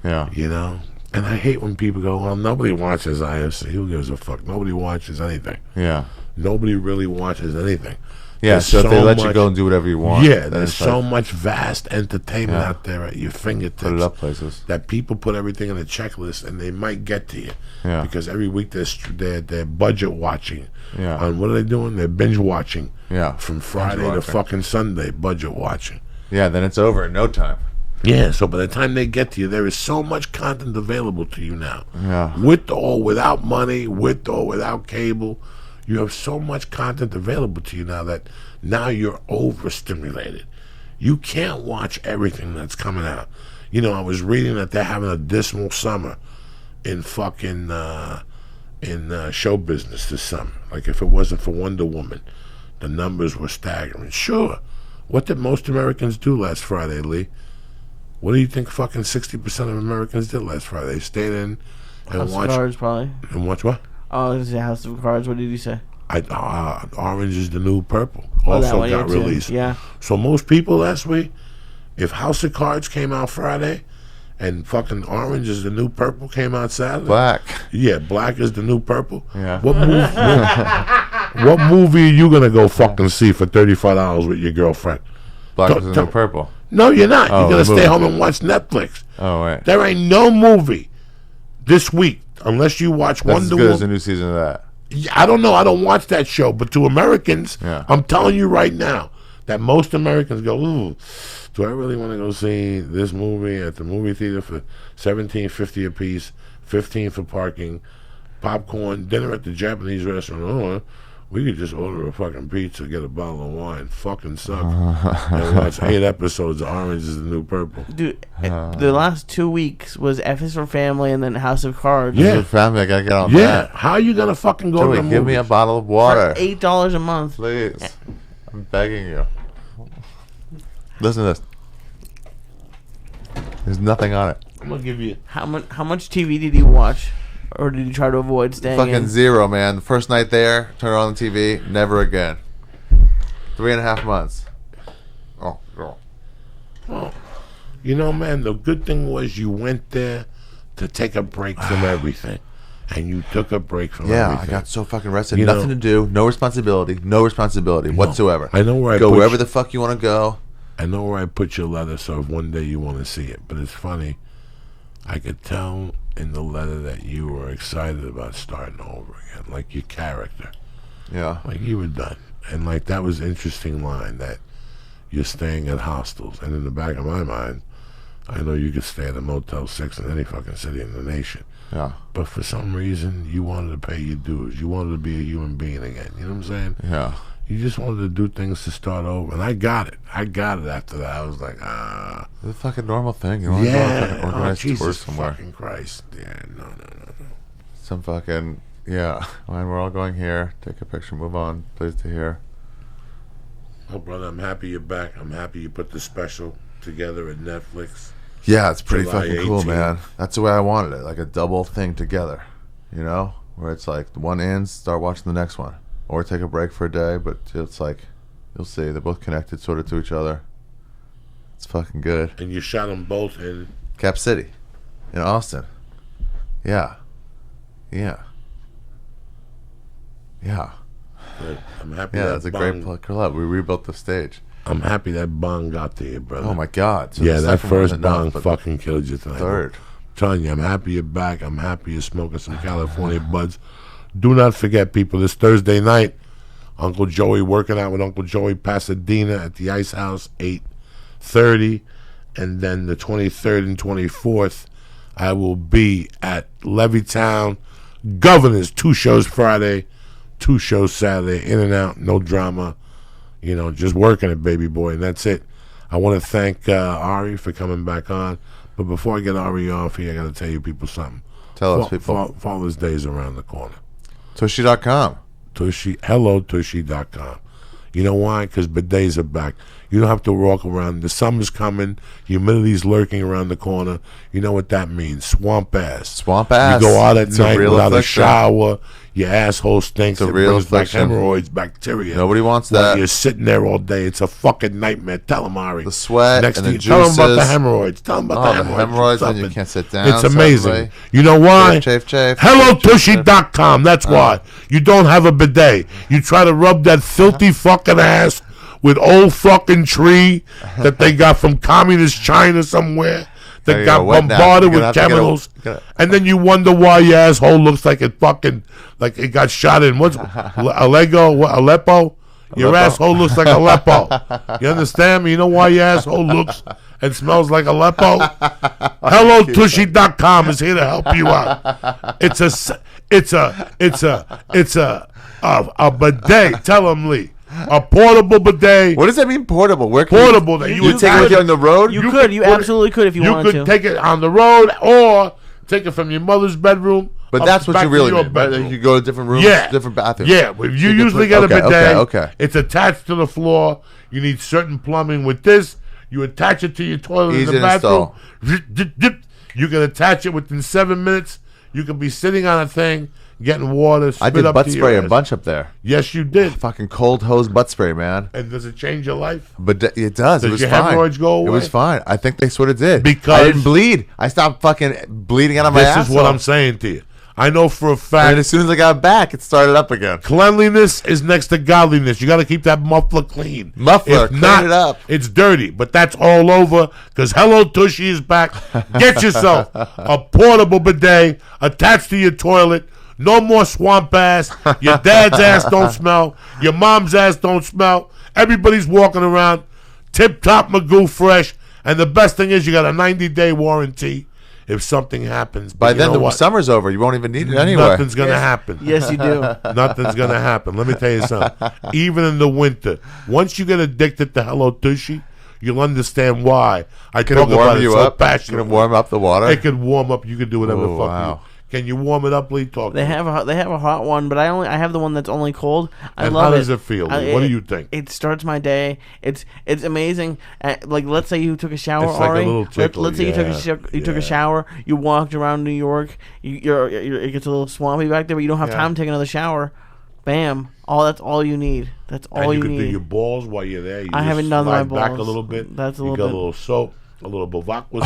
Yeah. you know? And I hate when people go, well, nobody watches IFC. Who gives a fuck? Nobody watches anything. Yeah. Nobody really watches anything. Yeah, There's so if they let you much- go and do whatever you want. Yeah, then there's it's so like, much vast entertainment Yeah. out there at your fingertips. put it up places. That people put everything in a checklist and they might get to you. Yeah. Because every week they're budget watching. Yeah. And what are they doing? They're binge watching. Yeah. From Friday to watching. fucking Sunday, budget watching. Yeah, then it's over in no time. Yeah, so by the time they get to you, there is so much content available to you now. Yeah. With or without money, with or without cable, you have so much content available to you now that now you're overstimulated. You can't watch everything that's coming out. You know, I was reading that they're having a dismal summer in fucking show business this summer. Like, if it wasn't for Wonder Woman, the numbers were staggering. Sure. What did most Americans do last Friday, Lee? What do you think fucking 60% of Americans did last Friday? They stayed in and House of watched. Cards, probably. And watch what? Oh, I was gonna say House of Cards. What did you say? Orange is the New Purple. Oh, that Also one, got yeah, too. released. Yeah. So most people last week, if House of Cards came out Friday and fucking Orange is the New Purple came out Saturday. Black. Yeah, Black is the New Purple. Yeah. What movie are you going to go fucking see for $35 with your girlfriend? Black Don't- is the new don't- purple. No, you're not. Oh, You're going the to stay movie. home and watch Netflix. Oh, wait. There ain't no movie this week unless you watch That's as Wonder good as the Woman. new season of that. Yeah, I don't know. I don't watch that show. But to Americans, Yeah. I'm telling you right now that most Americans go, ooh, do I really want to go see this movie at the movie theater for $17.50 a piece, $15 for parking, popcorn, dinner at the Japanese restaurant? Oh, we could just order a fucking pizza, get a bottle of wine, fucking suck, and watch 8 episodes of Orange is the New Purple. Dude, the last 2 weeks was F is for Family and then House of Cards. Yeah. Good family, I gotta get on Yeah, that. how are you gonna fucking go to Joey, the give me a movies? bottle of For water. $8 a month. Please. I'm begging you. Listen to this. There's nothing on it. I'm gonna give you. How much TV did you watch? Or did you try to avoid staying Fucking in? zero, man. The first night there, turn on the TV, never again. 3.5 months. Oh, girl. You know, man, the good thing was you went there to take a break from everything. And you took a break from Yeah, everything. I got so fucking rested. You Nothing know- to do. No responsibility whatsoever. I know where I go put wherever you. the fuck you want to go. I know where I put your letter, so if one day you want to see it. But it's funny, I could tell in the letter that you were excited about starting over again, like your character. Yeah. Like you were done. And like that was an interesting line that you're staying at hostels. And in the back of my mind, I know you could stay at a Motel 6 in any fucking city in the nation. Yeah. But for some reason, you wanted to pay your dues. You wanted to be a human being again. You know what I'm saying? Yeah. You just wanted to do things to start over. And I got it. I got it after that. I was like, It's a fucking normal thing. You want to go on a fucking yeah. Oh, organized tour Jesus somewhere. fucking Christ. Yeah, no. Some fucking, yeah. When we're all going here, take a picture, move on. Pleased to hear. Oh, brother, I'm happy you're back. I'm happy you put the special together at Netflix. Yeah, it's pretty July fucking cool, 18th. man. That's the way I wanted it. Like a double thing together. You know, where it's like the one ends, start watching the next one, or take a break for a day. But it's like, you'll see, they're both connected sort of to each other. It's fucking good. And you shot them both in Cap City, in Austin. Yeah. Yeah. Yeah. Good. I'm happy. Yeah, that that's a Bong, great club. We rebuilt the stage. I'm happy that Bong got to you, brother. Oh my God! So yeah, the that second one first wasn't enough, Bong but fucking killed you tonight. third. I'm telling you, I'm happy you're back. I'm happy you're smoking some California buds. Do not forget, people, this Thursday night, Uncle Joey working out with Uncle Joey Pasadena at the Ice House, 8:30, and then the 23rd and 24th, I will be at Levittown Governors. 2 shows Friday, 2 shows Saturday, in and out, no drama. You know, just working it, baby boy, and that's it. I want to thank Ari for coming back on. But before I get Ari off here, I got to tell you people something. Tell us, people. Father's Day is around the corner. Tushy.com. Tushy.com. You know why? Because bidets are back. You don't have to walk around. The summer's coming. Humidity's lurking around the corner. You know what that means. Swamp ass. Swamp ass. You go out at It's a night real without a affliction. shower. Your asshole stinks. It's a It real brings back affliction. hemorrhoids, bacteria. Nobody wants While that. You're sitting there all day. It's a fucking nightmare. Tell him, Ari. The sweat and the Tell him about the juices. hemorrhoids. Tell him about Oh, the the hemorrhoids. hemorrhoids when Something. you can't sit down. It's amazing. suddenly. You know why? Chafe, chafe. HelloTushy.com. That's why. You don't have a bidet. You try to rub that filthy fucking ass with old fucking tree that they got from communist China somewhere There that you got go, wet nap. bombarded You're with gonna have to get a- chemicals. gotta- And then you wonder why your asshole looks like it fucking, like it got shot in. What's Aleppo? Your Aleppo. asshole looks like Aleppo. You understand me? You know why your asshole looks and smells like Aleppo? HelloTushy.com is here to help you out. It's a bidet. Tell him, Lee. A portable bidet. What does that mean, portable? Where can Portable that you you would take it with you on the road? You could. You absolutely could if you wanted could to. take it on the road or take it from your mother's bedroom. But up that's what back you to really your mean, right? bedroom. Like you go to different rooms, Yeah. different bathrooms. Yeah, but you can usually put- get a okay, bidet. okay. It's attached to the floor. You need certain plumbing with this. You attach it to your toilet Easy in the to bathroom. install. You can attach it within 7 minutes. You can be sitting on a thing, getting water. I spit did up butt to spray your a ass. bunch up there. Yes, you did. Fucking cold hose butt spray, man. And does it change your life? But it does. It Does was your fine. hemorrhoids go It away? was fine. I think they sort of did. Because- I didn't bleed. I stopped fucking bleeding out of my This asshole. is what I'm saying to you. I know for a And fact as soon as I got back, it started up again. cleanliness is next to godliness. You got to keep that muffler clean. Muffler, If clean not, it up. It's dirty, but that's all over because Hello Tushy is back. Get yourself a portable bidet attached to your toilet. No more swamp ass. Your dad's ass don't smell. Your mom's ass don't smell. Everybody's walking around tip-top Magoo fresh. And the best thing is you got a 90-day warranty if something happens. But By you then, know the what? summer's over. You won't even need it anyway. Nothing's going to happen. Yes, you do. Nothing's going to happen. Let me tell you something. Even in the winter, once you get addicted to Hello Tushy, you'll understand why. I Can talk it warm about it you so up? Can passionately. it warm up the water? It can warm up. You can do whatever the Oh, fuck wow. you. Can you warm it up, Lee? Talk to They me. have a hot one, but I have the one that's only cold. I And love how does it feel, Lee? What do you think? It starts my day. It's amazing. Like let's say you took a shower, It's like a Ari. little tickle, Let's say you took yeah. a shower. You walked around New York. It gets a little swampy back there, but you don't have Yeah. time to take another shower. Bam! That's all you need. That's all And you you can do need. your balls while you're there. You I just haven't done my slide back a balls. little bit. That's a you little got bit. a little soap, a little Bavacqua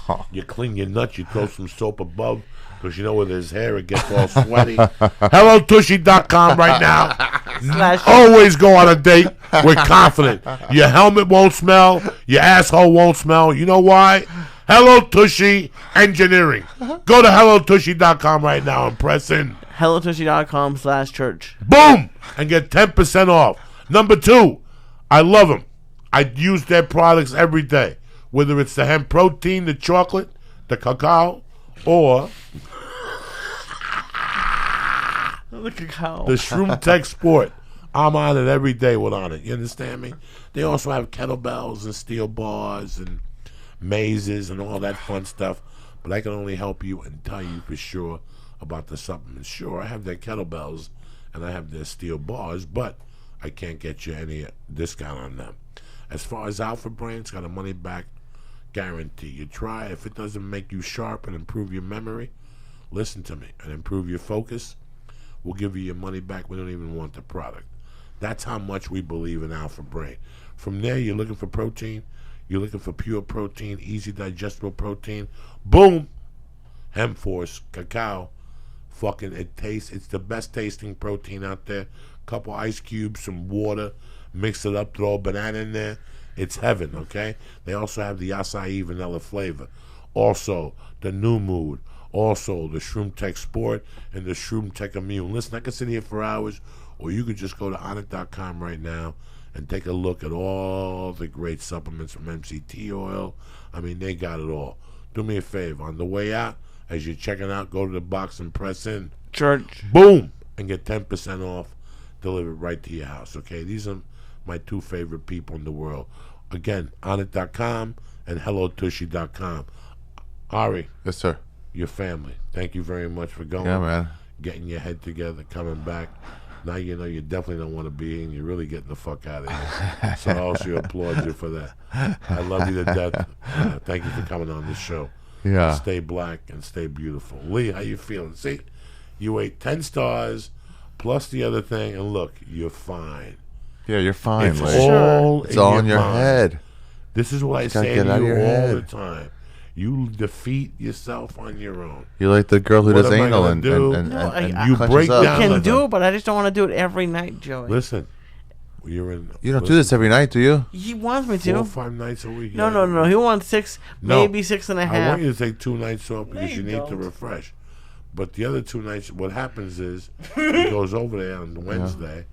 soap. You clean your nuts. You throw some soap above because you know with his hair it gets all sweaty. HelloTushy.com right now. Slash- Always go on a date with confident. Your helmet won't smell. Your asshole won't smell. You know why? Hello Tushy Engineering. Go to HelloTushy.com right now and press in. HelloTushy.com/church. Boom! And get 10% off. Number 2, I love them. I use their products every day. Whether it's the hemp protein, the chocolate, the cacao, or The cacao. the Shroom Tech Sport. I'm on it every day on it. You understand me? They also have kettlebells and steel bars and mazes and all that fun stuff. But I can only help you and tell you for sure about the supplements. Sure, I have their kettlebells and I have their steel bars, but I can't get you any discount on them. As far as Alpha Brain, it's got a money back guarantee. You try. If it doesn't make you sharp and improve your memory, listen to me, and improve your focus, we'll give you your money back. We don't even want the product. That's how much we believe in Alpha Brain. From there, you're looking for protein. You're looking for pure protein, easy digestible protein. Boom! Hemforce, cacao. Fucking, it tastes, it's the best tasting protein out there. Couple ice cubes, some water, mix it up, throw a banana in there. It's heaven, okay? They also have the acai vanilla flavor. Also, the New Mood. Also, the Shroom Tech Sport and the Shroom Tech Immune. Listen, I can sit here for hours, or you could just go to onnit.com right now and take a look at all the great supplements from MCT oil. I mean, they got it all. Do me a favor. On the way out, as you're checking out, go to the box and press in. Church. Boom! And get 10% off delivered right to your house, okay? These are my two favorite people in the world. Again, onnit.com and hellotushy.com. Ari. Yes, sir. Your family. Thank you very much for going. Yeah, man. Getting your head together, coming back. Now you know you definitely don't want to be here, and you're really getting the fuck out of here. So I also applaud you for that. I love you to death. Thank you for coming on this show. Yeah. Stay black and stay beautiful. Lee, how you feeling? See, you ate 10 stars plus the other thing, and look, you're fine. Yeah, you're fine, It's Lee. all It's all in your mind. head. This is what I gotta say get to out of you your all head. the time. You defeat yourself on your own. You're like the girl who What does am I anal gonna and do? No, you clenches break up. I down can like do that. it, but I just don't want to do it every night, Joey. Listen, you're in. You don't do this every night, do you? He wants me 4 to. or 5 nights a week. No, yeah. no, no. He wants 6, No. maybe 6.5. I want you to take 2 nights off because you you need to don't. refresh. But the other 2 nights, what happens is he goes over there on Wednesday,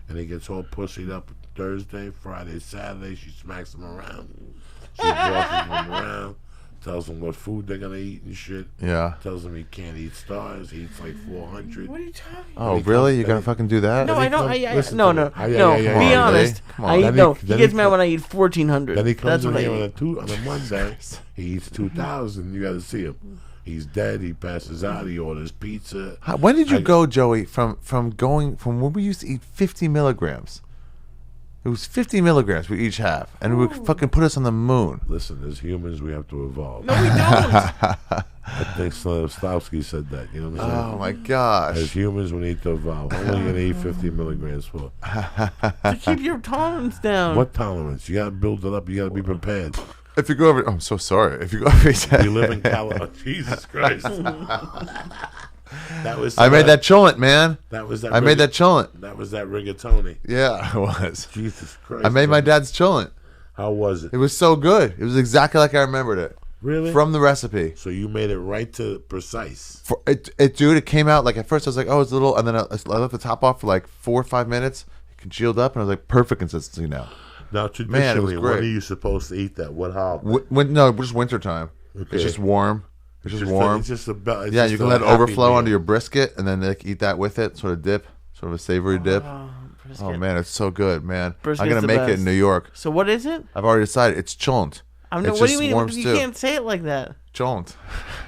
and he gets all pussied up Thursday, Friday, Saturday. She smacks him around. She bosses him around, tells him what food they're gonna eat and shit. Yeah. Tells him he can't eat stars. He eats like 400. What are you talking about? Oh, he really? comes- You're gonna fucking do that? No, he I don't. comes- listen No, to no, me. no. Yeah, Be Come on, honest. Lee. Come on. I Then no. he- He then gets he mad co- when I eat 1,400. Then he comes That's in what I here eat. on a Monday. He eats 2,000. You got to see him. He's dead. He passes out. He orders pizza. When did you I- go, Joey, from when we used to eat 50 milligrams? It was 50 milligrams we each have, and it would fucking put us on the moon. Listen, as humans, we have to evolve. No, we don't. I think Slavsky said that. You know what I'm saying? Oh my gosh! As humans, we need to evolve. How long are you going to eat 50 milligrams for? To keep your tolerance down. What tolerance? You got to build it up. You got to be prepared. If you go over, I'm so sorry. If you go every day, You live in California. Jesus Christ. That was. I made that cholent, man. That was that. I made that cholent. That was that rigatoni. Yeah, it was. Jesus Christ. I made my man. dad's cholent. How was it? It was so good. It was exactly like I remembered it Really? from the recipe. So you made it right to precise. Dude, it came out like at first I was like, oh, it's a little, and then I left the top off for like 4 or 5 minutes. It congealed up, and I was like, perfect consistency now. Now, Man, it was traditionally, when great. are you supposed to eat that? What holiday? No, just winter time. Okay. It's just warm. It's just Just warm. It's just it's Yeah, just you can a let it happy overflow meal. onto your brisket, and then like, eat that with it. Sort of dip, sort of a savory dip. Brisket. Oh man, it's so good, man. Brisket's I'm gonna the make it best. in New York. So what is it? I've already decided it's cholent. I'm not, It's what do you just mean? warm You stew. can't say it like that. Cholent.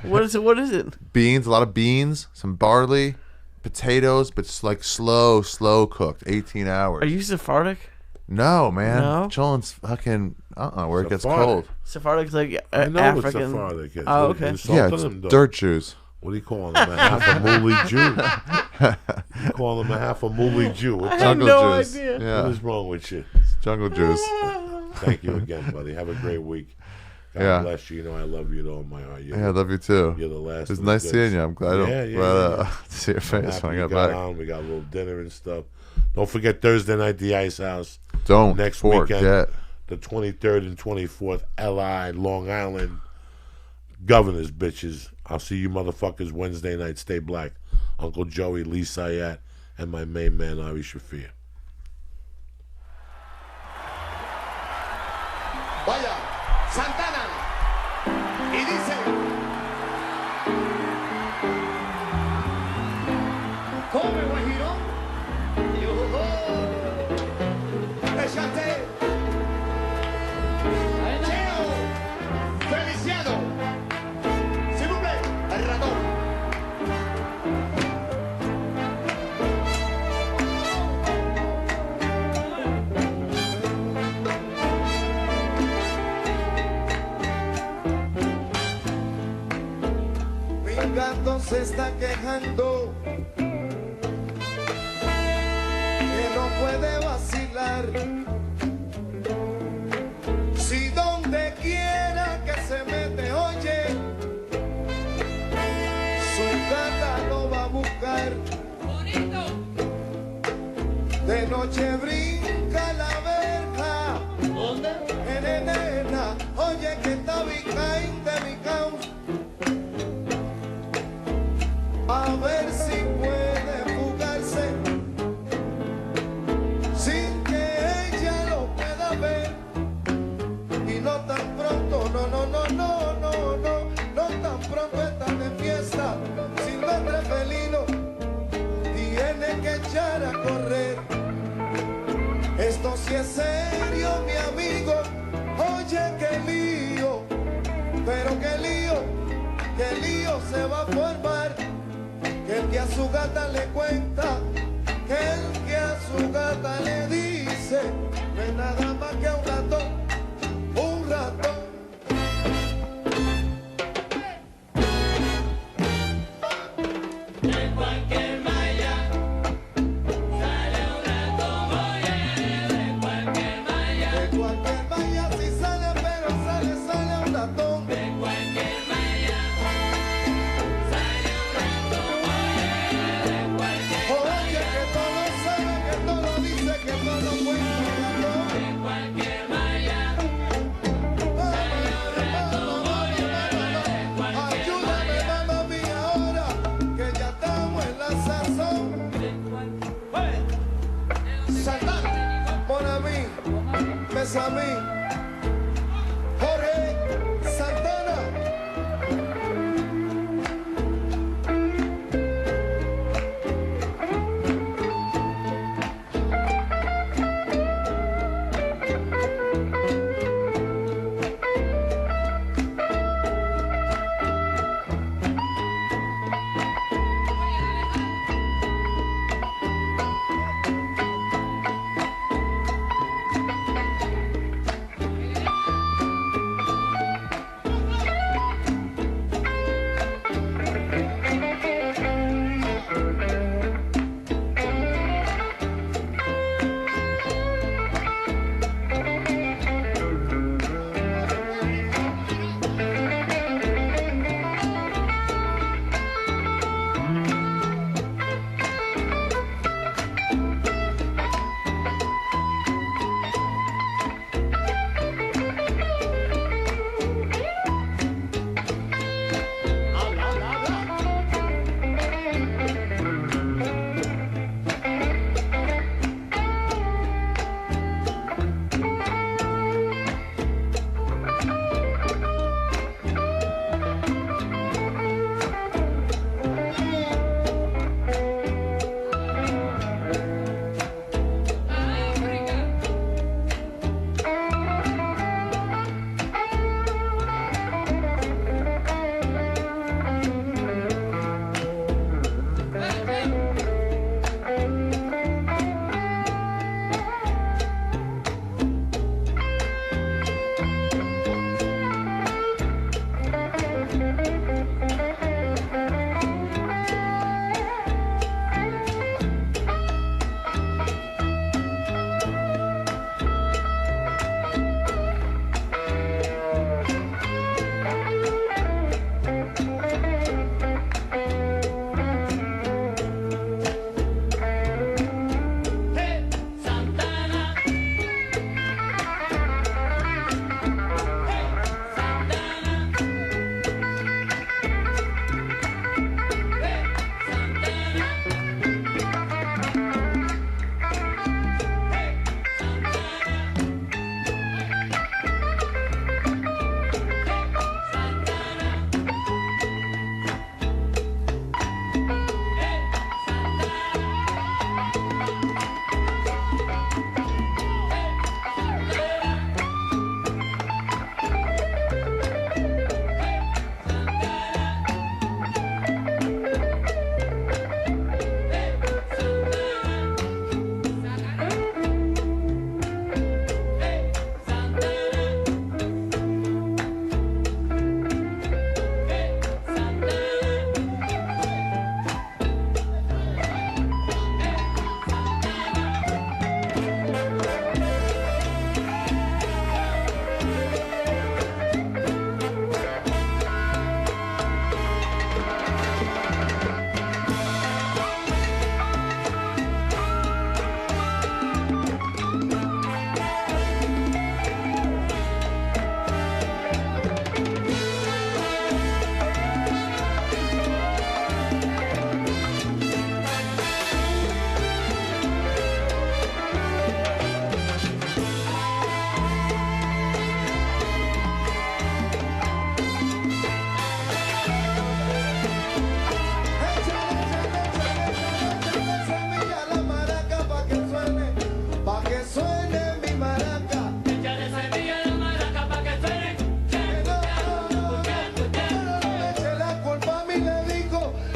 What is it? What is it? Beans, a lot of beans, some barley, potatoes, but it's like slow cooked, 18 hours. Are you Sephardic? No, man. No? Cholent's fucking where it gets Sephardic. cold. Sephardic's like I know African. it's Sephardic. Is. Oh, What- okay. insult Yeah, to it's them, though. dirt Jews. What do you call them? A half a mooly Jew. You call them a half a mooly Jew. What, I had Jungle no Jews. idea. what Yeah, is wrong with you? jungle Jews. Thank you again, buddy. Have a great week. God Yeah. bless you. You know I love you with all my heart. Yeah, I love you too. You're the last. It was of the nice goods. seeing you. I'm glad Yeah, to see your I'm face happy when I you got got back. on. We got a little dinner and stuff. Don't forget Thursday night, the Ice House. Don't Next forget. weekend, the 23rd and 24th, LI, Long Island. Governors, bitches. I'll see you motherfuckers Wednesday night. Stay black. Uncle Joey, Lee Syatt, and my main man, Ari Shaffir. Vaya, Santana. Y dice. Come Guajiro. Yo-ho. Échate. Cheo. Feliciano. S'il vous plaît, el ratón. Mi Mi gato se está quejando que no puede vacilar. Si donde quiera que se mete, oye, su gata lo va a buscar. De noche brinca la verja. ¿Dónde? Nena, oye que está bicaín de bicao. A ver si puede fugarse sin que ella lo pueda ver. Y no tan pronto, no tan pronto están de fiesta. Silvestre felino tiene que echar a correr. Esto sí es serio, mi amigo. Oye, qué lío, pero qué lío se va a formar. Que el que a su gata le cuenta, que el que a su gata le dice, no es nada más que un ratón, un ratón. De cualquier malla sale un ratón, oye, de cualquier malla. De cualquier malla si sale, pero sale un ratón. De cualquier malla sale un ratón, oye, de cualquier Oye, que todo sabe, que todo dice, que todo cuenta un ratón. De cualquier malla sale un ratón, oye, de cualquier Ayúdame, mamá mía, ahora que ya estamos en la sazón. Santana, por a mí, besa a mí. Jorge Santana.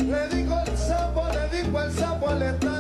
Le dijo el sapo al estar